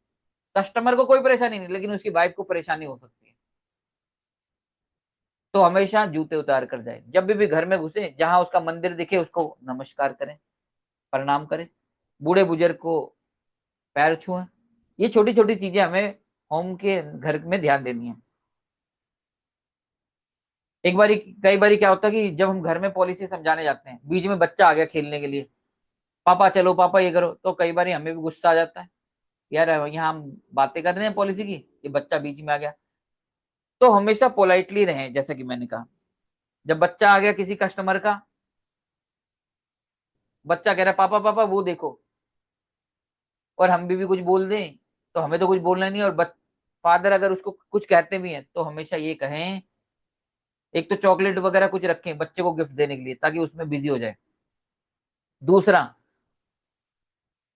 कस्टमर को कोई परेशानी नहीं, लेकिन उसकी वाइफ को परेशानी हो सकती है। तो हमेशा जूते उतार कर जाए। जब भी घर में घुसे, जहां उसका मंदिर दिखे उसको नमस्कार करें, प्रणाम करें, बूढ़े बुजुर्ग को पैर छुएं। ये छोटी छोटी चीजें हमें होम के घर में ध्यान देनी है। एक बारी, कई बारी क्या होता है कि जब हम घर में पॉलिसी समझाने जाते हैं, बीच में बच्चा आ गया खेलने के लिए, पापा चलो पापा ये करो, तो कई बार हमें भी गुस्सा आ जाता है, यार यहाँ हम बातें कर रहे हैं पॉलिसी की, ये बच्चा बीच में आ गया। तो हमेशा पोलाइटली रहें, जैसे कि मैंने कहा, जब बच्चा आ गया किसी कस्टमर का, बच्चा कह रहा है पापा पापा वो देखो, और हम भी कुछ बोल दें, तो हमें तो कुछ बोलना नहीं। और फादर अगर उसको कुछ कहते भी हैं तो हमेशा ये कहें, एक तो चॉकलेट वगैरह कुछ रखें बच्चे को गिफ्ट देने के लिए ताकि उसमें बिजी हो जाए। दूसरा,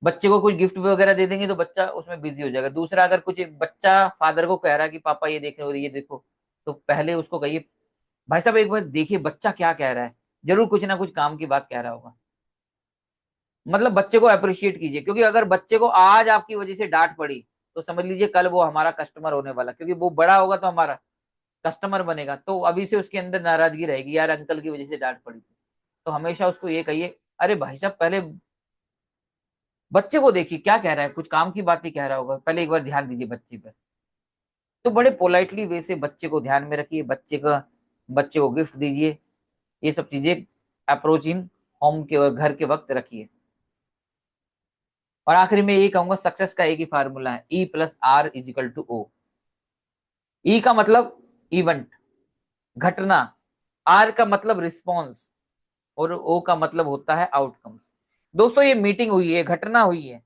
बच्चे को कुछ गिफ्ट वगैरह दे देंगे तो बच्चा उसमें बिजी हो जाएगा। दूसरा, अगर कुछ बच्चा फादर को कह रहा है कि पापा ये देख रहे हो ये देखो, तो पहले उसको कहिए भाई साहब एक बार देखिए बच्चा क्या कह रहा है, जरूर कुछ ना कुछ काम की बात कह रहा होगा। मतलब बच्चे को अप्रिशिएट कीजिए, क्योंकि अगर बच्चे को आज आपकी वजह से डांट पड़ी तो समझ लीजिए कल वो हमारा कस्टमर होने वाला, क्योंकि वो बड़ा होगा तो हमारा, कस्टमर बनेगा तो अभी से उसके अंदर नाराजगी रहेगी, यार अंकल की वजह से डांट पड़ी थी। तो हमेशा उसको ये कहिए, अरे भाई साहब पहले बच्चे को देखिए क्या कह रहा है, कुछ काम की बात ही कह रहा होगा, पहले एक बार ध्यान दीजिए बच्चे पे। तो बड़े पोलाइटली वे से बच्चे को ध्यान में रखिए, बच्चे को गिफ्ट दीजिए, ये सब चीजें अप्रोच इन होम के घर के वक्त रखिए। और आखिरी में ये कहूंगा, सक्सेस का एक ही फार्मूला है, E+R=O। ई का मतलब इवेंट, घटना, आर का मतलब रिस्पॉन्स, और ओ का मतलब होता है आउटकम्स। दोस्तों ये मीटिंग हुई है, घटना हुई है,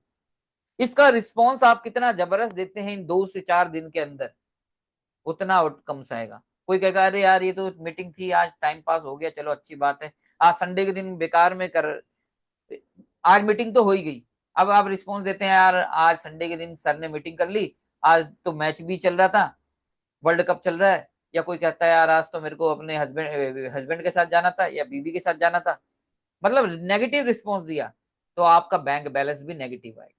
इसका रिस्पॉन्स आप कितना जबरदस्त देते हैं इन 2 से 4 दिन के अंदर, उतना आउटकम्स आएगा। कोई कहेगा अरे यार ये तो मीटिंग थी, आज टाइम पास हो गया, चलो अच्छी बात है, आज संडे के दिन बेकार में कर, आज मीटिंग तो हो ही गई। अब आप रिस्पॉन्स देते हैं, यार आज संडे के दिन सर ने मीटिंग कर ली, आज तो मैच भी चल रहा था, वर्ल्ड कप चल रहा है। या कोई कहता है यार आज तो मेरे को अपने हस्बैंड हस्बैंड के साथ जाना था या बीवी के साथ जाना था, मतलब नेगेटिव रिस्पॉन्स दिया, तो आपका बैंक बैलेंस भी नेगेटिव आएगा।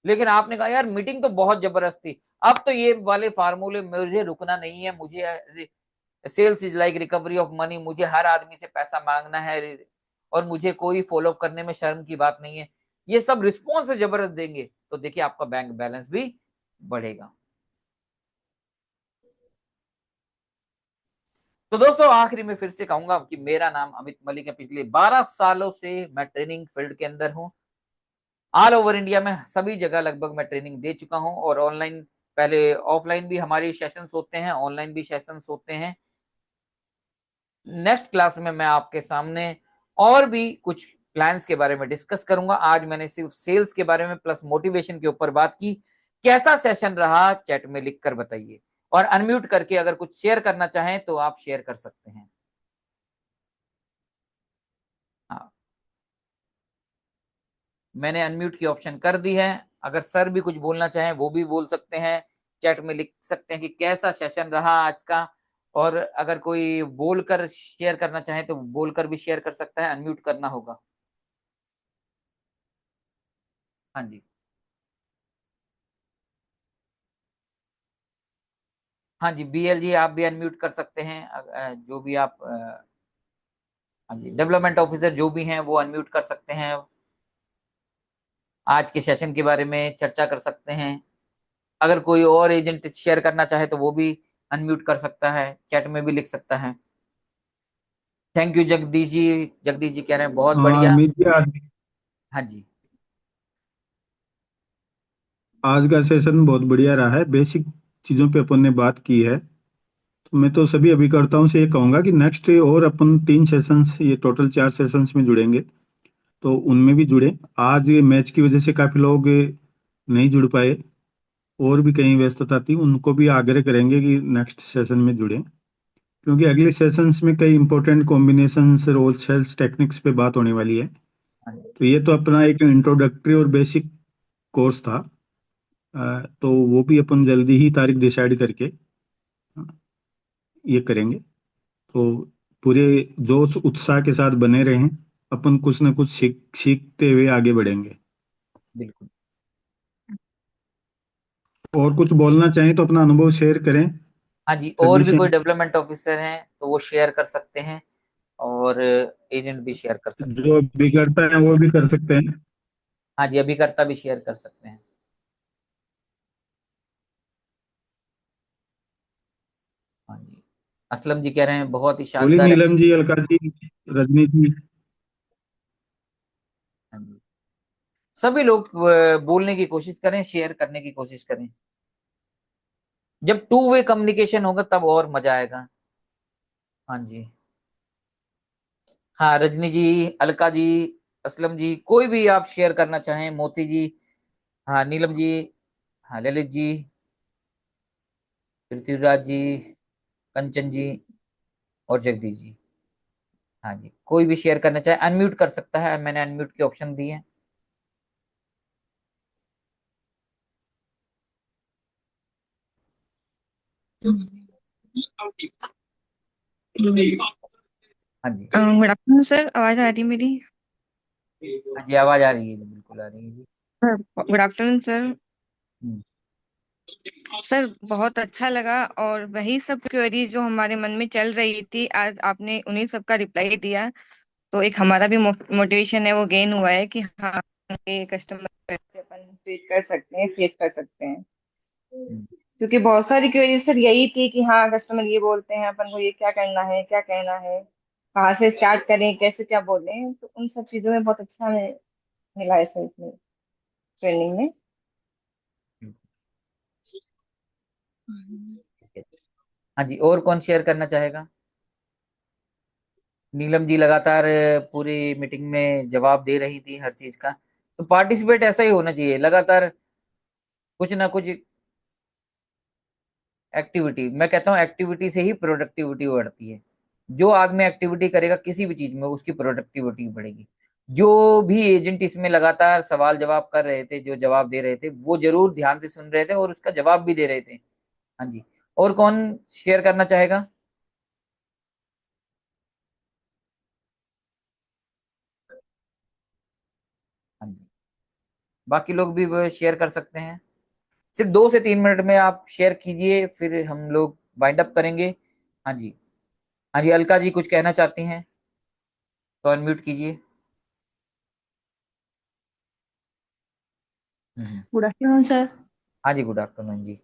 लेकिन आपने कहा यार मीटिंग तो बहुत जबरदस्त थी, अब तो ये वाले फार्मूले, मुझे रुकना नहीं है, मुझे sales is like recovery of money, मुझे हर आदमी से पैसा मांगना है, और मुझे कोई फॉलो अप करने में शर्म की बात नहीं है, ये सब रिस्पॉन्स जबरदस्त देंगे, तो देखिए आपका बैंक बैलेंस भी बढ़ेगा। तो दोस्तों आखिरी में फिर से कहूंगा कि मेरा नाम अमित मलिक है, पिछले 12 सालों से मैं ट्रेनिंग फील्ड के अंदर हूं, ऑल ओवर इंडिया में सभी जगह लगभग मैं ट्रेनिंग दे चुका हूं, और ऑनलाइन, पहले ऑफलाइन भी हमारी सेशंस होते हैं, ऑनलाइन भी सेशंस होते हैं। नेक्स्ट क्लास में मैं आपके सामने और भी कुछ प्लान्स के बारे में डिस्कस करूंगा। आज मैंने सिर्फ सेल्स के बारे में प्लस मोटिवेशन के ऊपर बात की। कैसा सेशन रहा चैट में लिख कर बताइए, और अनम्यूट करके अगर कुछ शेयर करना चाहें तो आप शेयर कर सकते हैं। हाँ, मैंने अनम्यूट की ऑप्शन कर दी है, अगर सर भी कुछ बोलना चाहें वो भी बोल सकते हैं, चैट में लिख सकते हैं कि कैसा सेशन रहा आज का। और अगर कोई बोलकर शेयर करना चाहे तो बोलकर भी शेयर कर सकता है, अनम्यूट करना होगा। हाँ जी। हाँ जी, BL जी आप भी अनम्यूट कर सकते हैं, जो भी आप हाँ जी, डेवलपमेंट ऑफिसर जो भी हैं वो अनम्यूट कर सकते हैं, आज के सेशन के बारे में चर्चा कर सकते हैं। अगर कोई और एजेंट शेयर करना चाहे तो वो भी अनम्यूट कर सकता है, चैट में भी लिख सकता है। Thank you Jagdish ji. जगदीश जी कह रहे हैं बहुत हाँ बढ़िया। अमित जी, आज हाँ जी। आज का सेशन बहुत बढ़िया रहा है। बेसिक चीज़ों पे अपन ने बात की है। तो मैं तो सभी अभिकर्ताओं से ये कहूंगा कि नेक्स्ट और अपन 3 सेशंस, ये टोटल 4 सेशंस में जुड़ेंगे, तो उनमें भी जुड़े। आज ये मैच की वजह से काफ़ी लोग नहीं जुड़ पाए, और भी कहीं व्यस्तता थी, उनको भी आग्रह करेंगे कि नेक्स्ट सेशन में जुड़ें, क्योंकि अगले सेशंस में कई इंपॉर्टेंट कॉम्बिनेशंस और सेल्स टेक्निक्स पे बात होने वाली है। हाँ जी। तो ये तो अपना एक इंट्रोडक्टरी और बेसिक कोर्स था। तो वो भी अपन जल्दी ही तारीख डिसाइड करके ये करेंगे। तो पूरे जोश उत्साह के साथ बने रहें, अपन कुछ ना कुछ सीखते हुए आगे बढ़ेंगे। बिल्कुल। और कुछ बोलना चाहें तो अपना अनुभव शेयर करें हाँ जी, और सभी भी से। कोई डेवलपमेंट ऑफिसर हैं तो वो शेयर कर सकते हैं, और एजेंट भी शेयर कर सकते हैं। जो बिगड़ता है वो भी कर सकते हैं। हाँ जी, अभिकर्ता भी शेयर कर सकते हैं। हाँ जी, असलम जी कह रहे हैं बहुत ही बोलिए शानदार नीलम है। जी, अलका जी, रजनी जी। हाँ जी, सभी लोग बोलने की कोशिश करें, शेयर करने की कोशिश करें, जब टू वे कम्युनिकेशन होगा तब और मजा आएगा। हाँ जी। हाँ, रजनी जी, अलका जी, असलम जी, कोई भी आप शेयर करना चाहें, मोती जी, हाँ नीलम जी, हाँ ललित जी, पृथ्वीराज जी, कंचन जी, और जगदीश जी। हाँ जी, कोई भी शेयर करना चाहे अनम्यूट कर सकता है, मैंने अनम्यूट की ऑप्शन दी है। हाँ जी। गुड आफ्टरनून सर, आवाज आ रही है मेरी? हाँ जी, आवाज आ रही है जी, बिल्कुल आ रही है जी। Good afternoon sir. हम्म, सर बहुत अच्छा लगा, और वही सब क्वेरी जो हमारे मन में चल रही थी, आज आपने उन्हीं सब का रिप्लाई दिया। तो एक हमारा भी मोटिवेशन है, वो गेन हुआ है कि हाँ, ये कस्टमर कैसे अपन ट्रीट कर सकते हैं, फेस कर सकते हैं। हम्म, क्योंकि बहुत सारी क्वेरी सर यही थी कि हाँ, कस्टमर ये बोलते हैं, अपन को ये क्या करना है, क्या कहना है, कहाँ से स्टार्ट करें, कैसे क्या बोलें। तो उन सब चीजों में बहुत अच्छा हमें मिला है सर इसमें, ट्रेनिंग में। हम्म, हम्म। ठीक है। हाँ जी, और कौन शेयर करना चाहेगा? नीलम जी लगातार पूरी मीटिंग में जवाब दे रही थी हर चीज का। तो पार्टिसिपेट ऐसा ही होना चाहिए, लगातार कुछ ना कुछ एक्टिविटी। मैं कहता हूँ एक्टिविटी से ही प्रोडक्टिविटी बढ़ती है। जो आदमी एक्टिविटी करेगा किसी भी चीज में, उसकी प्रोडक्टिविटी बढ़ेगी। जो भी एजेंट इसमें लगातार सवाल जवाब कर रहे थे, जो जवाब दे रहे थे, वो जरूर ध्यान से सुन रहे थे और उसका जवाब भी दे रहे थे। हाँ जी, और कौन शेयर करना चाहेगा? हाँ जी, बाकी लोग भी वो शेयर कर सकते हैं। सिर्फ 2 से 3 मिनट में आप शेयर कीजिए, फिर हम लोग वाइंड अप करेंगे। हाँ जी। हाँ जी, अलका जी कुछ कहना चाहती हैं तो अनम्यूट कीजिए। हम्म। Good afternoon sir. हाँ जी, गुड आफ्टरनून जी।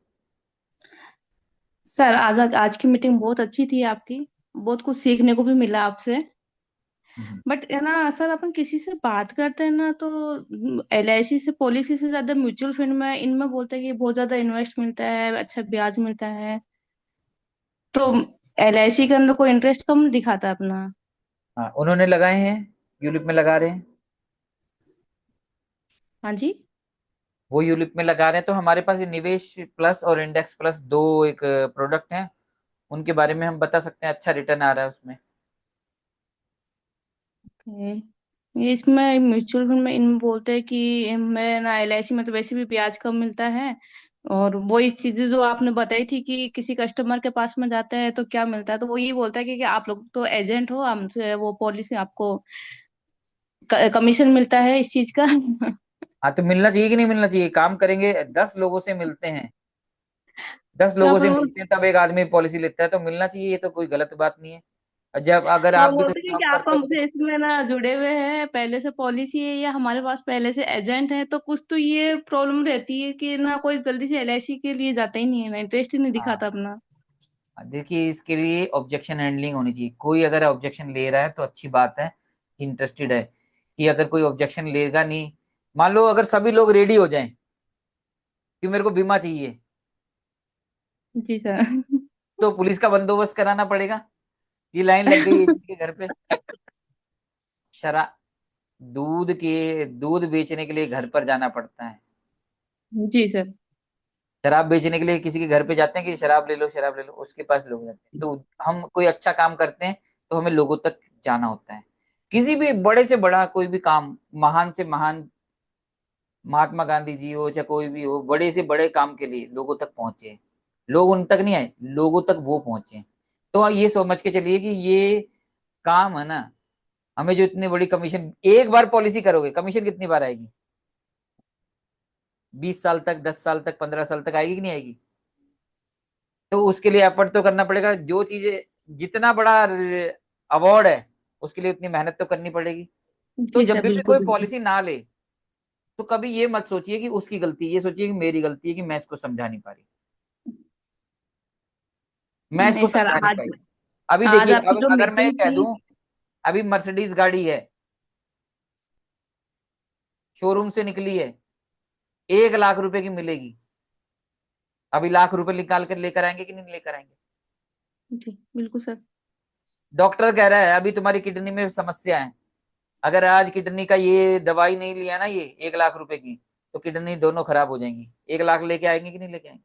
सर आज आज की मीटिंग बहुत अच्छी थी आपकी। बहुत कुछ सीखने को भी मिला आपसे। हम्म। बट है ना सर, अपन किसी से बात करते हैं ना तो LIC से पॉलिसी से ज्यादा म्यूचुअल फंड में इनमें बोलते हैं कि बहुत ज्यादा इन्वेस्ट मिलता है, अच्छा ब्याज मिलता है। तो LIC के अंदर कोई इंटरेस्ट कम दिखाता है अपना। हाँ, उन्होंने लगाए हैं, यूलिप में लगा रहे हैं। हाँ जी। वो यूलिप में लगा रहे हैं, तो हमारे पास ये निवेश प्लस और इंडेक्स प्लस दो एक प्रोडक्ट हैं। उनके बारे में हम बता सकते हैं, अच्छा रिटर्न आ रहा है उसमें। ये इसमें म्यूचुअल फंड में इन बोलते हैं कि मैं ना LIC में तो वैसे भी ब्याज कम मिलता है। और वही चीजें जो आपने बताई थी कि किसी कस्टमर के पास में जाते हैं तो क्या मिलता है, तो वो ये बोलता है कि आप लोग तो एजेंट हो, हमसे वो पॉलिसी आपको कमीशन मिलता है इस चीज का। हाँ, तो मिलना चाहिए कि नहीं मिलना चाहिए? काम करेंगे, 10 लोगों से मिलते हैं, दस तो लोगों से अपन वो मिलते हैं तब एक आदमी पॉलिसी लेता है, तो मिलना चाहिए, ये तो कोई गलत बात नहीं है। और जब अगर वो आप भी कोई बोलते हैं कि जॉब आप करते हो हमसे तो इसमें ना जुड़े हुए हैं, पहले से पॉलिसी है या हमारे पास पहले से एजेंट है, तो कुछ तो ये प्रॉब्लम रहती है कि ना कोई जल्दी से LIC के लिए जाता ही नहीं है, ना इंटरेस्ट ही नहीं दिखाता हाँ, अपना। देखिए इसके लिए ऑब्जेक्शन हैंडलिंग होनी चाहिए। कोई अगर ऑब्जेक्शन ले रहा है तो अच्छी बात है, इंटरेस्टेड है। कि अगर कोई ऑब्जेक्शन लेगा नहीं, मान लो अगर सभी लोग रेडी हो जाएं कि मेरे को बीमा चाहिए, जी सर। तो पुलिस का बंदोबस्त कराना पड़ेगा। ये लाइन लग गई एजेंट के घर पे। शरा दूध बेचने के लिए घर पर जाना पड़ता है। जी सर। शराब बेचने के लिए किसी के घर पे जाते हैं कि शराब ले लो, शराब ले लो, उसके पास लोग जाते हैं। तो हम कोई अच्छा काम करते हैं तो हमें लोगों तक जाना होता है। किसी भी बड़े से बड़ा कोई भी काम, महान से महान, महात्मा गांधी जी हो चाहे कोई भी हो, बड़े से बड़े काम के लिए लोगों तक पहुंचे। लोग उन तक नहीं आए, लोगों तक वो पहुंचे। तो ये समझ के चलिए कि ये काम है ना, हमें जो इतनी बड़ी कमीशन, एक बार पॉलिसी करोगे कमीशन कितनी बार आएगी? 20 साल तक, 10 साल तक, 15 साल तक आएगी कि नहीं आएगी? तो उसके लिए एफर्ट तो करना पड़ेगा। जो चीजें, जितना बड़ा अवार्ड है, उसके लिए उतनी मेहनत तो करनी पड़ेगी। तो जी जब सर, भी बिल्कुल कोई बिल्कुल। पॉलिसी ना ले, तो कभी ये मत सोचिए कि उसकी गलती, ये सोचिए कि मेरी गलती है कि मैं इसको समझा नहीं पा रही, मैं नहीं इसको सर, समझा नहीं आज पाई। अभी आज देखिए, आपकी अब जो अगर मैं मीटिंग कह थी। दूं, अभी मर्सिडीज गाड़ी है, शोरूम से निकली है, 1 लाख रुपए की मिलेगी। अभी लाख रुपए निकाल कर लेकर आएंगे कि नहीं लेकर आएंगे? जी बिल्कुल सर। डॉक्टर कह रहा है अभी तुम्हारी किडनी में समस्या है, अगर आज किडनी का ये दवाई नहीं लिया ना, ये 1 लाख रुपए की, तो किडनी दोनों खराब हो जाएंगी। 1 लाख लेके आएंगे कि नहीं लेके आएंगे?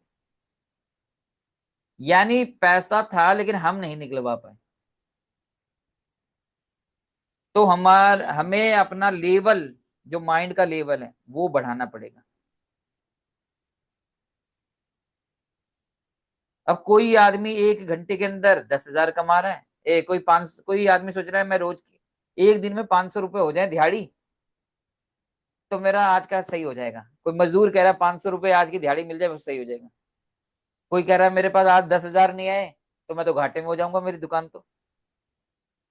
यानी पैसा था लेकिन हम नहीं निकलवा पाए। तो हमें अपना लेवल, जो माइंड का लेवल है, वो बढ़ाना पड़ेगा। अब कोई आदमी 1 घंटे के अंदर 10,000 कमा रहा है, कोई आदमी सोच रहा है मैं रोज एक दिन में 500 रुपये हो जाए दिहाड़ी, तो मेरा आज का सही हो जाएगा। कोई मजदूर कह रहा है 500 रुपये आज की दिहाड़ी मिल जाए बस सही हो जाएगा। कोई कह रहा है मेरे पास आज 10,000 नहीं आए तो मैं तो घाटे में हो जाऊंगा, मेरी दुकान तो।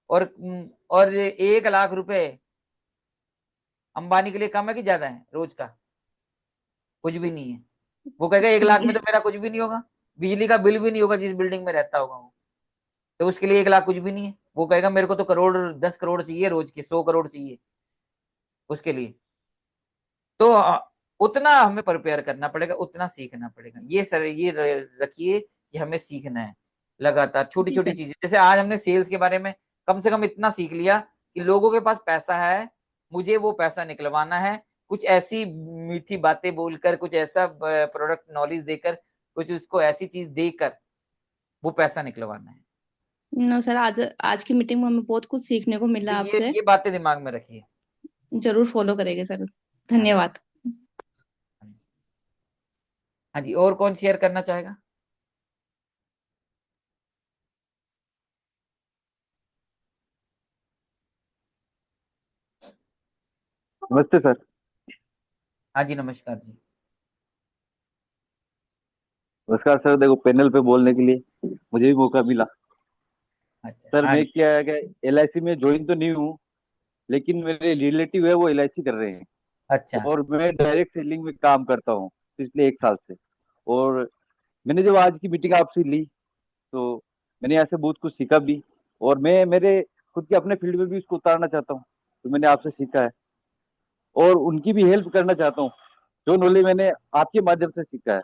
और 1 लाख रुपए अंबानी के लिए कम है कि ज्यादा है रोज का? कुछ भी नहीं है। वो कहेगा 1 लाख में तो मेरा कुछ भी नहीं होगा, बिजली का बिल भी नहीं होगा जिस बिल्डिंग में रहता होगा वो, तो उसके लिए 1 लाख कुछ भी नहीं है। वो कहेगा मेरे को तो करोड़, 10 करोड़ चाहिए रोज के, 100 करोड़ चाहिए उसके लिए। तो उतना हमें प्रिपेयर करना पड़ेगा, उतना सीखना पड़ेगा। ये सर ये रखिए कि हमें सीखना है लगातार, छोटी ठीक छोटी है। चीजें। जैसे आज हमने सेल्स के बारे में कम से कम इतना सीख लिया कि लोगों के पास पैसा है, मुझे वो पैसा निकलवाना है। कुछ ऐसी मीठी बातें बोलकर, कुछ ऐसा प्रोडक्ट नॉलेज देकर, कुछ उसको ऐसी चीज देकर वो पैसा निकलवाना है। नो सर, आज आज की मीटिंग में हमें बहुत कुछ सीखने को तो मिला ये आपसे। ये बातें दिमाग में रखिए। जरूर फॉलो करेंगे सर। हाँ जी, धन्यवाद। हाँ जी, हाँ जी। और कौन शेयर करना चाहेगा? नमस्ते सर। हाँ जी, नमस्कार जी। नमस्कार सर, देखो पैनल पे बोलने के लिए मुझे भी मौका मिला। अच्छा, सर हाँ मैं जी। क्या है कि LIC में ज्वाइन तो नहीं हूँ, लेकिन मेरे रिलेटिव है वो LIC कर रहे हैं। अच्छा। और मैं डायरेक्ट सेलिंग में काम करता हूँ पिछले 1 साल से। और मैंने जब आज की मीटिंग आपसे ली तो मैंने यहाँ से बहुत कुछ सीखा भी। और मैं मेरे खुद के अपने फील्ड में भी इसको उतारना चाहता हूँ, तो मैंने आपसे सीखा है। और उनकी भी हेल्प करना चाहता हूँ, जो नॉलेज मैंने आपके माध्यम से सीखा है।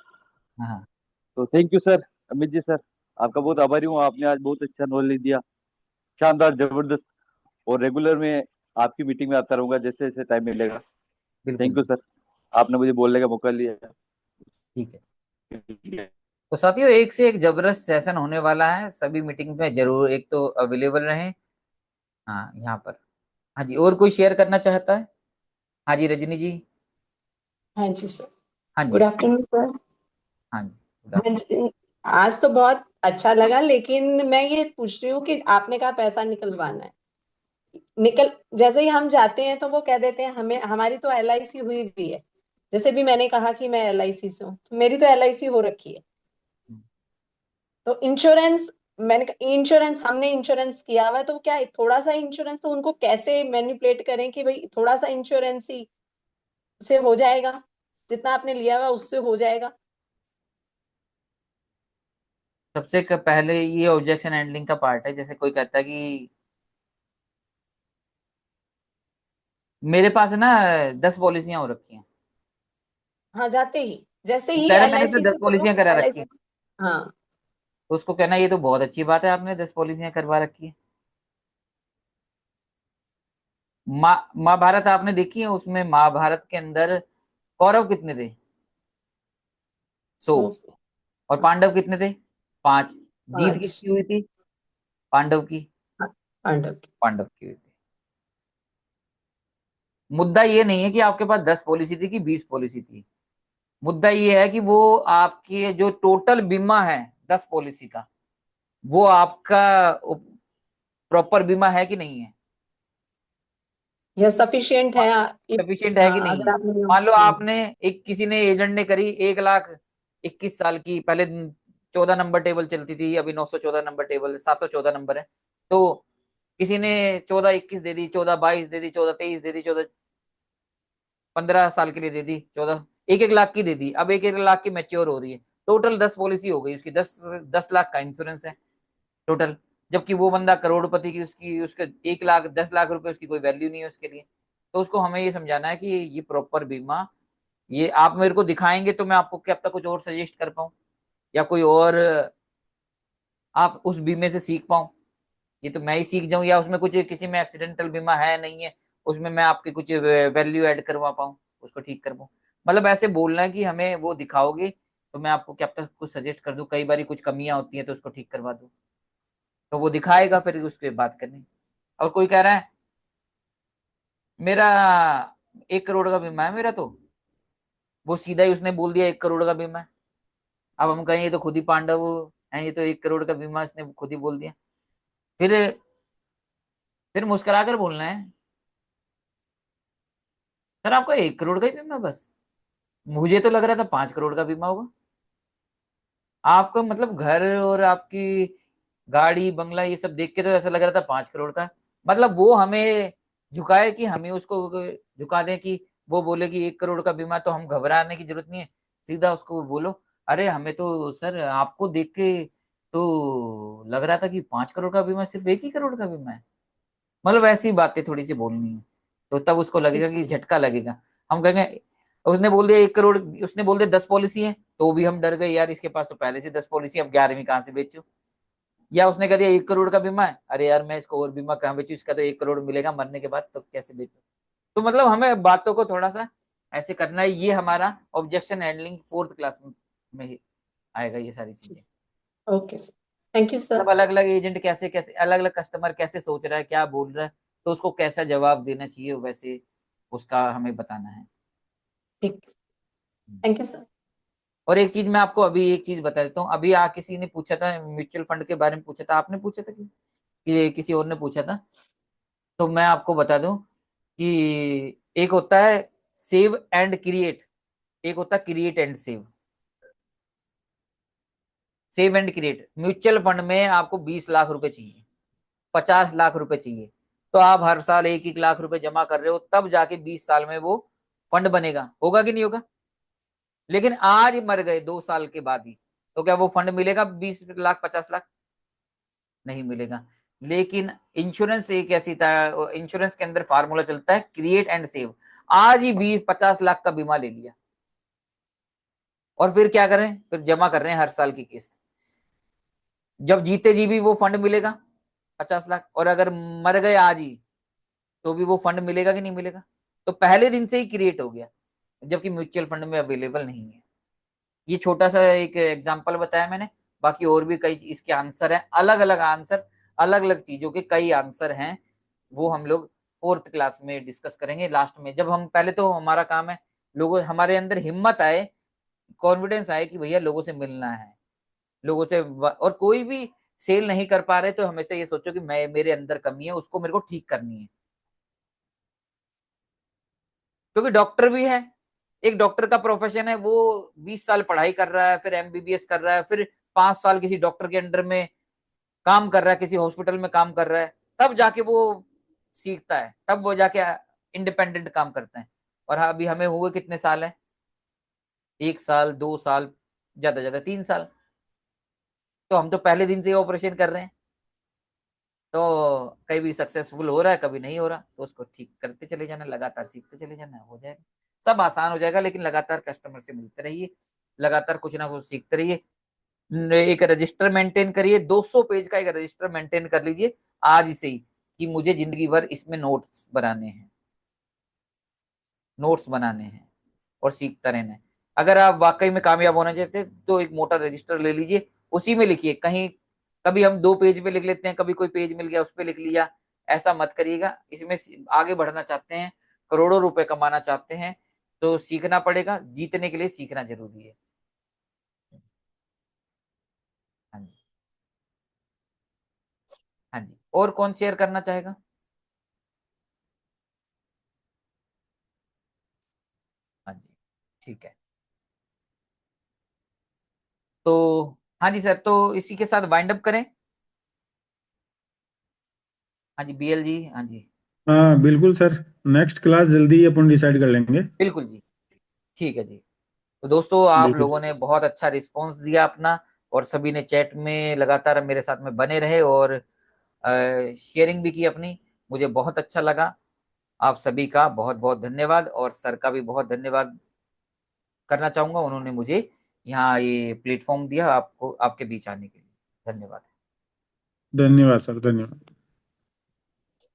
हाँ, तो thank you sir, Amit ji sir, आपका बहुत आभारी हूँ। आपने आज बहुत अच्छा नॉलेज दिया, शानदार, जबरदस्त। और रेगुलर में आपकी मीटिंग में आता रहूंगा जैसे जैसे टाइम मिलेगा। बिल्कुल थैंक यू बिल्कुल। सर, आपने मुझे बोलने का मौका लिया। ठीक है। तो साथियों, एक से एक जबरदस्त सेशन होने वाला है, सभी मीटिंग में जरूर एक तो अवेलेबल रहें। हाँ, यहाँ पर। हाँ जी, और कोई शेयर करना चाहता है? हाँ जी, रजनी जी। हाँ जी सर। हाँ गुड जी, आफ्टरनून सर। हाँ जी, गुड हाँ आफ्टरनून। जी, आज तो बहुत अच्छा लगा, लेकिन मैं ये पूछ रही हूँ कि आपने कहा पैसा निकलवाना है। निकल जैसे ही हम जाते हैं तो वो कह देते हैं हमें, हमारी तो LIC हुई भी है। जैसे भी मैंने कहा कि मैं LIC से हूँ, तो मेरी तो LIC हो रखी है। तो इंश्योरेंस, मैंने कहा इंश्योरेंस, हमने इंश्योरेंस किया हुआ है, तो क्या है, थोड़ा सा इंश्योरेंस, तो उनको कैसे मैनिपुलेट करें कि भाई थोड़ा सा इंश्योरेंस ही से हो जाएगा, जितना आपने लिया हुआ उससे हो जाएगा। पहले ये ऑब्जेक्शन हैंडलिंग का पार्ट है। जैसे कोई कहता है कि मेरे पास है ना 10 पॉलिसियां हो रखी हैं, हाँ, जाते ही जैसे वो ही कह रहा है मैंने तो LIC से 10 पॉलिसियां करा रखी LIC। है। हाँ। तो उसको कहना ये तो बहुत अच्छी बात है, आपने 10 पॉलिसियां करवा रखी है। महाभारत आपने देखी है? उसमें महाभारत के अंदर कौरव कितने थे? 100। सो और पांडव कितने थे? 5। जीत 5। किसकी हुई थी? पांडव की। पांडव की। पांडव की हुई थी। मुद्दा ये नहीं है कि आपके पास 10 पॉलिसी थी कि 20 पॉलिसी थी। मुद्दा ये है कि वो आपकी जो टोटल बीमा है 10 पॉलिसी का, वो आपका प्रॉपर बीमा है कि नहीं है, यह सफिशिएंट है। सफिशिएंट है कि हाँ, नहीं अगर है। आपने मान लो आपने एक किसी ने एजेंट ने करी 1,21,000 की, पहले 14 नंबर टेबल चलती थी, अभी 914 नंबर टेबल, 714 नंबर है। तो किसी ने 14,21 दे दी, 14,22 दे दी, 14,23 दे दी, 15 साल के लिए दे दी, 1-1 लाख की दे दी। अब 1-1 लाख की मैच्योर हो रही है, टोटल 10 पॉलिसी हो गई उसकी, 10 10 लाख का इंश्योरेंस है टोटल। जबकि वो बंदा करोड़पति की, उसकी उसके 1,10 लाख रुपए उसकी कोई वैल्यू नहीं है उसके लिए। तो उसको हमें ये समझाना है कि ये प्रॉपर बीमा, ये आप मेरे को दिखाएंगे तो मैं आपको क्या पता कुछ और सजेस्ट कर पाऊं, या कोई और आप उस बीमे से सीख पाऊं। ये तो मैं ही सीख जाऊं, या उसमें कुछ किसी में एक्सीडेंटल बीमा है नहीं है, उसमें मैं आपकी कुछ वैल्यू ऐड करवा पाऊं, उसको ठीक कर पाऊं। मतलब ऐसे बोलना है कि हमें वो दिखाओगे तो मैं आपको क्या पता कुछ सजेस्ट कर दूं, कई बार कुछ कमियां होती हैं तो उसको ठीक करवा दूं। तो वो दिखाएगा, फिर उसके बात करनी। और कोई कह रहा है मेरा 1 करोड़ का बीमा है मेरा, तो वो सीधा ही उसने बोल दिया 1 करोड़ का बीमा है। अब हम कहें ये तो खुद ही पांडव है, ये तो 1 करोड़ का बीमा इसने खुद ही बोल दिया। फिर फिर मुस्कुरा कर बोलना है, सर आपका 1 करोड़ का ही बीमा है बस, मुझे तो लग रहा था 5 करोड़ का बीमा होगा। आपको मतलब घर और आपकी गाड़ी बंगला ये सब देख के तो ऐसा लग रहा था 5 करोड़ का, मतलब वो हमें झुकाए कि हमें उसको झुका दें कि वो बोले कि 1 करोड़ का बीमा, तो हम घबराने की जरूरत नहीं है, सीधा उसको बोलो अरे हमें तो सर आपको देख के तो लग रहा था कि 5 करोड़ का बीमा, सिर्फ 1 ही करोड़ का बीमा है। मतलब ऐसी बातें थोड़ी सी बोलनी है, तो तब उसको लगेगा ठीक कि है। झटका लगेगा। हम कहेंगे उसने बोल दिया 1 करोड़, उसने बोल दिया 10 पॉलिसी है, तो भी हम डर गए यार इसके पास तो पहले से 10 पॉलिसी, अब 11वीं कहाँ से बेचू। या उसने कह दिया 1 करोड़ का बीमा है, अरे यार मैं इसको और बीमा कहाँ बेचू, इसका तो 1 करोड़ मिलेगा मरने के बाद, तो कैसे बेचू। तो मतलब हमें बातों को थोड़ा सा ऐसे करना है, ये हमारा ऑब्जेक्शन हैंडलिंग 4th क्लास में ही आएगा ये सारी चीजें। Okay sir, thank you sir. मतलब अलग अलग एजेंट कैसे कैसे, अलग अलग कस्टमर कैसे सोच रहा है, क्या बोल रहा है, तो उसको कैसा जवाब देना चाहिए, वैसे उसका हमें बताना है। ठीक, थैंक यू सर। और एक चीज मैं आपको अभी एक चीज बता देता हूँ, अभी किसी ने पूछा था म्यूचुअल फंड के बारे में, पूछा था, आपने पूछा था कि किसी और ने पूछा था, तो मैं आपको बता दूं कि एक होता है सेव एंड क्रिएट, एक होता है create and save. Save and create mutual fund में आपको 20 लाख रुपए चाहिए, 50 लाख रुपए चाहिए, तो आप हर साल 1 1 लाख रुपए जमा कर रहे हो, तब जाके 20 साल में वो फंड बनेगा, होगा कि नहीं होगा। लेकिन आज मर गए 2 साल के बाद ही, तो क्या वो फंड मिलेगा 20 लाख 50 लाख, नहीं मिलेगा। लेकिन इंश्योरेंस एक ऐसी था, इंश्योरेंस के अंदर फार्मूला चलता है क्रिएट एंड सेव, आज ही 20 50 लाख का बीमा ले लिया, और फिर क्या करें, फिर जमा कर रहे हैं हर साल की किस्त, जब जीते जी भी वो फंड मिलेगा 50 लाख, और अगर मर गए आज ही तो भी वो फंड मिलेगा कि नहीं मिलेगा। तो पहले दिन से ही क्रिएट हो गया, जबकि म्यूचुअल फंड में अवेलेबल नहीं है। ये छोटा सा एक एग्जांपल बताया मैंने, बाकी और भी कई इसके आंसर हैं, अलग अलग आंसर, अलग अलग चीजों के कई आंसर हैं, वो हम लोग 4th क्लास में डिस्कस करेंगे लास्ट में। जब हम पहले तो हमारा काम है लोगों, हमारे अंदर हिम्मत आए, कॉन्फिडेंस आए कि भैया लोगों से मिलना है, लोगों से और कोई भी सेल नहीं कर पा रहे तो हमेशा ये सोचो कि मैं, मेरे अंदर कमी है, उसको मेरे को ठीक करनी है। क्योंकि डॉक्टर भी है, एक डॉक्टर का प्रोफेशन है, वो 20 साल पढ़ाई कर रहा है, फिर एमबीबीएस कर रहा है, फिर 5 साल किसी डॉक्टर के अंडर में काम कर रहा है, किसी हॉस्पिटल में काम कर रहा है, तब जाके वो सीखता है, तब वो जाके इंडिपेंडेंट काम करते हैं। और हाँ, अभी हमें हुए कितने साल है, 1 साल 2 साल, ज्यादा ज्यादा 3 साल, तो हम तो पहले दिन से ऑपरेशन कर रहे हैं, तो कभी भी सक्सेसफुल हो रहा है, कभी नहीं हो रहा, तो उसको ठीक करते चले जाना, लगातार सीखते चले जाना, हो जाएगा, सब आसान हो जाएगा। लेकिन लगातार कस्टमर से मिलते रहिए, लगातार कुछ ना कुछ सीखते रहिए, एक रजिस्टर मेंटेन करिए, 200 पेज का एक रजिस्टर मेंटेन कर लीजिए आज से ही, कि मुझे जिंदगी भर इसमें नोट्स बनाने हैं, नोट्स बनाने हैं और सीखता रहना है। अगर आप वाकई में कामयाब होना चाहते हैं तो एक मोटा रजिस्टर ले लीजिए, उसी में लिखिए, कहीं कभी हम 2 पेज पे लिख लेते हैं, कभी कोई पेज मिल गया उस पर लिख लिया, ऐसा मत करिएगा। इसमें आगे बढ़ना चाहते हैं, करोड़ों रुपए कमाना चाहते हैं, तो सीखना पड़ेगा, जीतने के लिए सीखना जरूरी है। हाँ जी, हाँ जी, और कौन शेयर करना चाहेगा। हाँ जी, ठीक है, तो हाँ जी सर, तो इसी के साथ वाइंड अप करें। हाँ जी बीएल जी, हाँ जी, हाँ बिल्कुल सर, नेक्स्ट क्लास जल्दी ही अपन डिसाइड कर लेंगे। बिल्कुल जी, ठीक है जी। तो दोस्तों आप बिल्कुल। लोगों ने बहुत अच्छा रिस्पांस दिया अपना, और सभी ने चैट में लगातार मेरे साथ में बने रहे, और शेयरिंग भी की अपनी, मुझे बहुत अच्छा लगा। आप सभी का बहुत बहुत धन्यवाद, और सर का भी बहुत धन्यवाद करना चाहूंगा, उन्होंने मुझे यहाँ ये प्लेटफॉर्म दिया आपको, आपके बीच आने के लिए। धन्यवाद। धन्यवाद सर, धन्यवाद।